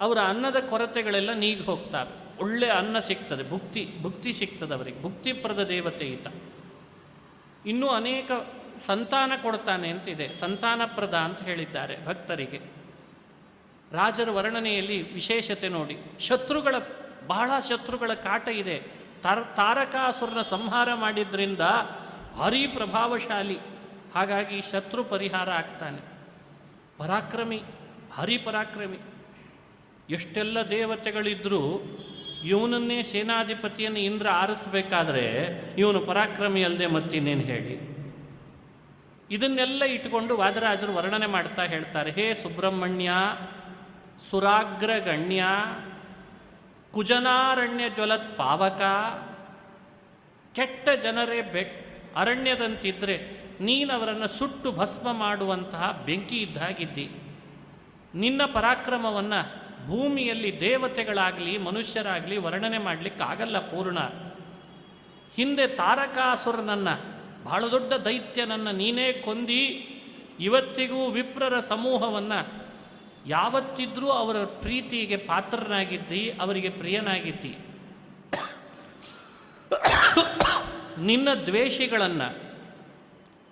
ಅವರ ಅನ್ನದ ಕೊರತೆಗಳೆಲ್ಲ ನೀಗಿ ಹೋಗ್ತವೆ, ಒಳ್ಳೆ ಅನ್ನ ಸಿಗ್ತದೆ, ಭುಕ್ತಿ ಸಿಗ್ತದೆ ಅವರಿಗೆ. ಭುಕ್ತಿಪ್ರದ ದೇವತೆ ಈತ. ಇನ್ನೂ ಅನೇಕ ಸಂತಾನ ಕೊಡ್ತಾನೆ ಅಂತಿದೆ, ಸಂತಾನಪ್ರದ ಅಂತ ಹೇಳಿದ್ದಾರೆ ಭಕ್ತರಿಗೆ. ರಾಜರ ವರ್ಣನೆಯಲ್ಲಿ ವಿಶೇಷತೆ ನೋಡಿ, ಬಹಳ ಶತ್ರುಗಳ ಕಾಟ ಇದೆ. ತಾರಕಾಸುರನ ಸಂಹಾರ ಮಾಡಿದ್ರಿಂದ ಭಾರೀ ಪ್ರಭಾವಶಾಲಿ, ಹಾಗಾಗಿ ಶತ್ರು ಪರಿಹಾರ ಆಗ್ತಾನೆ. ಪರಾಕ್ರಮಿ, ಭಾರೀ ಪರಾಕ್ರಮಿ. ಎಷ್ಟೆಲ್ಲ ದೇವತೆಗಳಿದ್ದರೂ ಇವನನ್ನೇ ಸೇನಾಧಿಪತಿಯನ್ನು ಇಂದ್ರ ಆರಿಸಬೇಕಾದ್ರೆ ಇವನು ಪರಾಕ್ರಮಿ ಅಲ್ಲದೆ ಮತ್ತಿನ್ನೇನು ಹೇಳಿ. ಇದನ್ನೆಲ್ಲ ಇಟ್ಟುಕೊಂಡು ವಾದರಾಜರು ವರ್ಣನೆ ಮಾಡ್ತಾ ಹೇಳ್ತಾರೆ, ಹೇ ಸುಬ್ರಹ್ಮಣ್ಯ, ಸುರಾಗ್ರಗಣ್ಯ ಕುಜನಾರಣ್ಯ ಜ್ವಲತ್ ಪಾವಕ, ಕೆಟ್ಟ ಜನರೇ ಅರಣ್ಯದಂತಿದ್ದರೆ ನೀನವರನ್ನು ಸುಟ್ಟು ಭಸ್ಮ ಮಾಡುವಂತಹ ಬೆಂಕಿ ಇದ್ದಾಗಿದ್ದಿ. ನಿನ್ನ ಪರಾಕ್ರಮವನ್ನು ಭೂಮಿಯಲ್ಲಿ ದೇವತೆಗಳಾಗಲಿ ಮನುಷ್ಯರಾಗಲಿ ವರ್ಣನೆ ಮಾಡಲಿಕ್ಕಾಗಲ್ಲ ಪೂರ್ಣ. ಹಿಂದೆ ತಾರಕಾಸುರನನ್ನು, ಬಹಳ ದೊಡ್ಡ ದೈತ್ಯನನ್ನು ನೀನೇ ಕೊಂದಿ ಇವತ್ತಿಗೂ ವಿಪ್ರರ ಸಮೂಹವನ್ನು ಯಾವತ್ತಿದ್ರೂ ಅವರ ಪ್ರೀತಿಗೆ ಪಾತ್ರನಾಗಿದ್ದಿ, ಅವರಿಗೆ ಪ್ರಿಯನಾಗಿದ್ದಿ. ನಿನ್ನ ದ್ವೇಷಿಗಳನ್ನು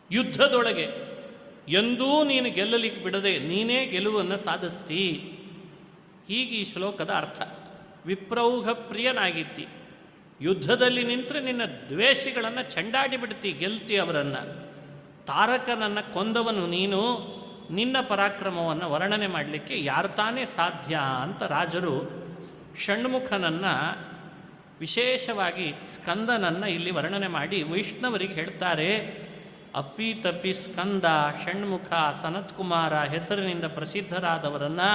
ಯುದ್ಧದೊಳಗೆ ಎಂದೂ ನೀನು ಗೆಲ್ಲಲಿಕ್ಕೆ ಬಿಡದೆ ನೀನೇ ಗೆಲುವನ್ನು ಸಾಧಿಸ್ತಿ. ಹೀಗೆ ಈ ಶ್ಲೋಕದ ಅರ್ಥ. ವಿಪ್ರೌಘ ಪ್ರಿಯನಾಗಿದ್ದಿ, ಯುದ್ಧದಲ್ಲಿ ನಿಂತರೆ ನಿನ್ನ ದ್ವೇಷಿಗಳನ್ನು ಚಂಡಾಡಿ ಬಿಡ್ತಿ, ಗೆಲ್ತಿ ಅವರನ್ನು. ತಾರಕನನ್ನು ಕೊಂದವನು ನೀನು, ನಿನ್ನ ಪರಾಕ್ರಮವನ್ನು ವರ್ಣನೆ ಮಾಡಲಿಕ್ಕೆ ಯಾರು ತಾನೇ ಸಾಧ್ಯ ಅಂತ ರಾಜರು ಷಣ್ಮುಖನನ್ನು, ವಿಶೇಷವಾಗಿ ಸ್ಕಂದನನ್ನು ಇಲ್ಲಿ ವರ್ಣನೆ ಮಾಡಿ ವೈಷ್ಣವರಿಗೆ ಹೇಳ್ತಾರೆ, ಅಪ್ಪಿ ತಪ್ಪಿ ಸ್ಕಂದ, ಷಣ್ಮುಖ, ಸನತ್ಕುಮಾರ ಹೆಸರಿನಿಂದ ಪ್ರಸಿದ್ಧರಾದವರನ್ನು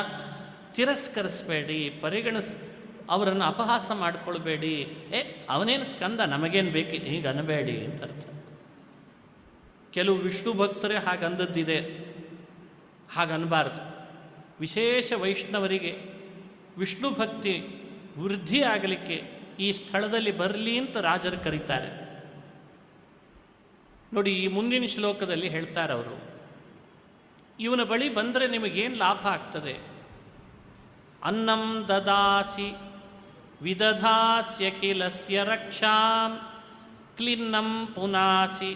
ತಿರಸ್ಕರಿಸಬೇಡಿ, ಅವರನ್ನು ಅಪಹಾಸ ಮಾಡಿಕೊಳ್ಬೇಡಿ. ಅವನೇನು ಸ್ಕಂದ, ನಮಗೇನು ಬೇಕು ಹೀಗೆ ಅನ್ನಬೇಡಿ ಅಂತ ಅರ್ಥ. ಕೆಲವು ವಿಷ್ಣು ಭಕ್ತರೇ ಹಾಗಂದದ್ದಿದೆ, ಹಾಗನ್ನಬಾರ್ದು. ವಿಶೇಷ ವೈಷ್ಣವರಿಗೆ ವಿಷ್ಣು ಭಕ್ತಿ ವೃದ್ಧಿ ಆಗಲಿಕ್ಕೆ ಈ ಸ್ಥಳದಲ್ಲಿ ಬರಲಿ ಅಂತ ರಾಜರು ಕರೀತಾರೆ. ನೋಡಿ, ಈ ಮುಂದಿನ ಶ್ಲೋಕದಲ್ಲಿ ಹೇಳ್ತಾರೆ ಅವರು, ಇವನ ಬಳಿ ಬಂದರೆ ನಿಮಗೇನು ಲಾಭ ಆಗ್ತದೆ. ಅನ್ನಂ ದದಾಸಿ ವಿದಧಾಸ್ಯಖಿಲಸ್ಯ ರಕ್ಷಾಂ ಕ್ಲಿನ್ನಂ ಪುನಾಸಿ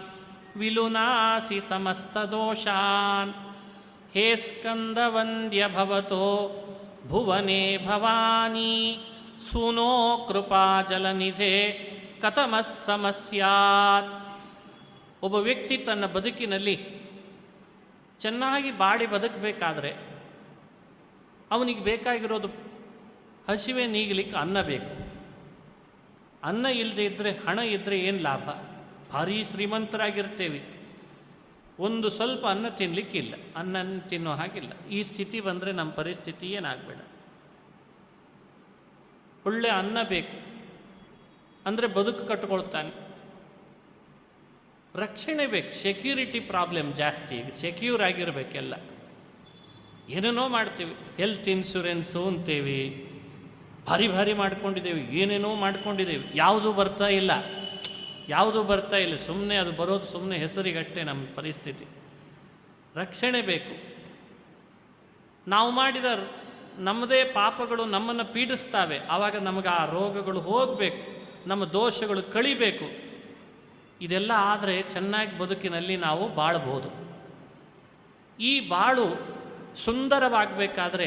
ವಿಲುನಾಸಿ ಸಮಸ್ತದೋಷಾನ್ ಹೇ ಸ್ಕಂದವಂದ್ಯ ಭವತೋ ಭುವನೇ ಭವಾನಿ ಸೂನೋ ಕೃಪಾ ಜಲನಿಧೆ ಕಥಮಃ ಸಮಸ್ಯಾತ್. ಒಬ್ಬ ವ್ಯಕ್ತಿ ತನ್ನ ಬದುಕಿನಲ್ಲಿ ಚೆನ್ನಾಗಿ ಬಾಳಿ ಬದುಕಬೇಕಾದ್ರೆ ಅವನಿಗೆ ಬೇಕಾಗಿರೋದು ಹಸಿವೆ ನೀಗಲಿಕ್ಕೆ ಅನ್ನ ಬೇಕು. ಅನ್ನ ಇಲ್ಲದೆ ಇದ್ದರೆ, ಹಣ ಇದ್ದರೆ ಏನು ಲಾಭ? ಭಾರೀ ಶ್ರೀಮಂತರಾಗಿರ್ತೇವೆ, ಒಂದು ಸ್ವಲ್ಪ ಅನ್ನ ತಿನ್ನಲಿಕ್ಕಿಲ್ಲ, ಅನ್ನ ತಿನ್ನೋ ಹಾಗಿಲ್ಲ. ಈ ಸ್ಥಿತಿ ಬಂದರೆ ನಮ್ಮ ಪರಿಸ್ಥಿತಿ ಏನಾಗಬೇಡ. ಒಳ್ಳೆ ಅನ್ನ ಬೇಕು ಅಂದರೆ ಬದುಕು ಕಟ್ಕೊಳ್ತಾನೆ. ರಕ್ಷಣೆ ಬೇಕು, ಸೆಕ್ಯೂರಿಟಿ ಪ್ರಾಬ್ಲಮ್ ಜಾಸ್ತಿ. ಈಗ ಸೆಕ್ಯೂರ್ ಆಗಿರಬೇಕೆಲ್ಲ. ಏನೇನೋ ಮಾಡ್ತೀವಿ, ಹೆಲ್ತ್ ಇನ್ಶೂರೆನ್ಸು ಅಂತೇವಿ, ಭಾರಿ ಭಾರಿ ಮಾಡ್ಕೊಂಡಿದ್ದೇವೆ, ಏನೇನೋ ಮಾಡ್ಕೊಂಡಿದ್ದೇವೆ, ಯಾವುದೂ ಬರ್ತಾ ಇಲ್ಲ. ಸುಮ್ಮನೆ ಅದು ಬರೋದು ಸುಮ್ಮನೆ ಹೆಸರಿಗಷ್ಟೇ ನಮ್ಮ ಪರಿಸ್ಥಿತಿ. ರಕ್ಷಣೆ ಬೇಕು. ನಾವು ಮಾಡಿದ ನಮ್ಮದೇ ಪಾಪಗಳು ನಮ್ಮನ್ನು ಪೀಡಿಸ್ತಾವೆ. ಆವಾಗ ನಮಗೆ ಆ ರೋಗಗಳು ಹೋಗಬೇಕು, ನಮ್ಮ ದೋಷಗಳು ಕಳಿಬೇಕು. ಇದೆಲ್ಲ ಆದರೆ ಚೆನ್ನಾಗಿ ಬದುಕಿನಲ್ಲಿ ನಾವು ಬಾಳಬಹುದು. ಈ ಬಾಳು ಸುಂದರವಾಗಬೇಕಾದ್ರೆ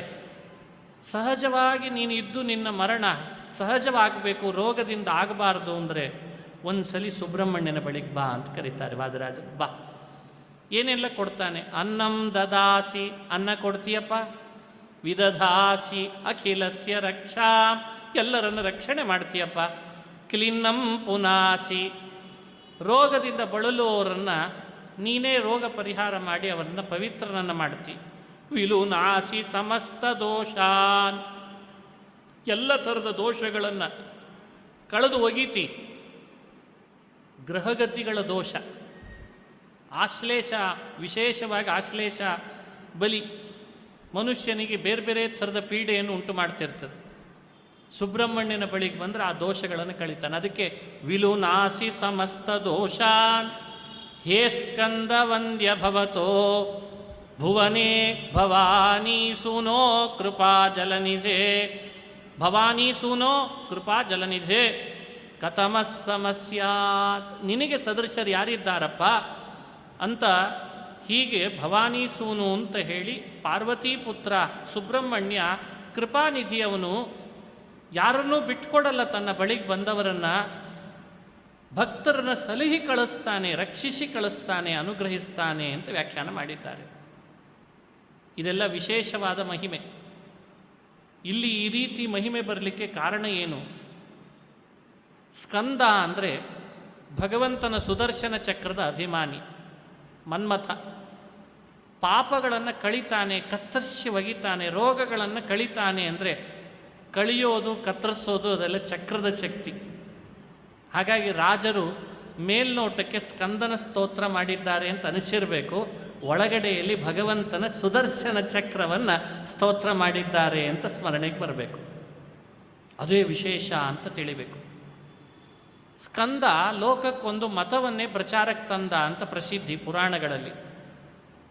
ಸಹಜವಾಗಿ ನೀನು ಇದ್ದು ನಿನ್ನ ಮರಣ ಸಹಜವಾಗಬೇಕು, ರೋಗದಿಂದ ಆಗಬಾರ್ದು ಅಂದರೆ ಒಂದ್ಸಲಿ ಸುಬ್ರಹ್ಮಣ್ಯನ ಬಳಿಗೆ ಬಾ ಅಂತ ಕರೀತಾರೆ ವಾದರಾಜ. ಬಾ, ಏನೆಲ್ಲ ಕೊಡ್ತಾನೆ. ಅನ್ನಂ ದದಾಸಿ, ಅನ್ನ ಕೊಡ್ತೀಯಪ್ಪ. ವಿದಧಾಸಿ ಅಖಿಲಸ್ಯ ರಕ್ಷಾ, ಎಲ್ಲರನ್ನು ರಕ್ಷಣೆ ಮಾಡ್ತೀಯಪ್ಪ. ಕ್ಲಿನ್ನಂ ಪುನಾಸಿ, ರೋಗದಿಂದ ಬಳಲುವವರನ್ನು ನೀನೇ ರೋಗ ಪರಿಹಾರ ಮಾಡಿ ಅವರನ್ನು ಪವಿತ್ರನನ್ನು ಮಾಡ್ತಿ. ವಿಲುನಾಸಿ ಸಮಸ್ತ ದೋಷಾನ್, ಎಲ್ಲ ಥರದ ದೋಷಗಳನ್ನು ಕಳೆದು ಒಗೀತಿ. ಗ್ರಹಗತಿಗಳ ದೋಷ, ಆಶ್ಲೇಷ, ವಿಶೇಷವಾಗಿ ಆಶ್ಲೇಷ ಬಲಿ ಮನುಷ್ಯನಿಗೆ ಬೇರೆ ಬೇರೆ ಥರದ ಪೀಡೆಯನ್ನು ಉಂಟು ಮಾಡ್ತಿರ್ತದೆ. ಸುಬ್ರಹ್ಮಣ್ಯನ ಬಳಿಗೆ ಬಂದರೆ ಆ ದೋಷಗಳನ್ನು ಕಳೀತಾನೆ. ಅದಕ್ಕೆ ವಿಲುನಾಸಿ ಸಮಸ್ತ ದೋಷಾನ್ ಹೇ ಸ್ಕಂದ ವಂದ್ಯ ಭವತೋ ಭುವನೇ ಭವಾನಿ ಸೂನೋ ಕೃಪಾ ಜಲನಿಧೆ. ಭವಾನಿ ಸೂನೋ ಕೃಪಾ ಜಲನಿಧೆ ಕಥಮಃ ಸಮಸ್ಯಾತ್. ನಿನಗೆ ಸದೃಶರು ಯಾರಿದ್ದಾರಪ್ಪ ಅಂತ ಹೀಗೆ ಭವಾನಿ ಸೂನು ಅಂತ ಹೇಳಿ ಪಾರ್ವತಿ ಪುತ್ರ ಸುಬ್ರಹ್ಮಣ್ಯ ಕೃಪಾನಿಧಿಯವನು ಯಾರನ್ನೂ ಬಿಟ್ಕೊಡಲ್ಲ. ತನ್ನ ಬಳಿಗೆ ಬಂದವರನ್ನು, ಭಕ್ತರನ್ನು ಸಲಹಿ ಕಳಿಸ್ತಾನೆ, ರಕ್ಷಿಸಿ ಕಳಿಸ್ತಾನೆ, ಅನುಗ್ರಹಿಸ್ತಾನೆ ಅಂತ ವ್ಯಾಖ್ಯಾನ ಮಾಡಿದ್ದಾರೆ. ಇದೆಲ್ಲ ವಿಶೇಷವಾದ ಮಹಿಮೆ. ಇಲ್ಲಿ ಈ ರೀತಿ ಮಹಿಮೆ ಬರಲಿಕ್ಕೆ ಕಾರಣ ಏನು? ಸ್ಕಂದ ಅಂದರೆ ಭಗವಂತನ ಸುದರ್ಶನ ಚಕ್ರದ ಅಭಿಮಾನಿ ಮನ್ಮಥ. ಪಾಪಗಳನ್ನು ಕಳಿತಾನೆ, ಕತ್ತರಿಸಿ ಒಗಿತಾನೆ, ರೋಗಗಳನ್ನು ಕಳಿತಾನೆ. ಅಂದರೆ ಕಳಿಯೋದು, ಕತ್ತರಿಸೋದು ಅದೆಲ್ಲ ಚಕ್ರದ ಶಕ್ತಿ. ಹಾಗಾಗಿ ರಾಜರು ಮೇಲ್ನೋಟಕ್ಕೆ ಸ್ಕಂದನ ಸ್ತೋತ್ರ ಮಾಡಿದ್ದಾರೆ ಅಂತ ಅನಿಸಿರಬೇಕು, ಒಳಗಡೆಯಲ್ಲಿ ಭಗವಂತನ ಸುದರ್ಶನ ಚಕ್ರವನ್ನು ಸ್ತೋತ್ರ ಮಾಡಿದ್ದಾರೆ ಅಂತ ಸ್ಮರಣೆಗೆ ಬರಬೇಕು. ಅದೇ ವಿಶೇಷ ಅಂತ ತಿಳಿಬೇಕು. ಸ್ಕಂದ ಲೋಕಕ್ಕೊಂದು ಮತವನ್ನೇ ಪ್ರಚಾರಕ್ಕೆ ತಂದ ಅಂತ ಪ್ರಸಿದ್ಧಿ ಪುರಾಣಗಳಲ್ಲಿ.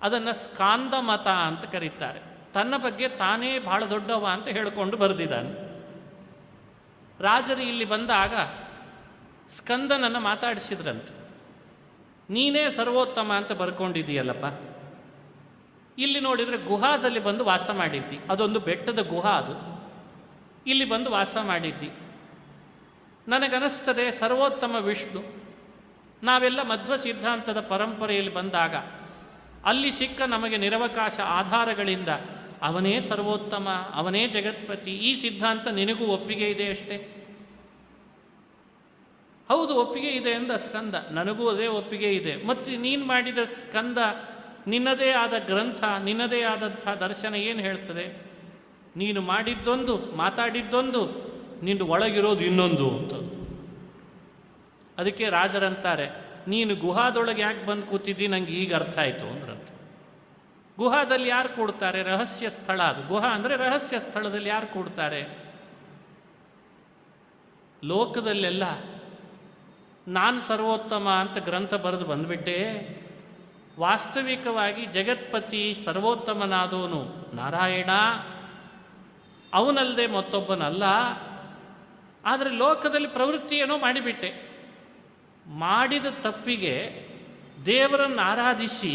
ಅದನ್ನು ಸ್ಕಾಂದ ಮತ ಅಂತ ಕರೀತಾರೆ. ತನ್ನ ಬಗ್ಗೆ ತಾನೇ ಬಹಳ ದೊಡ್ಡವ ಅಂತ ಹೇಳಿಕೊಂಡು ಬರೆದಿದ್ದಾನೆ. ರಾಜರು ಇಲ್ಲಿ ಬಂದಾಗ ಸ್ಕಂದನನ್ನು ಮಾತಾಡಿಸಿದ್ರಂತೆ. ನೀನೇ ಸರ್ವೋತ್ತಮ ಅಂತ ಬರ್ಕೊಂಡಿದ್ದೀಯಲ್ಲಪ್ಪ, ಇಲ್ಲಿ ನೋಡಿದರೆ ಗುಹಾದಲ್ಲಿ ಬಂದು ವಾಸ ಮಾಡಿದ್ದಿ, ಅದೊಂದು ಬೆಟ್ಟದ ಗುಹಾ ಅದು, ಇಲ್ಲಿ ಬಂದು ವಾಸ ಮಾಡಿದ್ದಿ. ನನಗನಿಸ್ತದೆ ಸರ್ವೋತ್ತಮ ವಿಷ್ಣು. ನಾವೆಲ್ಲ ಮಧ್ವ ಸಿದ್ಧಾಂತದ ಪರಂಪರೆಯಲ್ಲಿ ಬಂದಾಗ ಅಲ್ಲಿ ಸಿಕ್ಕ ನಮಗೆ ನಿರವಕಾಶ ಆಧಾರಗಳಿಂದ ಅವನೇ ಸರ್ವೋತ್ತಮ, ಅವನೇ ಜಗತ್ಪತಿ, ಈ ಸಿದ್ಧಾಂತ ನಿನಗೂ ಒಪ್ಪಿಗೆ ಇದೆ ಅಷ್ಟೇ. ಹೌದು, ಒಪ್ಪಿಗೆ ಇದೆ ಎಂದ ಸ್ಕಂದ. ನನಗೂ ಅದೇ ಒಪ್ಪಿಗೆ ಇದೆ. ಮತ್ತು ನೀನು ಮಾಡಿದ ಸ್ಕಂದ, ನಿನ್ನದೇ ಆದ ಗ್ರಂಥ, ನಿನ್ನದೇ ಆದಂಥ ದರ್ಶನ ಏನು ಹೇಳ್ತದೆ? ನೀನು ಮಾಡಿದ್ದೊಂದು, ಮಾತಾಡಿದ್ದೊಂದು, ನಿನ್ನ ಒಳಗಿರೋದು ಇನ್ನೊಂದು ಅಂತ. ಅದಕ್ಕೆ ರಾಜರಂತಾರೆ, ನೀನು ಗುಹಾದೊಳಗೆ ಯಾಕೆ ಬಂದು ಕೂತಿದ್ದಿ, ನನಗೆ ಈಗ ಅರ್ಥ ಆಯಿತು ಅಂದ್ರಂತ. ಗುಹಾದಲ್ಲಿ ಯಾರು ಕೂಡ್ತಾರೆ? ರಹಸ್ಯ ಸ್ಥಳ ಅದು. ಗುಹಾ ಅಂದರೆ ರಹಸ್ಯ ಸ್ಥಳದಲ್ಲಿ ಯಾರು ಕೂಡ್ತಾರೆ? ಲೋಕದಲ್ಲೆಲ್ಲ ನಾನು ಸರ್ವೋತ್ತಮ ಅಂತ ಗ್ರಂಥ ಬರೆದು ಬಂದುಬಿಟ್ಟೆ. ವಾಸ್ತವಿಕವಾಗಿ ಜಗತ್ಪತಿ ಸರ್ವೋತ್ತಮನಾದವನು ನಾರಾಯಣ, ಅವನಲ್ಲದೆ ಮತ್ತೊಬ್ಬನಲ್ಲ. ಆದರೆ ಲೋಕದಲ್ಲಿ ಪ್ರವೃತ್ತಿಯೇನೋ ಮಾಡಿಬಿಟ್ಟೆ. ಮಾಡಿದ ತಪ್ಪಿಗೆ ದೇವರನ್ನು ಆರಾಧಿಸಿ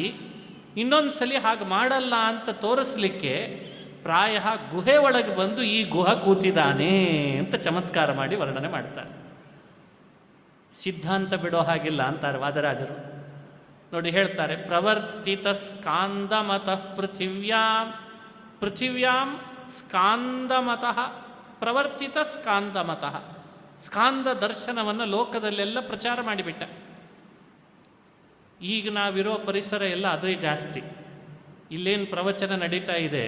ಇನ್ನೊಂದು ಸಲ ಹಾಗೆ ಮಾಡಲ್ಲ ಅಂತ ತೋರಿಸ್ಲಿಕ್ಕೆ ಪ್ರಾಯ ಗುಹೆ ಒಳಗೆ ಬಂದು ಈ ಗುಹ ಕೂತಿದ್ದಾನೆ ಅಂತ ಚಮತ್ಕಾರ ಮಾಡಿ ವರ್ಣನೆ ಮಾಡ್ತಾರೆ. ಸಿದ್ಧಾಂತ ಬಿಡೋ ಹಾಗಿಲ್ಲ ಅಂತಾರೆ ವಾದರಾಜರು. ನೋಡಿ ಹೇಳ್ತಾರೆ, ಪ್ರವರ್ತಿತ ಸ್ಕಾಂದಮತಃ ಪೃಥಿವ್ಯಾಂ ಸ್ಕಾಂದಮತಃ ಪ್ರವರ್ತಿತ ಸ್ಕಾಂದಮತಃ. ಸ್ಕಾಂದ ದರ್ಶನವನ್ನು ಲೋಕದಲ್ಲೆಲ್ಲ ಪ್ರಚಾರ ಮಾಡಿಬಿಟ್ಟ. ಈಗ ನಾವಿರೋ ಪರಿಸರ ಎಲ್ಲ ಅದೇ ಜಾಸ್ತಿ. ಇಲ್ಲೇನು ಪ್ರವಚನ ನಡೀತಾ ಇದೆ,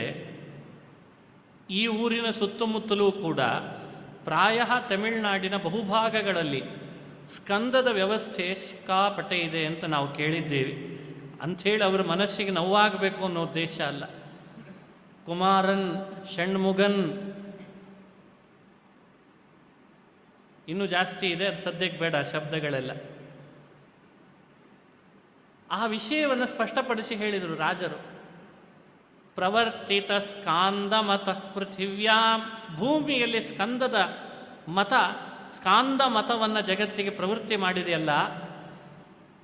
ಈ ಊರಿನ ಸುತ್ತಮುತ್ತಲೂ ಕೂಡ ಪ್ರಾಯ ತಮಿಳುನಾಡಿನ ಬಹುಭಾಗಗಳಲ್ಲಿ ಸ್ಕಂದದ ವ್ಯವಸ್ಥೆ ಸಿಕ್ಕಾಪಟ್ಟೆ ಇದೆ ಅಂತ ನಾವು ಕೇಳಿದ್ದೇವೆ. ಅಂಥೇಳಿ ಅವರ ಮನಸ್ಸಿಗೆ ನೋವಾಗಬೇಕು ಅನ್ನೋ ಉದ್ದೇಶ ಅಲ್ಲ. ಕುಮಾರನ್, ಷಣ್ಮುಗನ್ ಇನ್ನೂ ಜಾಸ್ತಿ ಇದೆ, ಅದು ಸದ್ಯಕ್ಕೆ ಬೇಡ ಶಬ್ದಗಳೆಲ್ಲ. ಆ ವಿಷಯವನ್ನು ಸ್ಪಷ್ಟಪಡಿಸಿ ಹೇಳಿದರು ರಾಜರು. ಪ್ರವರ್ತಿತ ಸ್ಕಾಂದ ಮತ ಪೃಥಿವ್ಯಾಂ, ಭೂಮಿಯಲ್ಲಿ ಸ್ಕಂದದ ಮತ, ಸ್ಕಾಂದ ಮತವನ್ನು ಜಗತ್ತಿಗೆ ಪ್ರವೃತ್ತಿ ಮಾಡಿದೆಯಲ್ಲ.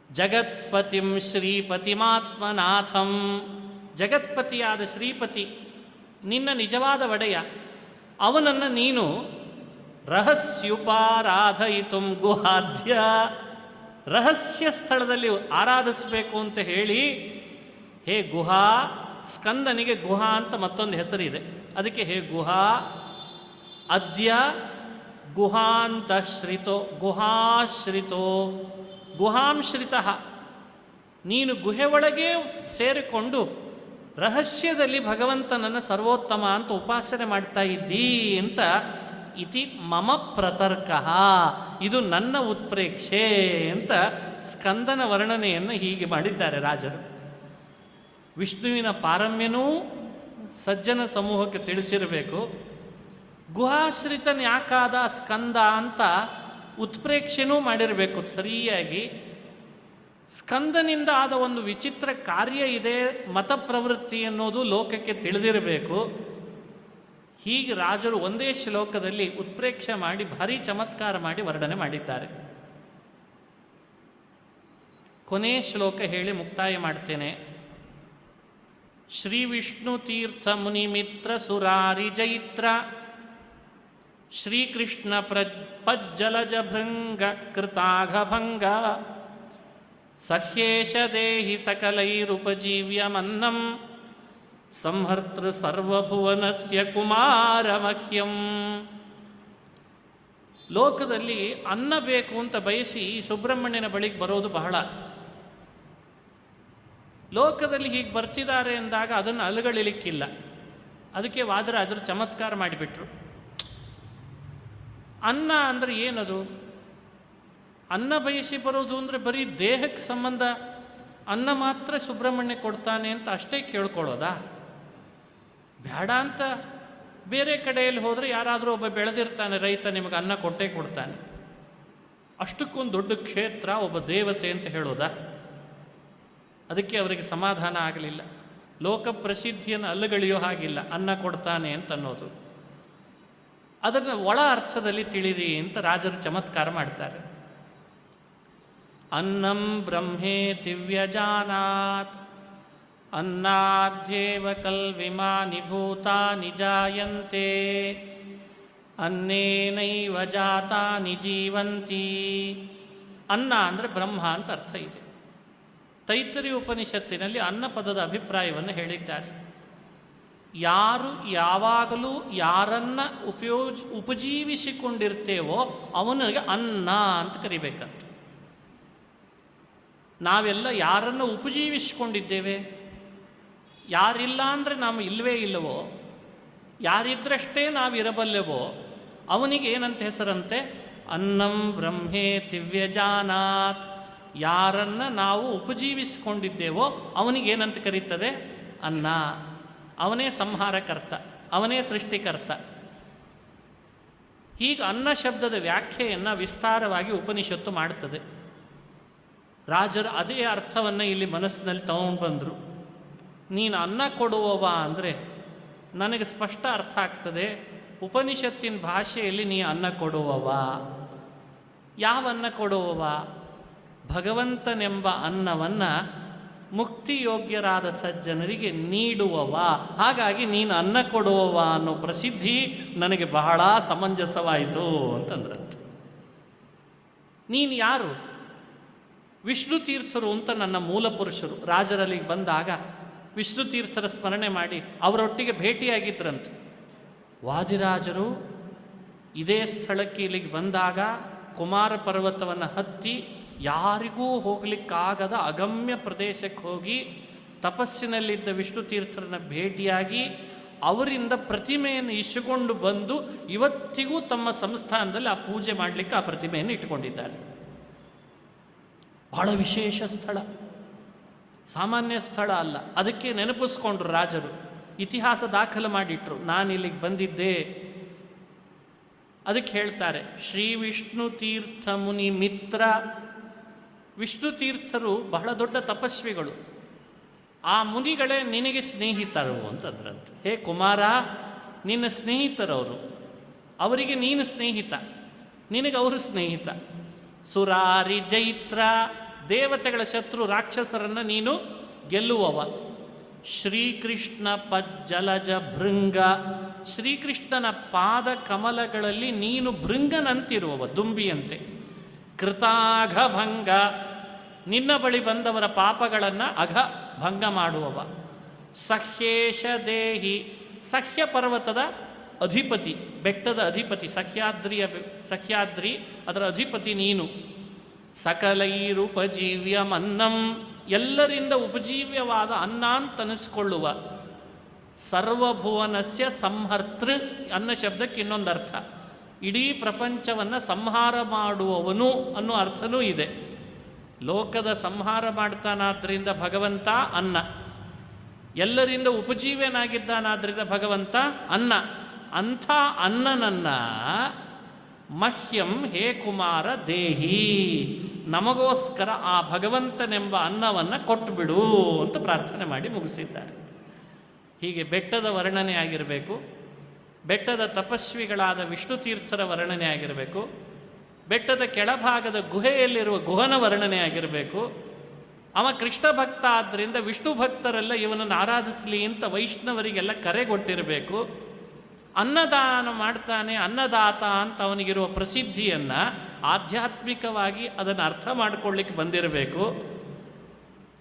ಜಗತ್ಪತಿಂ ಶ್ರೀಪತಿಮಾತ್ಮನಾಥಂ, ಜಗತ್ಪತಿಯಾದ ಶ್ರೀಪತಿ ನಿನ್ನ ನಿಜವಾದ ಒಡೆಯ, ಅವನನ್ನು ನೀನು ರಹಸ್ಯುಪಾರಾಧಯಿತುಂ ಗುಹಾಧ್ಯ, ರಹಸ್ಯ ಸ್ಥಳದಲ್ಲಿ ಆರಾಧಿಸಬೇಕು ಅಂತ ಹೇಳಿ, ಹೇ ಗುಹಾ, ಸ್ಕಂದನಿಗೆ ಗುಹಾ ಅಂತ ಮತ್ತೊಂದು ಹೆಸರಿದೆ. ಅದಕ್ಕೆ ಹೇ ಗುಹಾ ಅದ್ಯ ಗುಹಾಂತಶ್ರಿತೋ ಗುಹಾಶ್ರಿತೋ ಗುಹಾಂಶ್ರಿತಃ, ನೀನು ಗುಹೆ ಒಳಗೆ ಸೇರಿಕೊಂಡು ರಹಸ್ಯದಲ್ಲಿ ಭಗವಂತನನ್ನು ಸರ್ವೋತ್ತಮ ಅಂತ ಉಪಾಸನೆ ಮಾಡ್ತಾ ಇದ್ದೀ ಅಂತ ಇತಿ ಮಮ ಪ್ರತರ್ಕಃ, ಇದು ನನ್ನ ಉತ್ಪ್ರೇಕ್ಷೆ ಅಂತ ಸ್ಕಂದನ ವರ್ಣನೆಯನ್ನು ಹೀಗೆ ಮಾಡಿದ್ದಾರೆ ರಾಜರು. ವಿಷ್ಣುವಿನ ಪಾರಮ್ಯನೂ ಸಜ್ಜನ ಸಮೂಹಕ್ಕೆ ತಿಳಿಸಿರಬೇಕು. ಗುಹಾಶ್ರಿತನ ಯಾಕಾದ ಸ್ಕಂದ ಅಂತ ಉತ್ಪ್ರೇಕ್ಷೆನೂ ಮಾಡಿರಬೇಕು ಸರಿಯಾಗಿ. ಸ್ಕಂದನಿಂದ ಆದ ಒಂದು ವಿಚಿತ್ರ ಕಾರ್ಯ ಇದೆ, ಮತಪ್ರವೃತ್ತಿ ಅನ್ನೋದು ಲೋಕಕ್ಕೆ ತಿಳಿದಿರಬೇಕು. ಹೀಗೆ ರಾಜರು ಒಂದೇ ಶ್ಲೋಕದಲ್ಲಿ ಉತ್ಪ್ರೇಕ್ಷೆ ಮಾಡಿ ಭಾರಿ ಚಮತ್ಕಾರ ಮಾಡಿ ವರ್ಣನೆ ಮಾಡಿದ್ದಾರೆ. ಕೊನೆ ಶ್ಲೋಕ ಹೇಳಿ ಮುಕ್ತಾಯ ಮಾಡ್ತೇನೆ. ಶ್ರೀ ವಿಷ್ಣು ತೀರ್ಥ ಮುನಿ ಮಿತ್ರ ಸುರಾರಿ ಜೈತ್ರ ಶ್ರೀಕೃಷ್ಣ ಪಜ್ಜಲಜ ಭೃಂಗ ಕೃತಾಘಭಂಗ ಸಹ್ಯೇಶ ದೇಹಿ ಸಕಲೈರುಪಜೀವ್ಯಮನ್ನಂ ಸಂಹರ್ತೃ ಸರ್ವಭುವನಸ್ಯ ಕುಮಾರ ಮಹ್ಯಂ. ಲೋಕದಲ್ಲಿ ಅನ್ನ ಬೇಕು ಅಂತ ಬಯಸಿ ಸುಬ್ರಹ್ಮಣ್ಯನ ಬಳಿಗೆ ಬರೋದು ಬಹಳ. ಲೋಕದಲ್ಲಿ ಹೀಗೆ ಬರ್ತಿದ್ದಾರೆ ಎಂದಾಗ ಅದನ್ನು ಅಲುಗಳಿಲಿಕ್ಕಿಲ್ಲ. ಅದಕ್ಕೆ ವಾದರಾಜರು ಚಮತ್ಕಾರ ಮಾಡಿಬಿಟ್ರು. ಅನ್ನ ಅಂದರೆ ಏನದು? ಅನ್ನ ಬಯಸಿ ಬರೋದು ಅಂದರೆ ಬರೀ ದೇಹಕ್ಕೆ ಸಂಬಂಧ, ಅನ್ನ ಮಾತ್ರ ಸುಬ್ರಹ್ಮಣ್ಯ ಕೊಡ್ತಾನೆ ಅಂತ ಅಷ್ಟೇ ಕೇಳ್ಕೊಳ್ಳೋದಾ? ಬೇಡ ಅಂತ ಬೇರೆ ಕಡೆಯಲ್ಲಿ ಹೋದರೆ ಯಾರಾದರೂ ಒಬ್ಬ ಬೆಳೆದಿರ್ತಾನೆ ರೈತ, ನಿಮಗೆ ಅನ್ನ ಕೊಟ್ಟೇ ಕೊಡ್ತಾನೆ. ಅಷ್ಟಕ್ಕೊಂದು ದೊಡ್ಡ ಕ್ಷೇತ್ರ, ಒಬ್ಬ ದೇವತೆ ಅಂತ ಹೇಳೋದಾ? ಅದಕ್ಕೆ ಅವರಿಗೆ ಸಮಾಧಾನ ಆಗಲಿಲ್ಲ. ಲೋಕ ಪ್ರಸಿದ್ಧಿಯನ್ನು ಅಲ್ಲಗಳೆಯೋ ಹಾಗಿಲ್ಲ, ಅನ್ನ ಕೊಡ್ತಾನೆ ಅಂತ ಅನ್ನೋದು. ಅದನ್ನು ಒಳ ಅರ್ಥದಲ್ಲಿ ತಿಳಿದಿ ಅಂತ ರಾಜರು ಚಮತ್ಕಾರ ಮಾಡ್ತಾರೆ. ಅನ್ನಂ ಬ್ರಹ್ಮೇ ದಿವ್ಯಜಾನಾತ್ ಅನ್ನಾಧ್ಯೇವ ಕಲ್ವಿಮಾನಿ ಭೂತಾನಿ ಜಾಯಂತೆ ಅನ್ನೇನೈವ ಜಾತಾನಿ ಜೀವಂತಿ. ಅನ್ನ ಅಂದರೆ ಬ್ರಹ್ಮ ಅಂತ ಅರ್ಥ ಇದೆ. ತೈತ್ತರೀಯ ಉಪನಿಷತ್ತಿನಲ್ಲಿ ಅನ್ನ ಪದದ ಅಭಿಪ್ರಾಯವನ್ನು ಹೇಳಿದ್ದಾರೆ. ಯಾರು ಯಾವಾಗಲೂ ಯಾರನ್ನು ಉಪಜೀವಿಸಿಕೊಂಡಿರ್ತೇವೋ ಅವನಿಗೆ ಅನ್ನ ಅಂತ ಕರಿಬೇಕಂತ. ನಾವೆಲ್ಲ ಯಾರನ್ನು ಉಪಜೀವಿಸಿಕೊಂಡಿದ್ದೇವೆ? ಯಾರಿಲ್ಲ ಅಂದರೆ ನಾವು ಇಲ್ಲವೇ ಇಲ್ಲವೋ, ಯಾರಿದ್ರಷ್ಟೇ ನಾವಿರಬಲ್ಲೆವೋ ಅವನಿಗೆ ಏನಂತ ಹೆಸರಂತೆ? ಅನ್ನಂ ಬ್ರಹ್ಮೇ ದಿವ್ಯಜಾನಾತ್. ಯಾರನ್ನು ನಾವು ಉಪಜೀವಿಸಿಕೊಂಡಿದ್ದೇವೋ ಅವನಿಗೇನಂತ ಕರೀತದೆ? ಅನ್ನ. ಅವನೇ ಸಂಹಾರಕರ್ತ, ಅವನೇ ಸೃಷ್ಟಿಕರ್ತ. ಹೀಗೆ ಅನ್ನ ಶಬ್ದದ ವ್ಯಾಖ್ಯೆಯನ್ನು ವಿಸ್ತಾರವಾಗಿ ಉಪನಿಷತ್ತು ಮಾಡುತ್ತದೆ. ರಾಜರು ಅದೇ ಅರ್ಥವನ್ನು ಇಲ್ಲಿ ಮನಸ್ಸಿನಲ್ಲಿ ತಗೊಂಡು ಬಂದರು. ನೀನು ಅನ್ನ ಕೊಡುವವ ಅಂದರೆ ನನಗೆ ಸ್ಪಷ್ಟ ಅರ್ಥ ಆಗ್ತದೆ. ಉಪನಿಷತ್ತಿನ ಭಾಷೆಯಲ್ಲಿ ನೀ ಅನ್ನ ಕೊಡುವವ. ಯಾವ ಅನ್ನ ಕೊಡುವವ? ಭಗವಂತನೆಂಬ ಅನ್ನವನ್ನು ಮುಕ್ತಿಯೋಗ್ಯರಾದ ಸಜ್ಜನರಿಗೆ ನೀಡುವವ. ಹಾಗಾಗಿ ನೀನು ಅನ್ನ ಕೊಡುವವ ಅನ್ನೋ ಪ್ರಸಿದ್ಧಿ ನನಗೆ ಬಹಳ ಸಮಂಜಸವಾಯಿತು ಅಂತಂದ್ರಂತೆ. ನೀನು ಯಾರು? ವಿಷ್ಣು ತೀರ್ಥರು ಅಂತ ನನ್ನ ಮೂಲ ಪುರುಷರು. ರಾಜರಲ್ಲಿಗೆ ಬಂದಾಗ ವಿಷ್ಣು ತೀರ್ಥರ ಸ್ಮರಣೆ ಮಾಡಿ ಅವರೊಟ್ಟಿಗೆ ಭೇಟಿಯಾಗಿದ್ರಂತೆ. ವಾದಿರಾಜರು ಇದೇ ಸ್ಥಳಕ್ಕೆ ಇಲ್ಲಿಗೆ ಬಂದಾಗ ಕುಮಾರ ಪರ್ವತವನ್ನು ಹತ್ತಿ ಯಾರಿಗೂ ಹೋಗಲಿಕ್ಕಾಗದ ಅಗಮ್ಯ ಪ್ರದೇಶಕ್ಕೆ ಹೋಗಿ ತಪಸ್ಸಿನಲ್ಲಿದ್ದ ವಿಷ್ಣು ತೀರ್ಥರನ್ನ ಭೇಟಿಯಾಗಿ ಅವರಿಂದ ಪ್ರತಿಮೆಯನ್ನು ಇಸಿಕೊಂಡು ಬಂದು ಇವತ್ತಿಗೂ ತಮ್ಮ ಸಂಸ್ಥಾನದಲ್ಲಿ ಆ ಪೂಜೆ ಮಾಡಲಿಕ್ಕೆ ಆ ಪ್ರತಿಮೆಯನ್ನು ಇಟ್ಟುಕೊಂಡಿದ್ದಾರೆ. ಬಹಳ ವಿಶೇಷ ಸ್ಥಳ, ಸಾಮಾನ್ಯ ಸ್ಥಳ ಅಲ್ಲ. ಅದಕ್ಕೆ ನೆನಪಿಸ್ಕೊಂಡ್ರು ರಾಜರು, ಇತಿಹಾಸ ದಾಖಲು ಮಾಡಿಟ್ರು. ನಾನು ಇಲ್ಲಿಗೆ ಬಂದಿದ್ದೆ. ಅದಕ್ಕೆ ಹೇಳ್ತಾರೆ ಶ್ರೀ ವಿಷ್ಣು ತೀರ್ಥ ಮುನಿ ಮಿತ್ರ. ವಿಷ್ಣು ತೀರ್ಥರು ಬಹಳ ದೊಡ್ಡ ತಪಸ್ವಿಗಳು. ಆ ಮುನಿಗಳೇ ನಿನಗೆ ಸ್ನೇಹಿತರು ಅಂತಂದ್ರಂತೆ. ಹೇ ಕುಮಾರ, ನಿನ್ನ ಸ್ನೇಹಿತರವರು, ಅವರಿಗೆ ನೀನು ಸ್ನೇಹಿತ, ನಿನಗೆ ಅವರು ಸ್ನೇಹಿತ. ಸುರಾರಿ ಜೈತ್ರ, ದೇವತೆಗಳ ಶತ್ರು ರಾಕ್ಷಸರನ್ನು ನೀನು ಗೆಲ್ಲುವವ. ಶ್ರೀಕೃಷ್ಣ ಪಜ್ಜಲಜ ಭೃಂಗ, ಶ್ರೀಕೃಷ್ಣನ ಪಾದ ಕಮಲಗಳಲ್ಲಿ ನೀನು ಭೃಂಗನಂತಿರುವವ, ದುಂಬಿಯಂತೆ. ಕೃತಾಘ ಭಂಗ, ನಿನ್ನ ಬಳಿ ಬಂದವರ ಪಾಪಗಳನ್ನು ಭಂಗ ಮಾಡುವವ. ಸಹ್ಯೇಶ ದೇಹಿ, ಸಹ್ಯ ಪರ್ವತದ ಅಧಿಪತಿ, ಬೆಟ್ಟದ ಅಧಿಪತಿ, ಸಹ್ಯಾದ್ರಿ ಅದರ ಅಧಿಪತಿ ನೀನು. ಸಕಲೈರುಪಜೀವ್ಯಮನ್ನಂ, ಎಲ್ಲರಿಂದ ಉಪಜೀವ್ಯವಾದ ಅನ್ನ ಅಂತನಿಸ್ಕೊಳ್ಳುವ. ಸರ್ವಭುವನಸ್ಯ ಸಂಹರ್ತೃ, ಅನ್ನ ಶಬ್ದಕ್ಕೆ ಇನ್ನೊಂದು ಅರ್ಥ, ಇಡೀ ಪ್ರಪಂಚವನ್ನು ಸಂಹಾರ ಮಾಡುವವನು ಅನ್ನೋ ಅರ್ಥನೂ ಇದೆ. ಲೋಕದ ಸಂಹಾರ ಮಾಡ್ತಾನಾದ್ರಿಂದ ಭಗವಂತ ಅನ್ನ, ಎಲ್ಲರಿಂದ ಉಪಜೀವ್ಯನಾಗಿದ್ದಾನಾದ್ರಿಂದ ಭಗವಂತ ಅನ್ನ. ಅಂಥ ಅನ್ನನನ್ನ ಮಹ್ಯಂ ಹೇ ಕುಮಾರ ದೇಹಿ, ನಮಗೋಸ್ಕರ ಆ ಭಗವಂತನೆಂಬ ಅನ್ನವನ್ನು ಕೊಟ್ಟುಬಿಡು ಅಂತ ಪ್ರಾರ್ಥನೆ ಮಾಡಿ ಮುಗಿಸಿದ್ದಾರೆ. ಹೀಗೆ ಬೆಟ್ಟದ ವರ್ಣನೆ ಆಗಿರಬೇಕು, ಬೆಟ್ಟದ ತಪಸ್ವಿಗಳಾದ ವಿಷ್ಣು ತೀರ್ಥರ ವರ್ಣನೆ ಆಗಿರಬೇಕು, ಬೆಟ್ಟದ ಕೆಳಭಾಗದ ಗುಹೆಯಲ್ಲಿರುವ ಗುಹನ ವರ್ಣನೆ ಆಗಿರಬೇಕು. ಅವ ಕೃಷ್ಣ ಭಕ್ತ ಆದ್ದರಿಂದ ವಿಷ್ಣು ಭಕ್ತರೆಲ್ಲ ಇವನನ್ನು ಆರಾಧಿಸಲಿ ಅಂತ ವೈಷ್ಣವರಿಗೆಲ್ಲ ಕರೆಗೊಟ್ಟಿರಬೇಕು. ಅನ್ನದಾನ ಮಾಡ್ತಾನೆ, ಅನ್ನದಾತ ಅಂತ ಅವನಿಗಿರುವ ಪ್ರಸಿದ್ಧಿಯನ್ನು ಆಧ್ಯಾತ್ಮಿಕವಾಗಿ ಅದನ್ನು ಅರ್ಥ ಮಾಡಿಕೊಳ್ಳಿಕ್ಕೆ ಬಂದಿರಬೇಕು.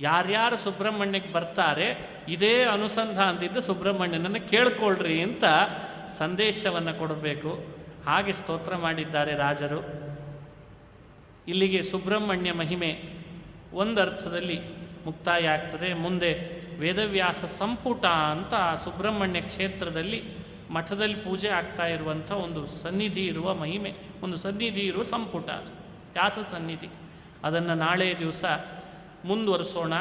ಯಾರ್ಯಾರು ಸುಬ್ರಹ್ಮಣ್ಯಕ್ಕೆ ಬರ್ತಾರೆ ಇದೇ ಅನುಸಂಧಾನದಿಂದ ಸುಬ್ರಹ್ಮಣ್ಯನನ್ನು ಕೇಳ್ಕೊಳ್ರಿ ಅಂತ ಸಂದೇಶವನ್ನು ಕೊಡಬೇಕು. ಹಾಗೆ ಸ್ತೋತ್ರ ಮಾಡಿದ್ದಾರೆ ರಾಜರು. ಇಲ್ಲಿಗೆ ಸುಬ್ರಹ್ಮಣ್ಯ ಮಹಿಮೆ ಒಂದು ಅರ್ಥದಲ್ಲಿ ಮುಕ್ತಾಯ ಆಗ್ತದೆ. ಮುಂದೆ ವೇದವ್ಯಾಸ ಸಂಪುಟ ಅಂತ ಸುಬ್ರಹ್ಮಣ್ಯ ಕ್ಷೇತ್ರದಲ್ಲಿ ಮಠದಲ್ಲಿ ಪೂಜೆ ಆಗ್ತಾ ಇರುವಂಥ ಒಂದು ಸನ್ನಿಧಿ ಇರುವ ಮಹಿಮೆ, ಒಂದು ಸನ್ನಿಧಿ ಇರುವ ಸಂಪುಟ, ಅದು ವ್ಯಾಸ ಸನ್ನಿಧಿ. ಅದನ್ನು ನಾಳೆ ದಿವಸ ಮುಂದುವರಿಸೋಣ.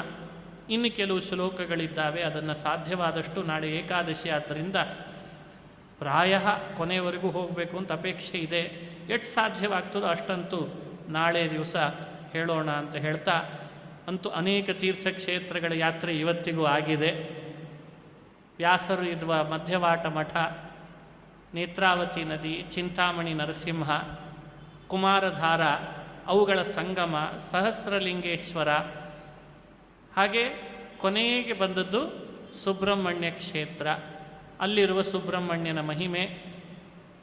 ಇನ್ನು ಕೆಲವು ಶ್ಲೋಕಗಳಿದ್ದಾವೆ, ಅದನ್ನು ಸಾಧ್ಯವಾದಷ್ಟು ನಾಳೆ ಏಕಾದಶಿ ಆದ್ದರಿಂದ ಪ್ರಾಯ ಕೊನೆಯವರೆಗೂ ಹೋಗಬೇಕು ಅಂತ ಅಪೇಕ್ಷೆ ಇದೆ. ಎಷ್ಟು ಸಾಧ್ಯವಾಗ್ತದೋ ಅಷ್ಟಂತೂ ನಾಳೆ ದಿವಸ ಹೇಳೋಣ ಅಂತ ಹೇಳ್ತಾ, ಅಂತೂ ಅನೇಕ ತೀರ್ಥಕ್ಷೇತ್ರಗಳ ಯಾತ್ರೆ ಇವತ್ತಿಗೂ ಆಗಿದೆ. ವ್ಯಾಸರು ಇರುವ ಮಧ್ಯವಾಟ ಮಠ, ನೇತ್ರಾವತಿ ನದಿ, ಚಿಂತಾಮಣಿ ನರಸಿಂಹ, ಕುಮಾರಧಾರ, ಅವುಗಳ ಸಂಗಮ, ಸಹಸ್ರಲಿಂಗೇಶ್ವರ, ಹಾಗೆ ಕೊನೆಗೆ ಬಂದದ್ದು ಸುಬ್ರಹ್ಮಣ್ಯ ಕ್ಷೇತ್ರ. ಅಲ್ಲಿರುವ ಸುಬ್ರಹ್ಮಣ್ಯನ ಮಹಿಮೆ,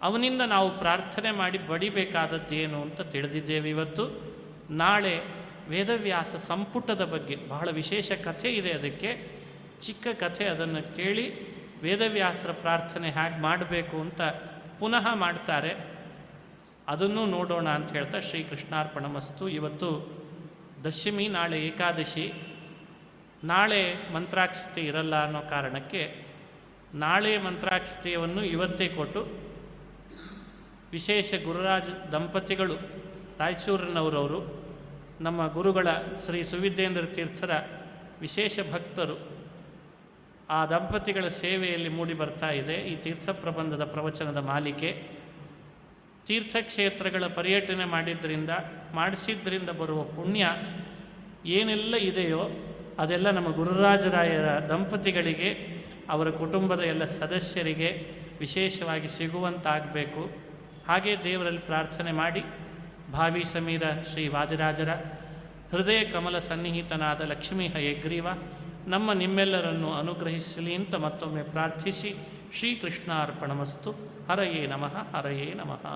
ಅವನಿಂದ ನಾವು ಪ್ರಾರ್ಥನೆ ಮಾಡಿ ಬಡಿಬೇಕಾದದ್ದೇನು ಅಂತ ತಿಳಿದಿದ್ದೇವೆ ಇವತ್ತು. ನಾಳೆ ವೇದವ್ಯಾಸ ಸಂಪುಟದ ಬಗ್ಗೆ ಬಹಳ ವಿಶೇಷ ಕಥೆ ಇದೆ. ಅದಕ್ಕೆ ಚಿಕ್ಕ ಕಥೆ, ಅದನ್ನು ಕೇಳಿ ವೇದವ್ಯಾಸರ ಪ್ರಾರ್ಥನೆ ಹೇಗೆ ಮಾಡಬೇಕು ಅಂತ ಪುನಃ ಮಾಡ್ತಾರೆ. ಅದನ್ನು ನೋಡೋಣ ಅಂತ ಹೇಳ್ತಾ ಶ್ರೀಕೃಷ್ಣಾರ್ಪಣಮಸ್ತು. ಇವತ್ತು ದಶಮಿ, ನಾಳೆ ಏಕಾದಶಿ. ನಾಳೆ ಮಂತ್ರಾಕ್ಷತೆ ಇರಲ್ಲ ಅನ್ನೋ ಕಾರಣಕ್ಕೆ ನಾಳೆ ಮಂತ್ರಾಕ್ಷತೆಯನ್ನು ಇವತ್ತೇ ಕೊಟ್ಟು, ವಿಶೇಷ ಗುರುರಾಜ ದಂಪತಿಗಳು ರಾಯಚೂರಿನವರವರು, ನಮ್ಮ ಗುರುಗಳ ಶ್ರೀ ಸುವಿದ್ಯೇಂದ್ರ ತೀರ್ಥರ ವಿಶೇಷ ಭಕ್ತರು, ಆ ದಂಪತಿಗಳ ಸೇವೆಯಲ್ಲಿ ಮೂಡಿ ಬರ್ತಾ ಇದೆ ಈ ತೀರ್ಥ ಪ್ರಬಂಧದ ಪ್ರವಚನದ ಮಾಲಿಕೆ. ತೀರ್ಥಕ್ಷೇತ್ರಗಳ ಪರ್ಯಟನೆ ಮಾಡಿಸಿದ್ರಿಂದ ಬರುವ ಪುಣ್ಯ ಏನೆಲ್ಲ ಇದೆಯೋ ಅದೆಲ್ಲ ನಮ್ಮ ಗುರುರಾಜರಾಯರ ದಂಪತಿಗಳಿಗೆ, ಅವರ ಕುಟುಂಬದ ಎಲ್ಲ ಸದಸ್ಯರಿಗೆ ವಿಶೇಷವಾಗಿ ಸಿಗುವಂತಾಗಬೇಕು. ಹಾಗೆ ದೇವರಲ್ಲಿ ಪ್ರಾರ್ಥನೆ ಮಾಡಿ, ಭಾವಿ ಸಮೀರ ಶ್ರೀ ವಾದಿರಾಜರ ಹೃದಯ ಕಮಲ ಸನ್ನಿಹಿತನಾದ ಲಕ್ಷ್ಮೀ ಹಯಗ್ರೀವ ನಿಮ್ಮೆಲ್ಲರನ್ನು ಅನುಗ್ರಹಿಸಲಿ ಅಂತ ಮತ್ತೊಮ್ಮೆ ಪ್ರಾರ್ಥಿಸಿ ಶ್ರೀಕೃಷ್ಣಾರ್ಪಣಮಸ್ತು. ಹರಯೇ ನಮಃ, ಹರಯೇ ನಮಃ.